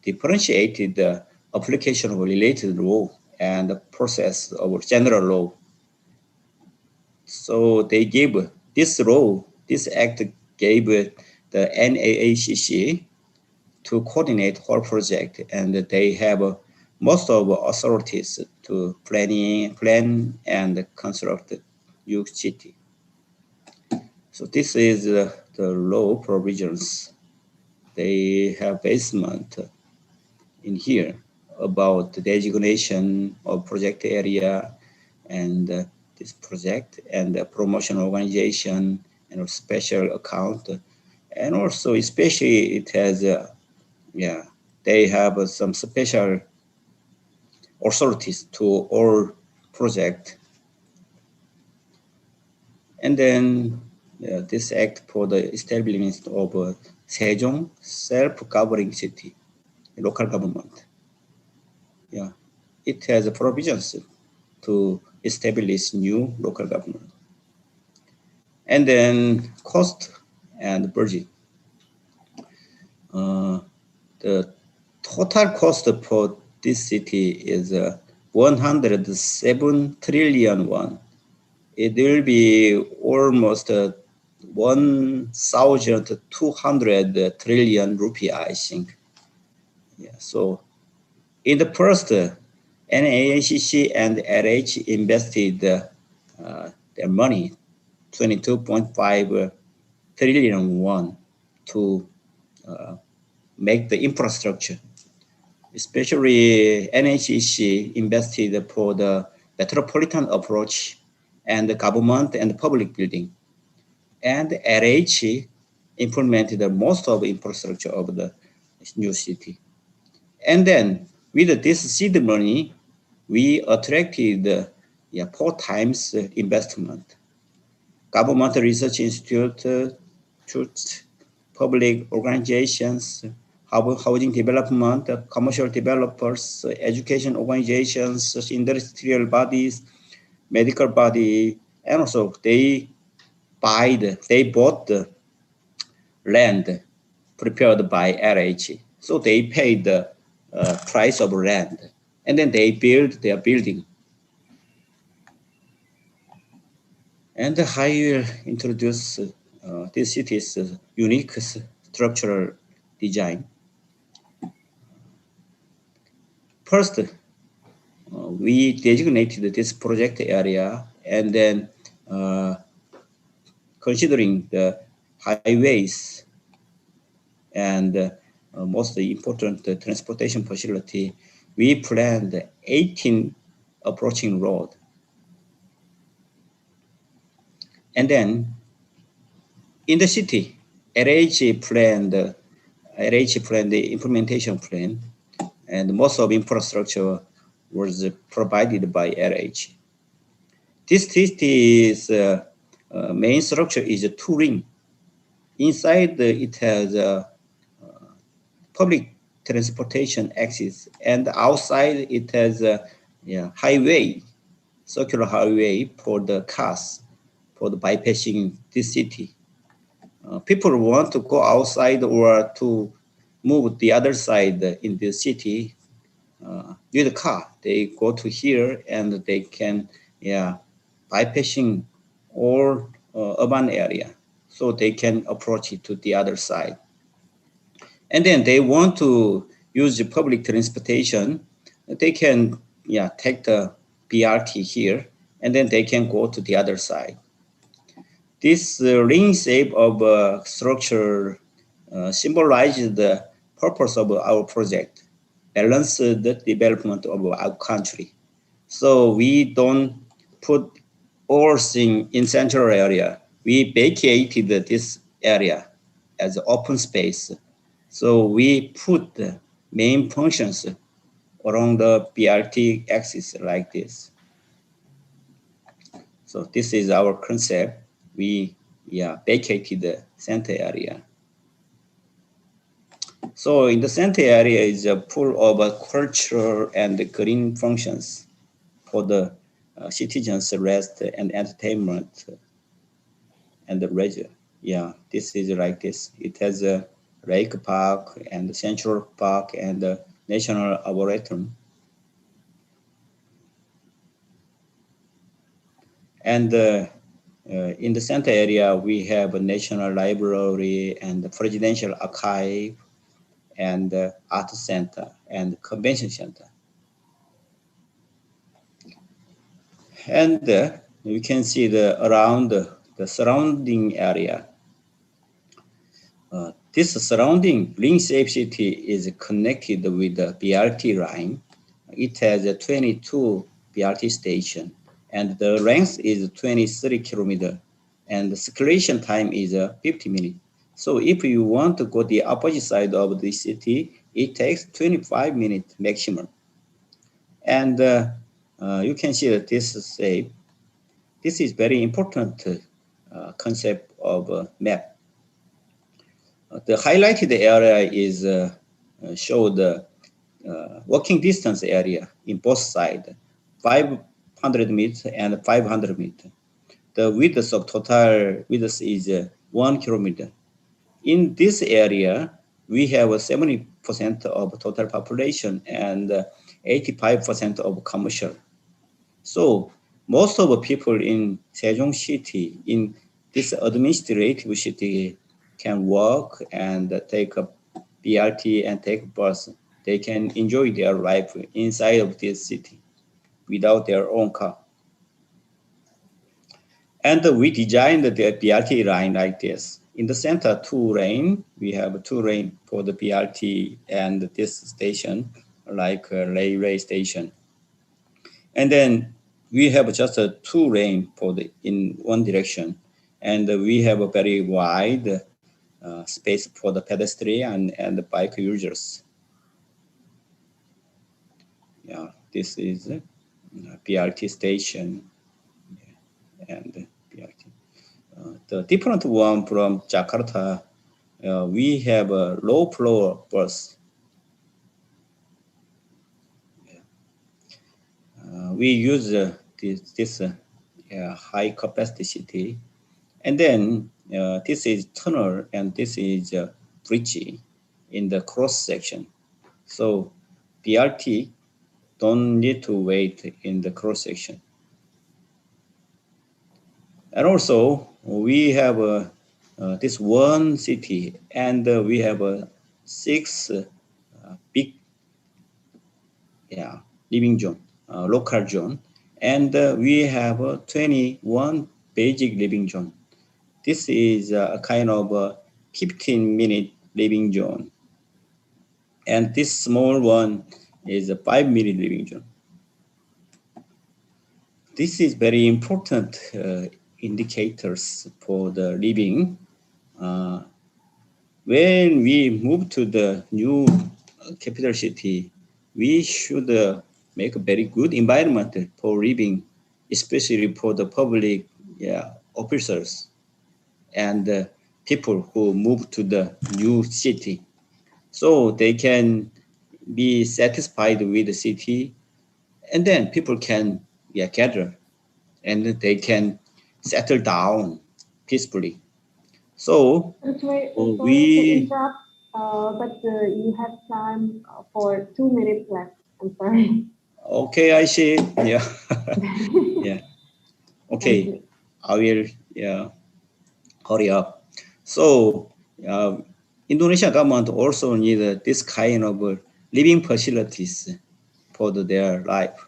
differentiated the application of related law and the process of general law. So they gave this law, this act gave the NAACC to coordinate whole project, and they have most of authorities to plan and construct new city. So this is the law provisions. They have basement in here about the designation of project area and this project, and the promotion organization and a special account. And also especially it has, they have some special authorities to all project. And then this act for the establishment of Sejong self-governing city, local government. Yeah, it has provisions to establish new local government. And then cost and budget. The total cost for this city is 107 trillion won. It will be almost 1,200 trillion rupee, I think. Yeah, so in the first, NAACC and LH invested their money, 22.5 trillion won, to make the infrastructure. Especially NAACC invested for the metropolitan approach and the government and public building. And LH implemented most of the infrastructure of the new city. And then with this seed money, we attracted 4 times investment. Government research institute, public organizations, housing development, commercial developers, education organizations, industrial bodies, medical body, and also they bought the land prepared by LH. So they paid the price of land, and then they build their building. And I will introduce this city's unique structural design. First, we designated this project area, and then considering the highways and most important transportation facility, we planned 18 approaching roads. And then in the city, LH planned the implementation plan, and most of infrastructure was provided by LH. This city's main structure is a 2-ring. Inside it has a public transportation access, and outside it has a highway, circular highway for the cars, for the bypassing this city. People want to go outside or to move the other side in the city with a car. They go to here and they can bypassing all urban area, so they can approach it to the other side. And then they want to use the public transportation. They can take the BRT here, and then they can go to the other side. This ring shape of structure symbolizes the purpose of our project, balance the development of our country. So we don't put all things in central area. We vacated this area as open space. So we put the main functions along the BRT axis like this. So this is our concept. We vacated the center area. So in the center area is full of cultural and green functions for the citizens' rest and entertainment and the leisure. Yeah, this is like this. It has a Lake Park and the Central Park and the National Arboretum. And in the center area, we have a National Library and the Presidential Archive and Art Center and Convention Center. And we can see around the surrounding area. This surrounding ring-shaped city is connected with the BRT line. It has a 22 BRT station, and the length is 23 kilometers, and the circulation time is 50 minutes. So if you want to go the opposite side of the city, it takes 25 minutes maximum. And you can see that this is very important concept of map. The highlighted area is show the walking distance area in both sides, 500 meters and 500 meters. The width of total width is 1 kilometer. In this area, we have 70% of total population and 85% of commercial. So most of the people in Sejong City, in this administrative city, can walk and take a BRT and take bus. They can enjoy their life inside of this city without their own car. And we designed the BRT line like this. In the center, 2 lane, we have 2 lane for the BRT and this station, like a railway station. And then we have just a 2 lane for the in one direction. And we have a very wide space for the pedestrian and the bike users. Yeah, this is a BRT station and BRT. The different one from Jakarta, we have a low floor bus. We use this high capacity city. And then this is tunnel and this is bridge in the cross section. So BRT don't need to wait in the cross section. And also we have this one city and we have 6 big living zone, local zone. And we have 21 basic living zone. This is a kind of 15-minute living zone. And this small one is a 5-minute living zone. This is very important indicators for the living. When we move to the new capital city, we should make a very good environment for living, especially for the public officers and people who move to the new city. So they can be satisfied with the city, and then people can gather and they can settle down peacefully. So sorry to interrupt, but you have time for 2 minutes left. I'm sorry. Okay, I see. Yeah. Yeah. Okay, I will hurry up. So Indonesia government also need this kind of living facilities for their life.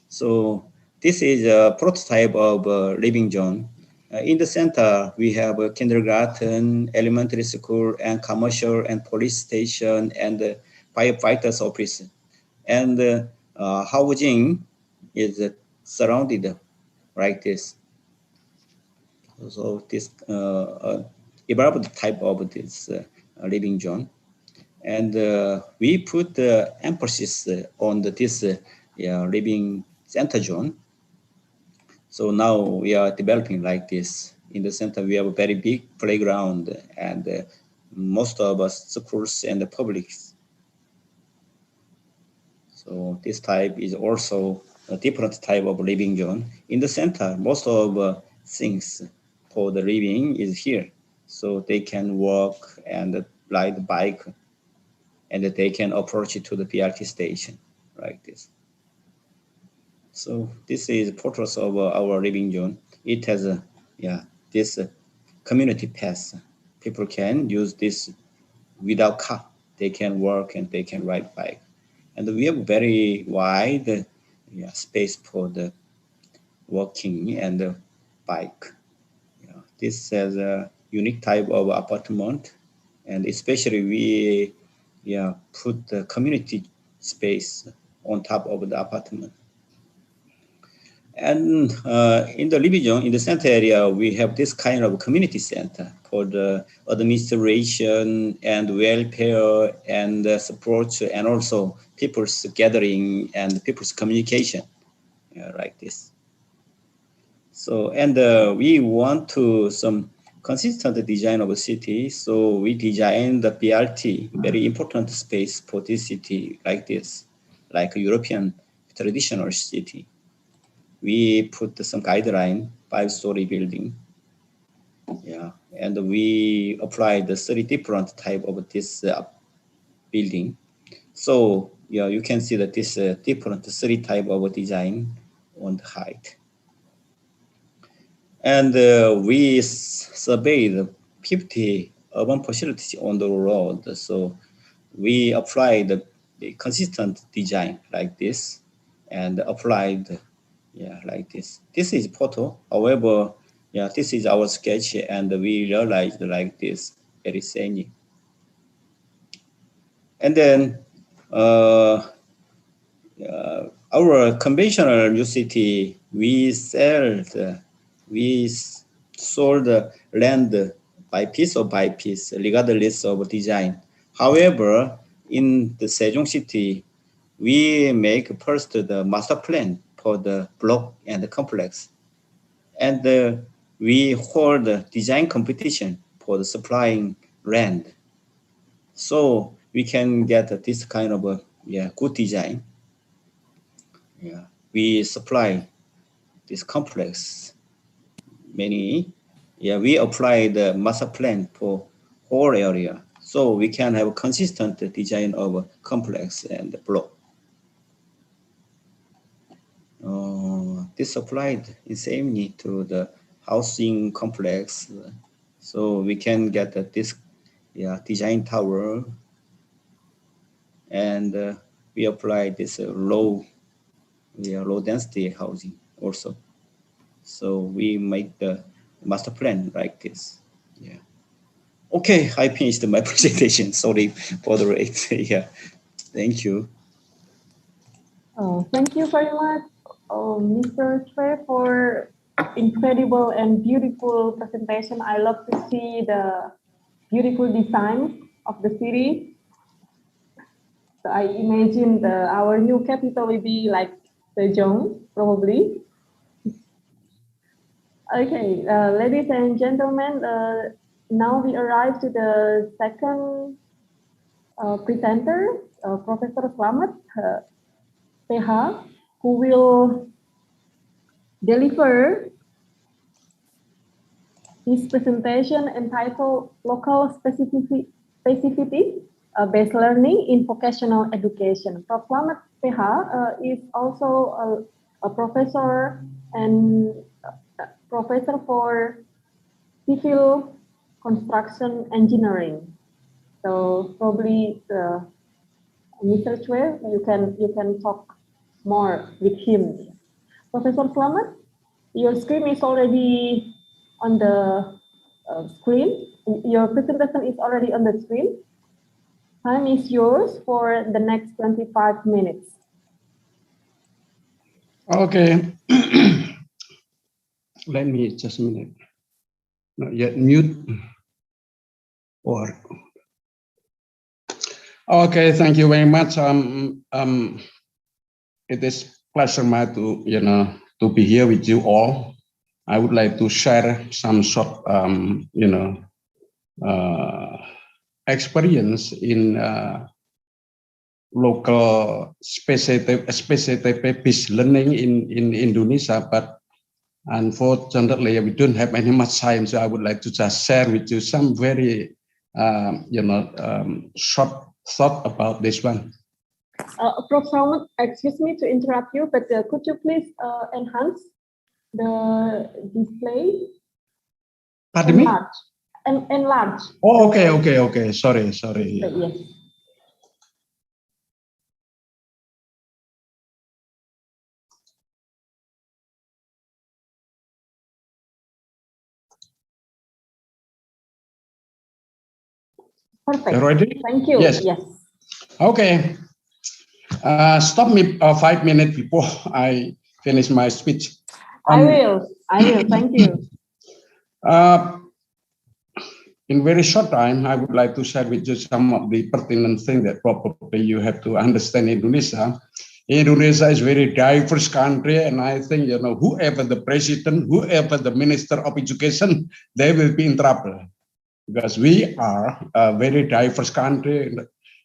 So this is a prototype of a living zone. In the center, we have a kindergarten, elementary school, and commercial and police station, and firefighters office. And housing is surrounded like this. So this evolved type of this living zone. And we put emphasis on this living center zone. So now we are developing like this. In the center, we have a very big playground and most of us schools and the publics. So this type is also a different type of living zone. In the center, most of things for the living is here. So they can walk and ride the bike and they can approach it to the BRT station like this. So this is photos of our living zone. It has this community pass. People can use this without car. They can walk and they can ride bike. And we have very wide space for the walking and the bike. This is a unique type of apartment, and especially we put the community space on top of the apartment. And in the living zone, in the center area, we have this kind of community center for the administration and welfare and support, and also people's gathering and people's communication, like this. So, and we want to some consistent design of a city. So we design the BRT, very important space for this city like this, like a European traditional city. We put some guideline, 5-story building. Yeah, and we applied the 30 different type of this building. So yeah, you can see that this different 30 type of design on the height. And we surveyed 50 urban facilities on the road. So we applied the consistent design like this and applied, yeah, like this. This is photo. However, yeah, this is our sketch, and we realized like this very same. And then our conventional new city, we sold land by piece regardless of design. However, in the Sejong city, we make first the master plan for the block and the complex. And we hold the design competition for the supplying land. So we can get this kind of good design. Yeah, we supply this complex many. Yeah, we apply the master plan for whole area. So we can have a consistent design of a complex and block. This applied in same need to the housing complex. So we can get this design tower, and we apply this low density housing also. So we make the master plan like this. Yeah. Okay, I finished my presentation. Sorry for the rate. Yeah. Thank you. Oh, thank you very much, Mr. Choi, for incredible and beautiful presentation. I love to see the beautiful design of the city. So I imagine our new capital will be like Sejong, probably. Okay, ladies and gentlemen, now we arrive to the second presenter, Professor Slamet PH, who will deliver his presentation entitled Local Specificity Based Learning in Vocational Education. Prof. Slamet PH is also a professor and professor for civil construction engineering. So probably Mr. Choi, you can talk more with him. Professor Slamet, your screen is already on the screen. Your presentation is already on the screen. Time is yours for the next 25 minutes. Okay. Let me just a minute. Not yet mute. Or okay, thank you very much. It is pleasure to be here with you all. I would like to share some short experience in local specific based learning in Indonesia, but unfortunately we don't have any much time, so I would like to just share with you some very short thought about this one. Prof. Slamet, excuse me to interrupt you, but could you please enhance the display? Pardon me? Enlarge. Oh, okay. Sorry. Yes. Perfect. Ready? Thank you. Yes. Okay. Stop me 5 minutes before I finish my speech. I will. Thank you. in very short time, I would like to share with you some of the pertinent things that probably you have to understand Indonesia. Indonesia is a very diverse country, and I think, you know, whoever the president, whoever the minister of education, they will be in trouble, because we are a very diverse country.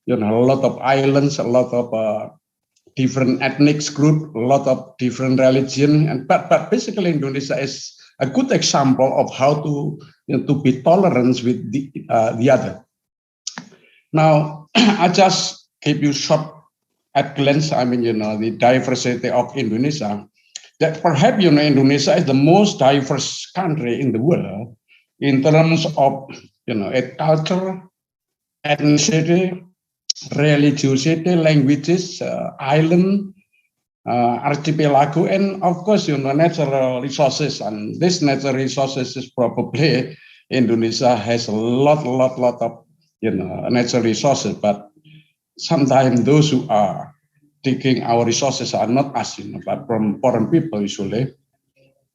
You know, a lot of islands, a lot of different ethnic group, a lot of different religion, and but basically Indonesia is a good example of how to, you know, to be tolerant with the other. Now, I just give you short at glance, I mean, you know, the diversity of Indonesia, that perhaps, you know, Indonesia is the most diverse country in the world in terms of, you know, culture, ethnicity, religiosity, languages, island, archipelago, and of course, you know, natural resources. And this natural resources is probably Indonesia has a lot of, you know, natural resources, but sometimes those who are taking our resources are not us, you know, but from foreign people usually.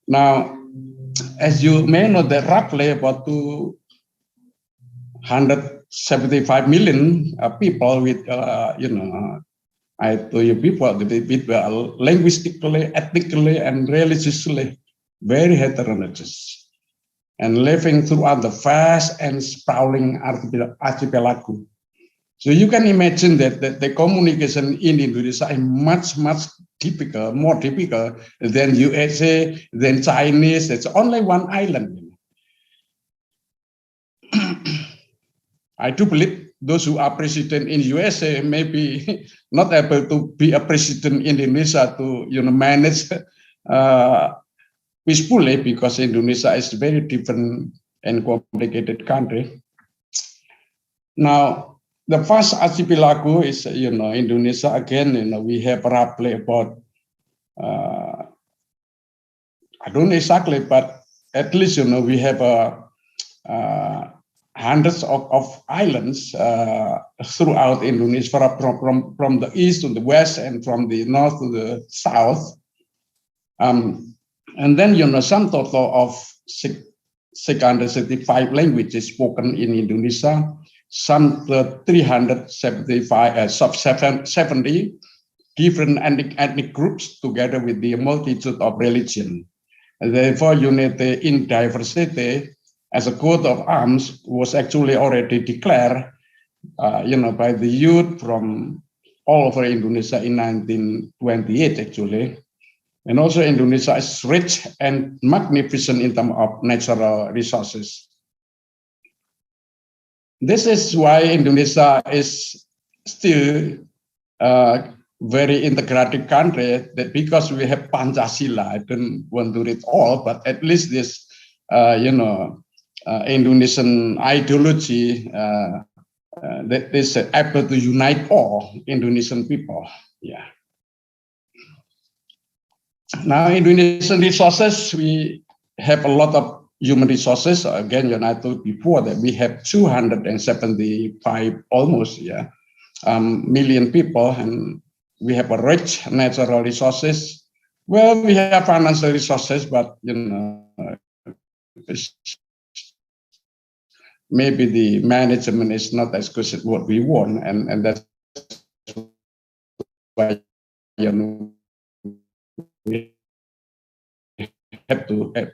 Now, as you may know, that roughly about 275 million people with, you know, I tell you, people with linguistically, ethnically, and religiously very heterogeneous, and living throughout the vast and sprawling archipelago. So you can imagine that the communication in Indonesia is much difficult, more difficult than USA, than Chinese. It's only one island. I do believe those who are president in USA may be not able to be a president in Indonesia to, you know, manage peacefully, because Indonesia is a very different and complicated country. Now, the first archipelago is, you know, Indonesia. Again, you know, we have roughly about, I don't know exactly, but at least, you know, we have hundreds of islands throughout Indonesia, from the east to the west and from the north to the south. And then, you know, some total of 675 languages spoken in Indonesia, some 375, 70 different ethnic groups, together with the multitude of religion. And therefore, unity in diversity as a coat of arms was actually already declared, you know, by the youth from all over Indonesia in 1928, actually. And also, Indonesia is rich and magnificent in terms of natural resources. This is why Indonesia is still a very integrated country, that because we have Pancasila. I don't want to read all, but at least this, you know, Indonesian ideology that is able to unite all Indonesian people. Yeah. Now, Indonesian resources, we have a lot of human resources. Again, you know, I told before that we have 275 almost, yeah, million people, and we have a rich natural resources. Well, we have financial resources, but, you know, maybe the management is not as good as what we want, and that's why, you know, we have to have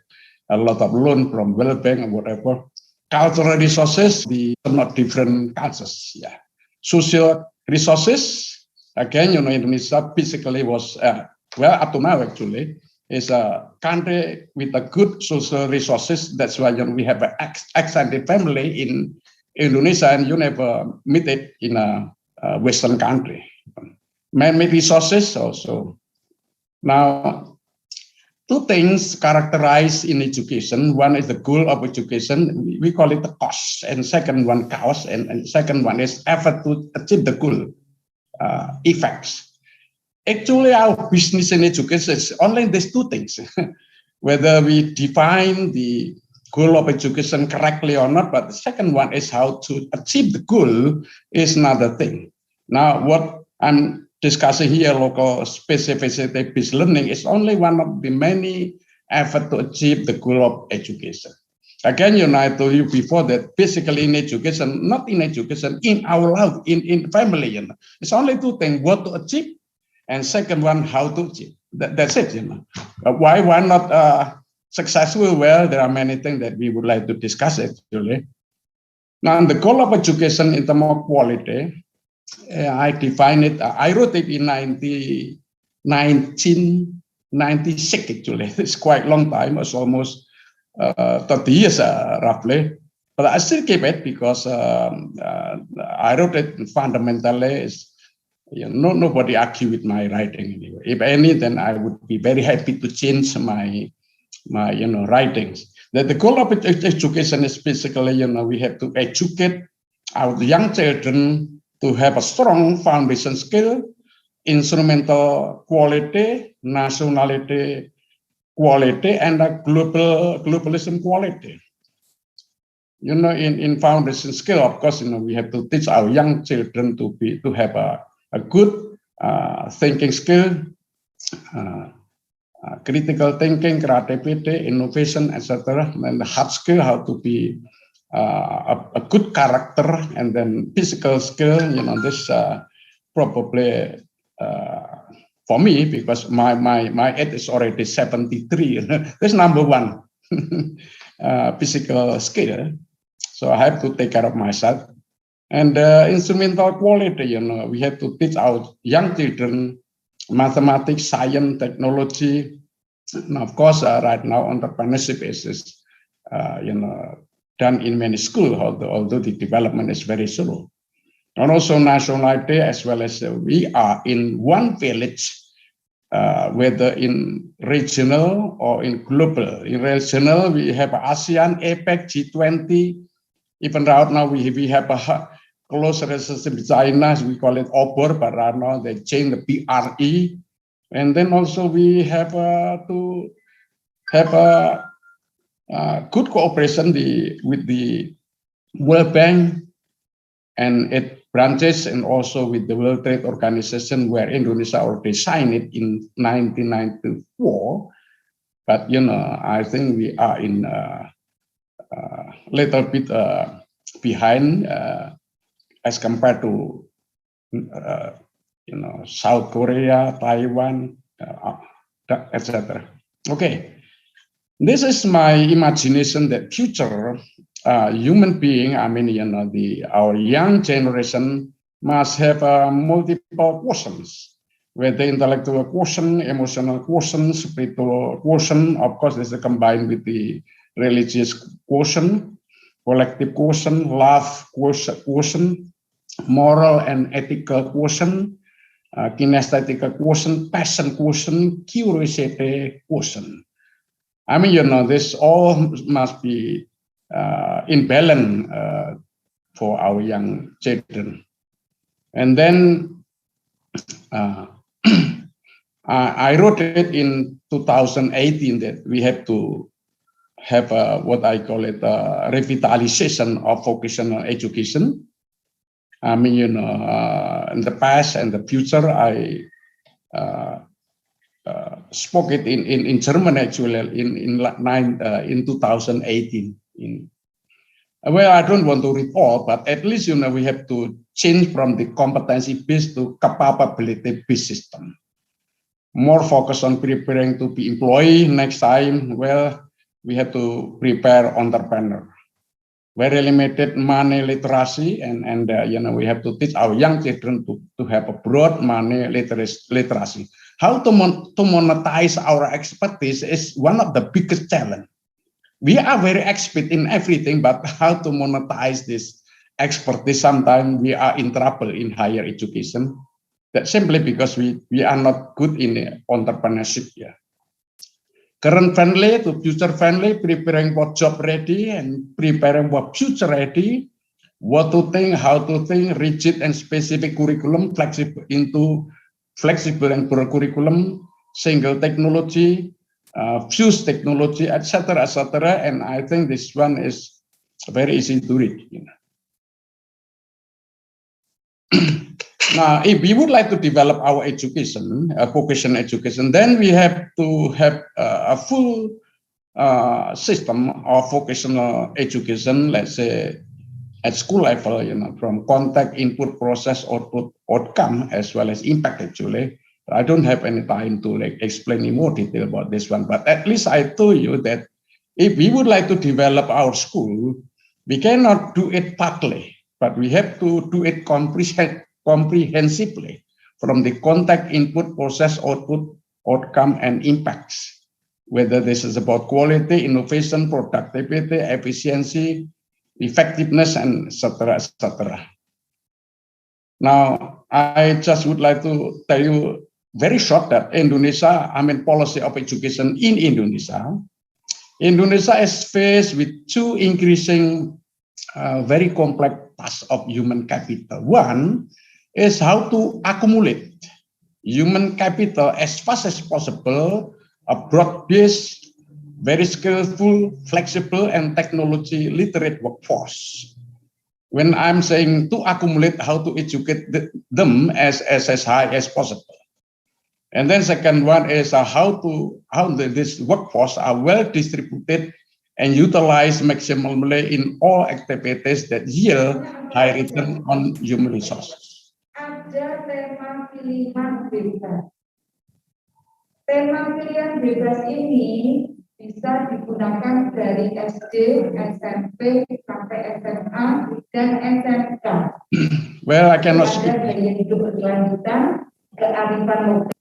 a lot of loan from World Bank or whatever. Cultural resources, the not different cultures. Yeah. Social resources, again, you know, Indonesia basically was, well, up to now actually, is a country with a good social resources. That's why, you know, we have an extended family in Indonesia, and you never meet it in a Western country. Man-made resources also. Now, two things characterize in education. One is the goal of education. We call it the cost, and second one cause, and second one is effort to achieve the goal, effects. Actually, our business in education is only these two things. Whether we define the goal of education correctly or not, but the second one is how to achieve the goal is another thing. Now, what I'm discussing here, local specificity-based learning, is only one of the many efforts to achieve the goal of education. Again, I told you before that basically in education, not in education, in our life, in family, it's only two things: what to achieve, and second one, how to achieve. That's it. Why not successful? Well, there are many things that we would like to discuss actually. Now, the goal of education in terms of quality, I define it. I wrote it in 1996 actually. It's quite a long time. It's almost 30 years roughly, but I still keep it because I wrote it fundamentally. Nobody argue with my writing anyway. If any, then I would be very happy to change my writings. That the goal of education is basically, we have to educate our young children to have a strong foundation skill, instrumental quality, nationality quality, and a globalism quality. In foundation skill, of course, we have to teach our young children to have a good thinking skill, critical thinking, creativity, innovation, etc. And the hard skill, how to be a good character, and then physical skill. This probably for me, because my age is already 73. This number one, physical skill. So I have to take care of myself. And instrumental quality, we have to teach our young children mathematics, science, technology, and of course, right now entrepreneurship is done in many schools, although the development is very slow. And also nationality, as well as we are in one village, whether in regional or in global. In regional, we have ASEAN, APEC, G20. Even right now, we have a close relationship with China, we call it OPER, but right now they change the PRE. And then also we have to have a good cooperation with the World Bank and its branches, and also with the World Trade Organization, where Indonesia already signed it in 1994. But I think we are in a little bit behind as compared to South Korea, Taiwan, etc. Okay, this is my imagination that future human being, our young generation must have multiple quotients, whether intellectual quotient, emotional quotient, spiritual quotient. Of course, this is combined with the religious quotient, collective quotient, love quotient, moral and ethical quotient, kinesthetic quotient, passion quotient, curiosity quotient. This all must be in balance for our young children. And then I wrote it in 2018 that we have to have what I call it revitalization of vocational education. In the past and the future, I spoke it in German actually in 2018. Well, I don't want to read all, but at least we have to change from the competency-based to capability-based system. More focus on preparing to be employee next time. Well, we have to prepare entrepreneur. Very limited money literacy, and we have to teach our young children to have a broad money literacy. How to monetize our expertise is one of the biggest challenge. We are very expert in everything, but how to monetize this expertise? Sometimes we are in trouble in higher education. That's simply because we are not good in entrepreneurship. Yeah. Current friendly to future friendly, preparing for job ready and preparing for future ready. What to think, how to think, rigid and specific curriculum, flexible and broad curriculum, single technology, fuse technology, etc., etc. And I think this one is very easy to read. Now, if we would like to develop our education, vocational education, then we have to have a full system of vocational education, let's say at school level, from contact, input, process, output, outcome, as well as impact actually. I don't have any time to explain in more detail about this one, but at least I told you that if we would like to develop our school, we cannot do it partly, but we have to do it comprehensively from the contact, input, process, output, outcome, and impacts. Whether this is about quality, innovation, productivity, efficiency, effectiveness, and etc., etc. Now, I just would like to tell you very short that policy of education in Indonesia. Indonesia is faced with two increasing, very complex tasks of human capital. One is how to accumulate human capital as fast as possible, a broad-based, very skillful, flexible, and technology literate workforce. When I'm saying to accumulate, how to educate them as high as possible. And then second one is how this workforce are well distributed and utilized maximally in all activities that yield high return on human resources. Ada tema pilihan bebas. Tema pilihan bebas ini bisa digunakan dari SD, SMP, sampai SMA, dan SMK. Well, I cannot speak. Ada gaya hidup berkelanjutan, kearifan lokal.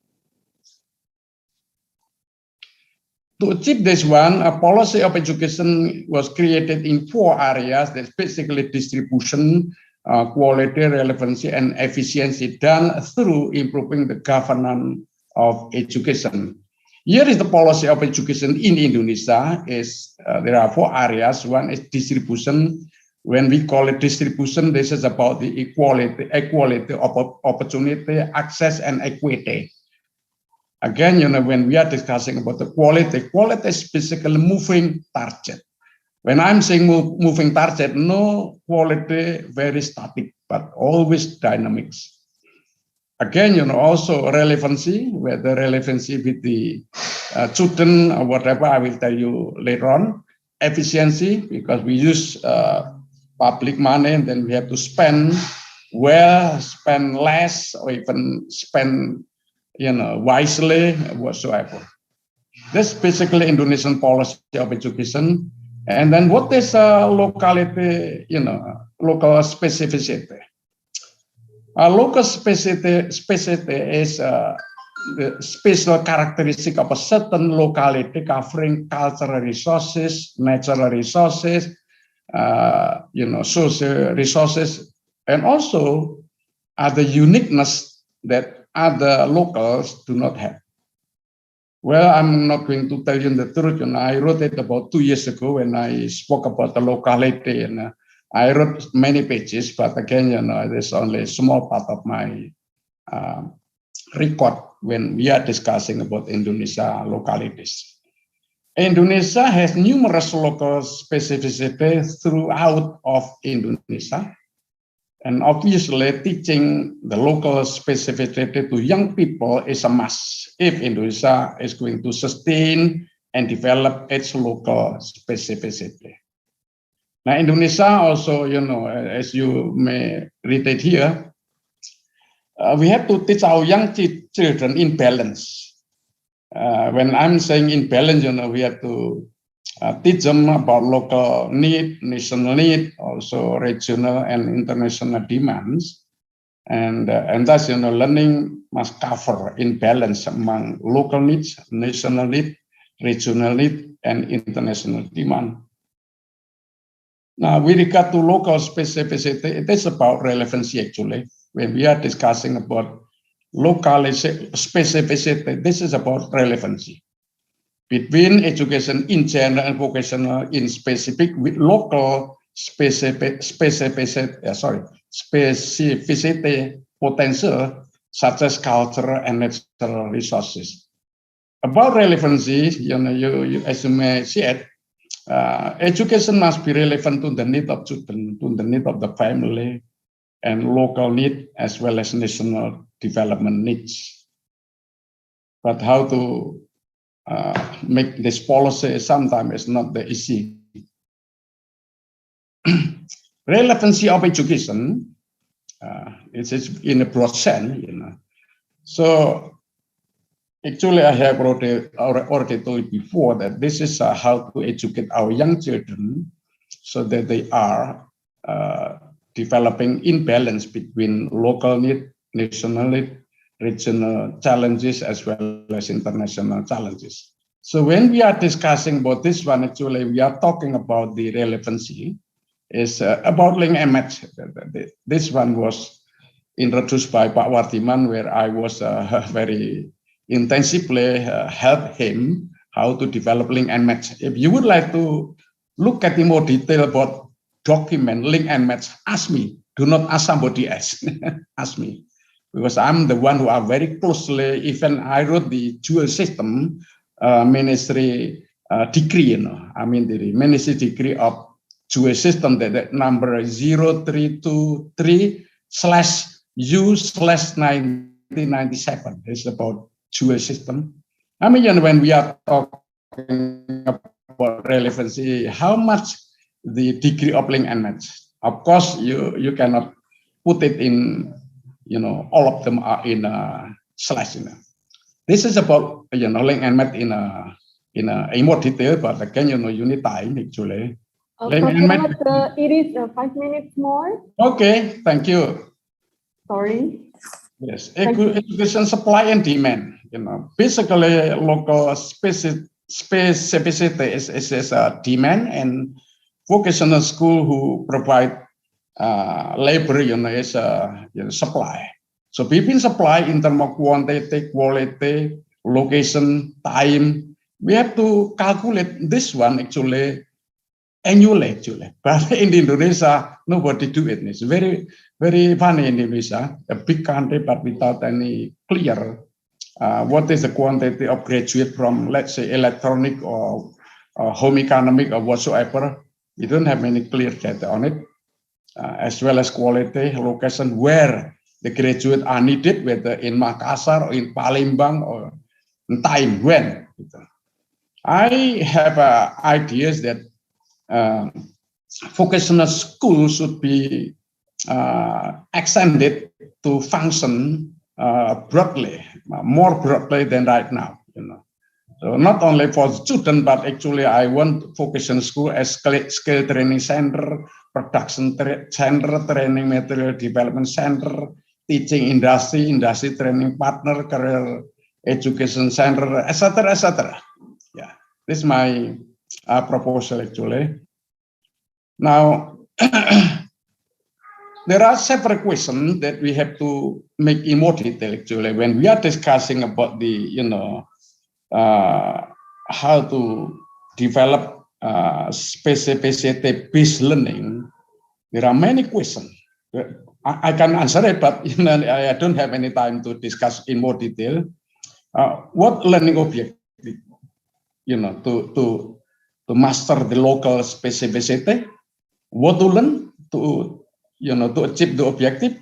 To achieve this one, a policy of education was created in 4 areas. That's basically distribution, quality, relevancy, and efficiency, done through improving the governance of education. Here is the policy of education in Indonesia. There are 4 areas. One is distribution. When we call it distribution, this is about the equality of opportunity, access, and equity. Again, when we are discussing about the quality is basically moving target. When I'm saying moving target, no quality very static, but always dynamics. Again, also relevancy, whether relevancy with the student or whatever, I will tell you later on. Efficiency, because we use public money and then we have to spend well, spend less, or even spend wisely, whatsoever. This is basically Indonesian policy of education. And then what is locality, local specificity? Local specificity is the special characteristic of a certain locality covering cultural resources, natural resources, social resources, and also other uniqueness that other locals do not have. Well, I'm not going to tell you the truth. I wrote it about 2 years ago when I spoke about the locality, and I wrote many pages, but again, there's only a small part of my record when we are discussing about Indonesia localities. Indonesia has numerous local specificities throughout of Indonesia. And obviously, teaching the local specificity to young people is a must if Indonesia is going to sustain and develop its local specificity. Now, Indonesia also, as you may read it here, we have to teach our young children in balance. When I'm saying in balance, we have to teach them about local need, national need, also regional and international demands, and thus learning must cover in balance among local needs, national need, regional need, and international demand. Now, with regard to local specificity, it is about relevancy actually. When we are discussing about local specificity, this is about relevancy between education in general and vocational in specific with local specificity potential such as cultural and natural resources. About relevancy, as you may see it, education must be relevant to the need of children, to the need of the family, and local need as well as national development needs. But how to make this policy sometimes is not the easy. Relevancy of education, it's in a broad sense, So actually, I have already told you before that this is how to educate our young children so that they are developing imbalance between local need, national need, regional challenges, as well as international challenges. So when we are discussing about this one, actually, we are talking about the relevancy is about link and match. This one was introduced by Pak Wartiman, where I was very intensively help him how to develop link and match. If you would like to look at in more detail about document link and match, ask me. Do not ask somebody else. Ask me, because I'm the one who are very closely. Even I wrote the dual system ministry degree. I mean the ministry degree of dual system. That number 0323/U/1997. It's about dual system. I mean, when we are talking about relevancy, how much the degree of link and match? Of course, you cannot put it in, all of them are in a slash. This is about, link and match in more detail, but again, you need time actually. It is 5 minutes more. Okay, thank you. Sorry. Yes, education supply and demand. Basically, local specificity is a demand, and vocational school who provide labor, is a supply. So between supply in terms of quantity, quality, location, time, we have to calculate this one actually annually actually. But in Indonesia, nobody do it. It's very, very funny in Indonesia, a big country, but without any clear what is the quantity of graduate from, let's say, electronic or home economic or whatsoever. We don't have any clear data on it, as well as quality, location, where the graduate are needed, whether in Makassar or in Palembang or in time, when. I have ideas that vocational school should be extended to function broadly, more broadly than right now. So not only for students, but actually I want vocational school as skill training center, production center, training material development center, teaching industry, industry training partner, career education center, etc., etc. Yeah, this is my proposal actually. Now, there are several questions that we have to make in more detail actually when we are discussing about the, how to develop specificity-based learning. There are many questions. I can answer it, but I don't have any time to discuss in more detail. What learning objective, to master the local specificity, what to learn to achieve the objective,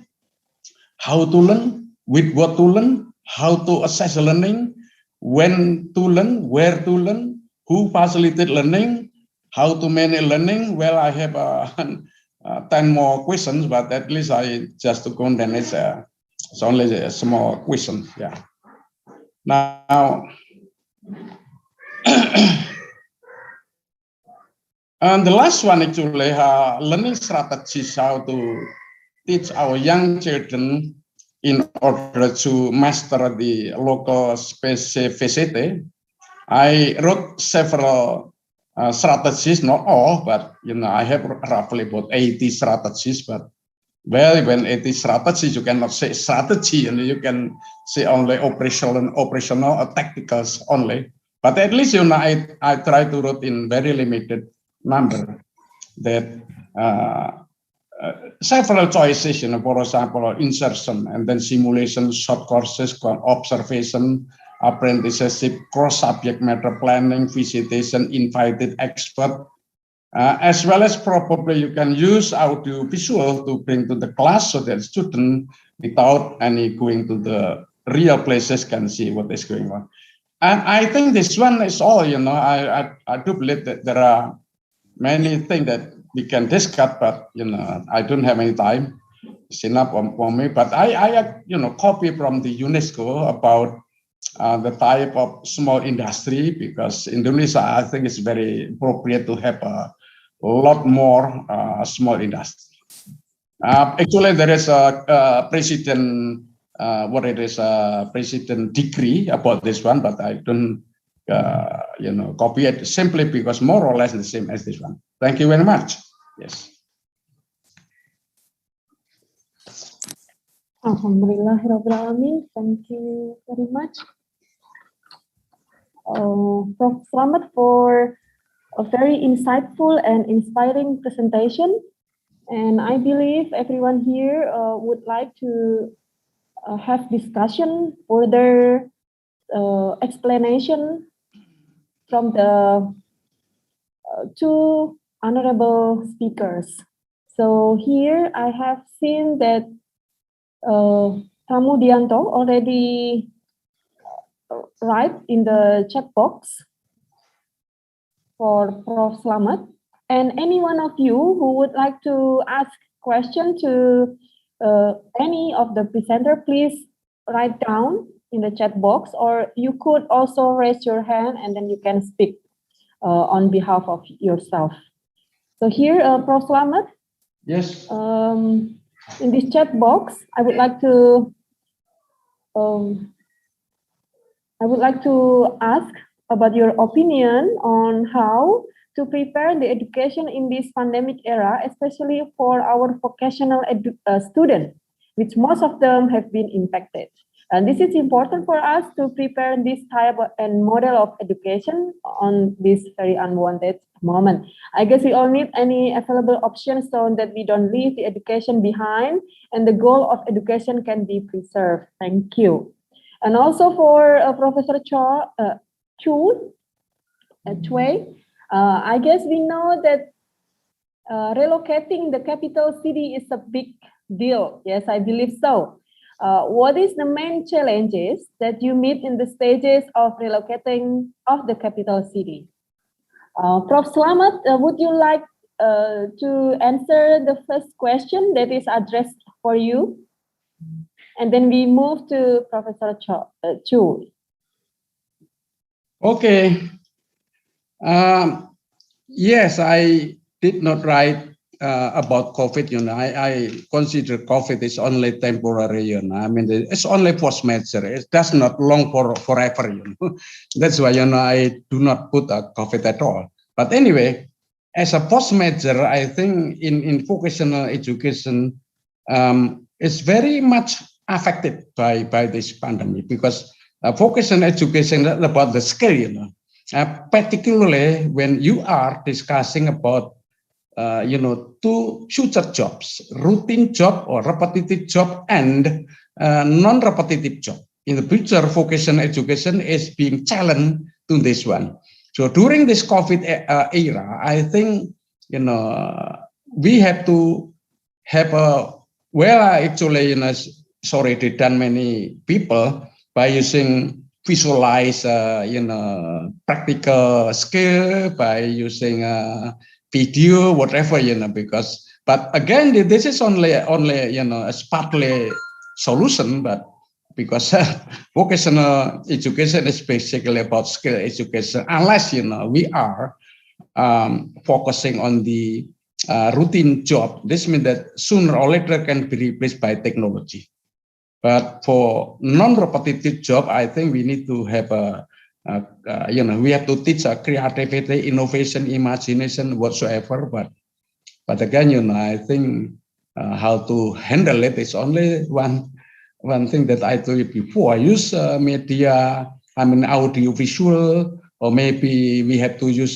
how to learn, with what to learn, how to assess learning, when to learn, where to learn, who facilitate learning, how to manage learning. Well, I have 10 more questions, but at least I just to condense it's only a small question. Yeah. Now, and the last one actually, learning strategies, how to teach our young children in order to master the local specificity. I wrote several strategies, not all, but I have roughly about 80 strategies. But well, when 80 strategies, you cannot say strategy, and you can say only operational or tacticals only. But at least I try to write in very limited number that several choices, for example, insertion and then simulation, short courses, observation, apprenticeship, cross subject matter planning, visitation, invited expert, as well as probably you can use audio visual to bring to the class so that student without any going to the real places can see what is going on. And I think this one is all, I do believe that there are many things that we can discuss, but, I don't have any time. It's enough for me, but I copy from the UNESCO about the type of small industry, because Indonesia, I think it's very appropriate to have a lot more small industry. Actually, there is a president, president decree about this one, but I don't, copy it simply because more or less the same as this one. Thank you very much. Yes. Alhamdulillahirrahmanirrahim. Thank you very much, Prof. Slamet, for a very insightful and inspiring presentation. And I believe everyone here would like to have discussion, further explanation from the two honorable speakers. So here I have seen that Pramudianto already write in the chat box for Prof. Slamet. And any one of you who would like to ask question to any of the presenter, please write down in the chat box, or you could also raise your hand and then you can speak on behalf of yourself. So here, Prof. Slamet. Yes. In this chat box, I would like to ask about your opinion on how to prepare the education in this pandemic era, especially for our vocational students, which most of them have been impacted. And this is important for us to prepare this type and model of education on this very unwanted moment. I guess we all need any available options so that we don't leave the education behind and the goal of education can be preserved. Thank you. And also for Professor Chue, I guess we know that relocating the capital city is a big deal. Yes, I believe so. What is the main challenges that you meet in the stages of relocating of the capital city? Prof. Slamet, would you like to answer the first question that is addressed for you? And then we move to Professor Chue. Okay. Yes, I did not write about COVID. I consider COVID is only temporary. I mean, it's only post measure. It does not long for forever. That's why I do not put COVID at all. But anyway, as a post measure, I think in vocational education, it's very much affected by this pandemic, because vocational education is about the skill. Particularly when you are discussing about two future jobs, routine job or repetitive job and non-repetitive job. In the future, vocational education is being challenged to this one. So during this COVID era, I think we have to have actually already done many people by using visualize practical skill, by using video, whatever, but again, this is only a partly solution, but because vocational education is basically about skill education, unless we are focusing on the routine job. This means that sooner or later can be replaced by technology. But for non-repetitive job, I think we need to have we have to teach creativity, innovation, imagination, whatsoever. But again, I think how to handle it is only one thing that I told you before. Use media, audio, visual, or maybe we have to use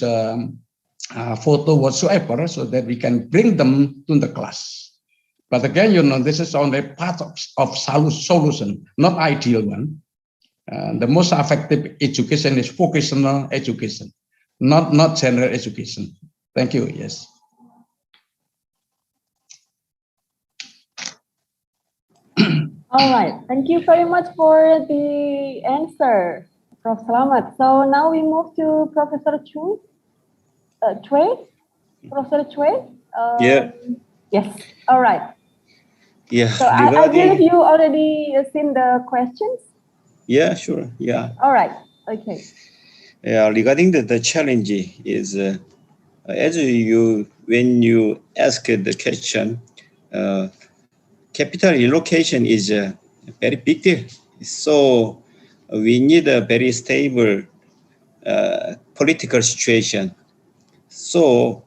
photo whatsoever, so that we can bring them to the class. But again, this is only part of solution, not ideal one. The most effective education is vocational education, not general education. Thank you. Yes. All right. Thank you very much for the answer, Prof. Selamat. So now we move to Professor Chui. Professor Chui? Yeah. Yes, all right. Yeah. So I believe you already seen the questions? Yeah, sure. Yeah. All right. Okay. Yeah, regarding the challenge is, as when you ask the question, capital relocation is a very big deal. So we need a very stable political situation. So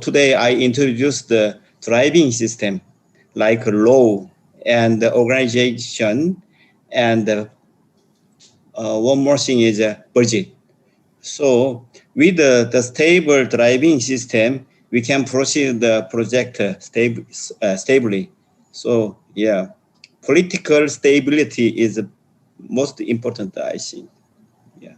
today I introduced the driving system like law and the organization, and one more thing is budget. So with the stable driving system, we can proceed the project stably. So yeah, political stability is most important, I think. Yeah.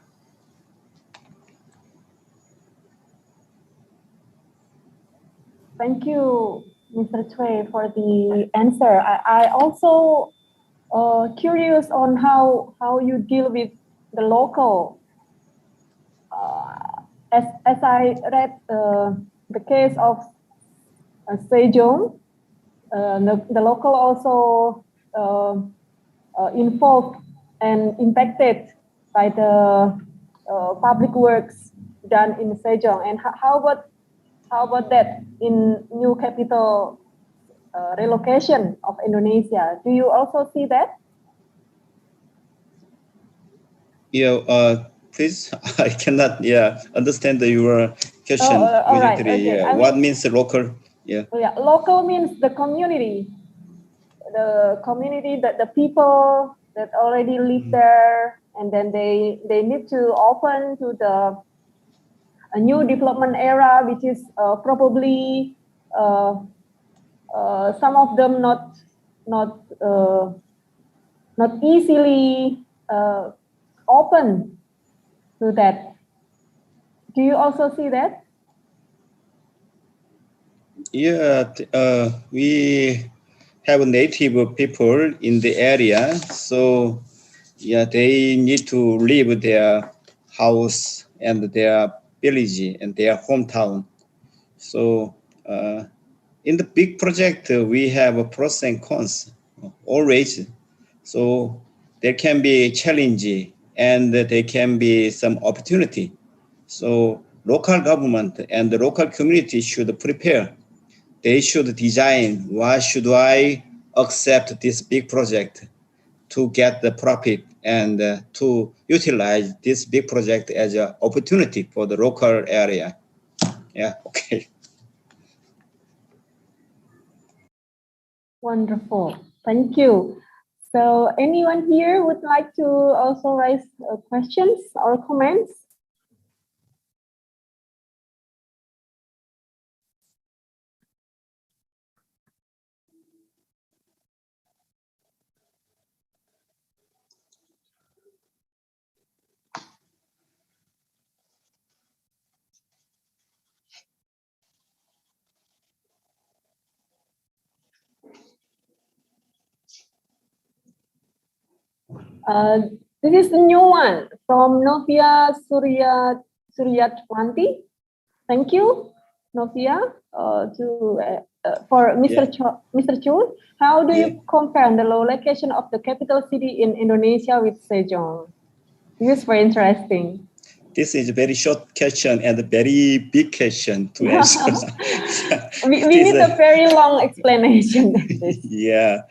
Thank you, Mr. Chui, for the answer. I also curious on how you deal with the local. As I read the case of Sejong, the local also involved and impacted by the public works done in Sejong. And how about that in new capital relocation of Indonesia? Do you also see that? Yeah. Please, I cannot understand your question. All right. Okay. Yeah. What means local? Yeah. Yeah. Local means the community. The community, that the people that already live there, and then they need to open to a new development era, which is probably some of them not easily open to that. Do you also see that? Yeah, we have native people in the area, so yeah, they need to leave their house and their village and their hometown. So in the big project, we have a pros and cons always. So there can be challenge and there can be some opportunity. So local government and the local community should prepare. They should design, why should I accept this big project to get the profit and to utilize this big project as an opportunity for the local area. Yeah, okay. Wonderful. Thank you. So anyone here would like to also raise questions or comments? This is the new one from Novia Suryatwanti. Thank you, Novia, for Mr. Chu. How do you compare the location of the capital city in Indonesia with Sejong? This is very interesting. This is a very short question and a very big question to answer. we need a very long explanation. Yeah.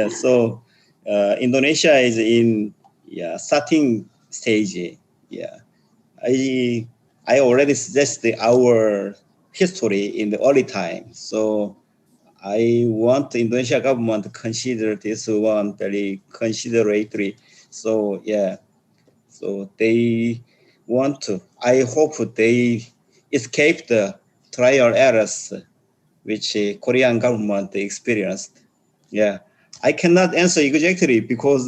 So Indonesia is in starting stage. Yeah, I already suggested our history in the early time. So I want the Indonesia government to consider this one very considerately. So yeah, so they want to. I hope they escape the trial errors which Korean government experienced. Yeah, I cannot answer exactly because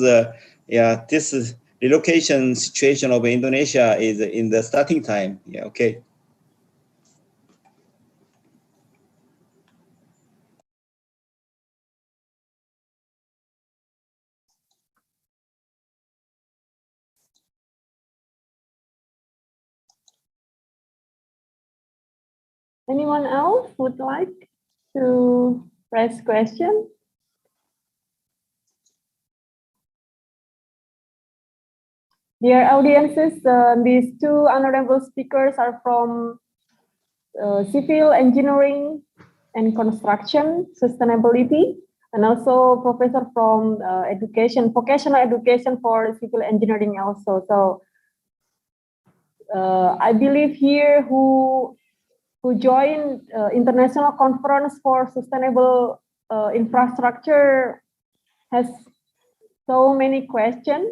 this relocation situation of Indonesia is in the starting time. Yeah, okay. Anyone else would like to raise question? Dear audiences, these two honorable speakers are from civil engineering and construction sustainability, and also professor from education, vocational education for civil engineering also. So I believe here who joined international conference for sustainable infrastructure has so many questions.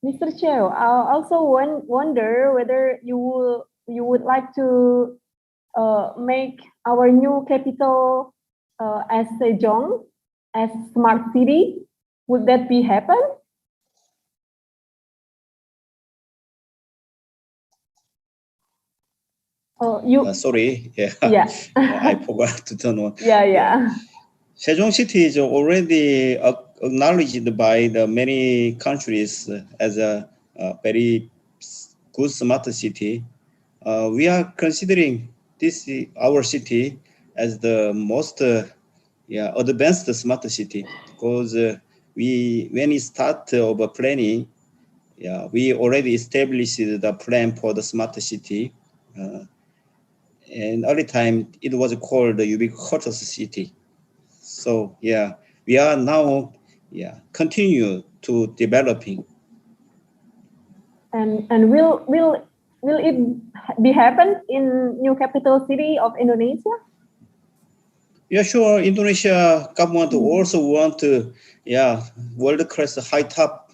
Mr. Cheo, I also wonder whether you would like to make our new capital as Sejong, as smart city. Would that be happen? Oh, you. Sorry, yeah. Yeah. I forgot to turn on. Yeah. Sejong City is already acknowledged by the many countries as a very good smart city. We are considering this our city as the most advanced smart city because when we start over planning, we already established the plan for the smart city. And early time it was called the ubiquitous city. So we are now continue to developing. And will it be happen in new capital city of Indonesia? Yeah, sure. Indonesia government also want to world class high top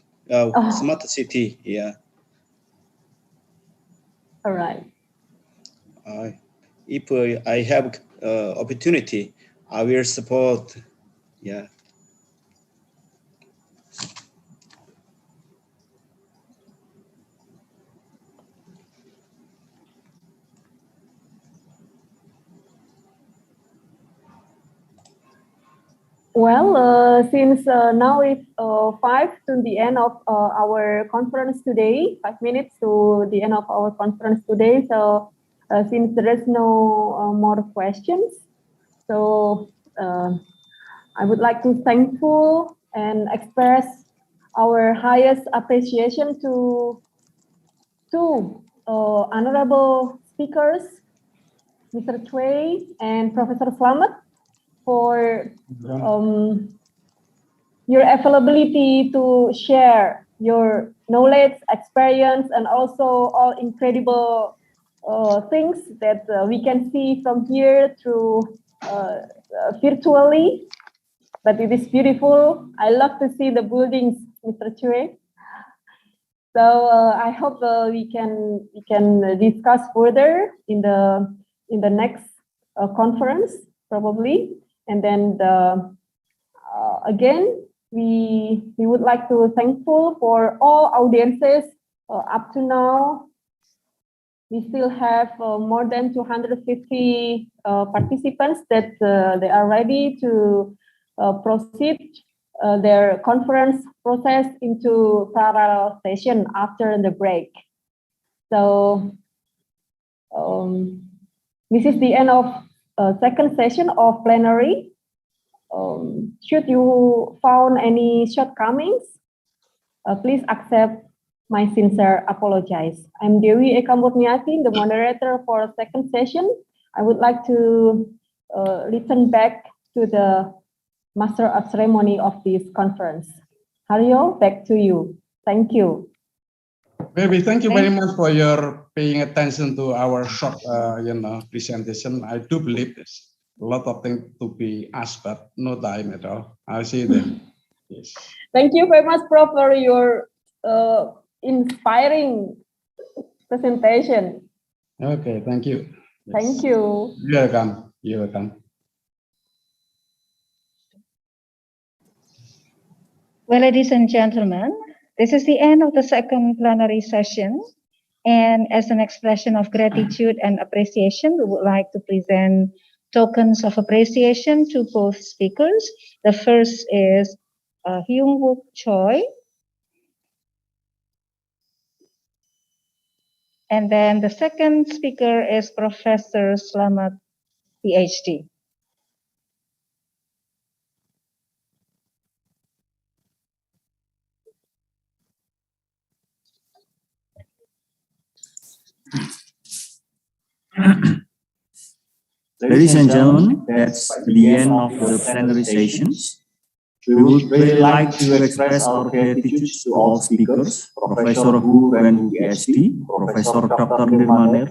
smart city. Yeah. All right. If I have opportunity, I will support. Yeah. Well, since now it's 5 to the end of our conference today, 5 minutes to the end of our conference today. So since there is no more questions, so I would like to thankful and express our highest appreciation to two honorable speakers, Mr. Choi and Professor Slamet, for your availability to share your knowledge, experience, and also all incredible things that we can see from here through virtually. But it is beautiful. I love to see the buildings, Mr. Chue. So I hope we can discuss further in the next conference probably. And then again, we would like to thankful for all audiences up to now. We still have more than 250 participants that they are ready to proceed their conference process into parallel session after the break. So this is the end of second session of plenary. Should you found any shortcomings, please accept my sincere apologies. I'm Dewi Eka Murniati, the moderator for second session. I would like to return back to the master of ceremony of this conference. Haryo, back to you. Thank you. Maybe thank you very much for your paying attention to our short, presentation. I do believe this. A lot of things to be asked, but no time at all. I'll see you then. Yes. Thank you very much, Prof, for your inspiring presentation. Okay, thank you. Yes. Thank you. You're welcome. You're welcome. Well, ladies and gentlemen, this is the end of the second plenary session. And as an expression of gratitude and appreciation, we would like to present tokens of appreciation to both speakers. The first is Hyung Wook Choi. And then the second speaker is Professor Slamet, PhD. Ladies and gentlemen, that's the end of the plenary sessions. We would really like to express our gratitude to all speakers, Professor Hu Wen, PhD, Professor Dr. Nirmaner,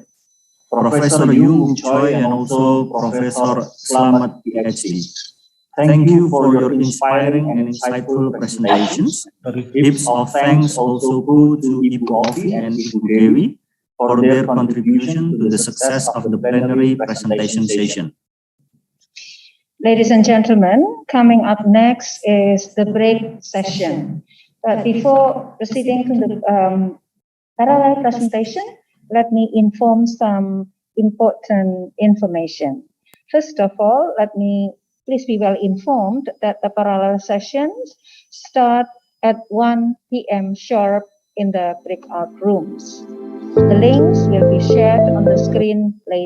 Professor Hyung Choi, and also Professor Slamet, PhD. Thank you for your inspiring and insightful presentations. Heaps of thanks also go to Ibu Ovi and Ibu Dewi for their contribution to the success of the plenary presentation session. Ladies and gentlemen, coming up next is the break session. But before proceeding to the parallel presentation, let me inform some important information. First of all, please be well informed that the parallel sessions start at 1 p.m. sharp in the breakout rooms. The links will be shared on the screen later.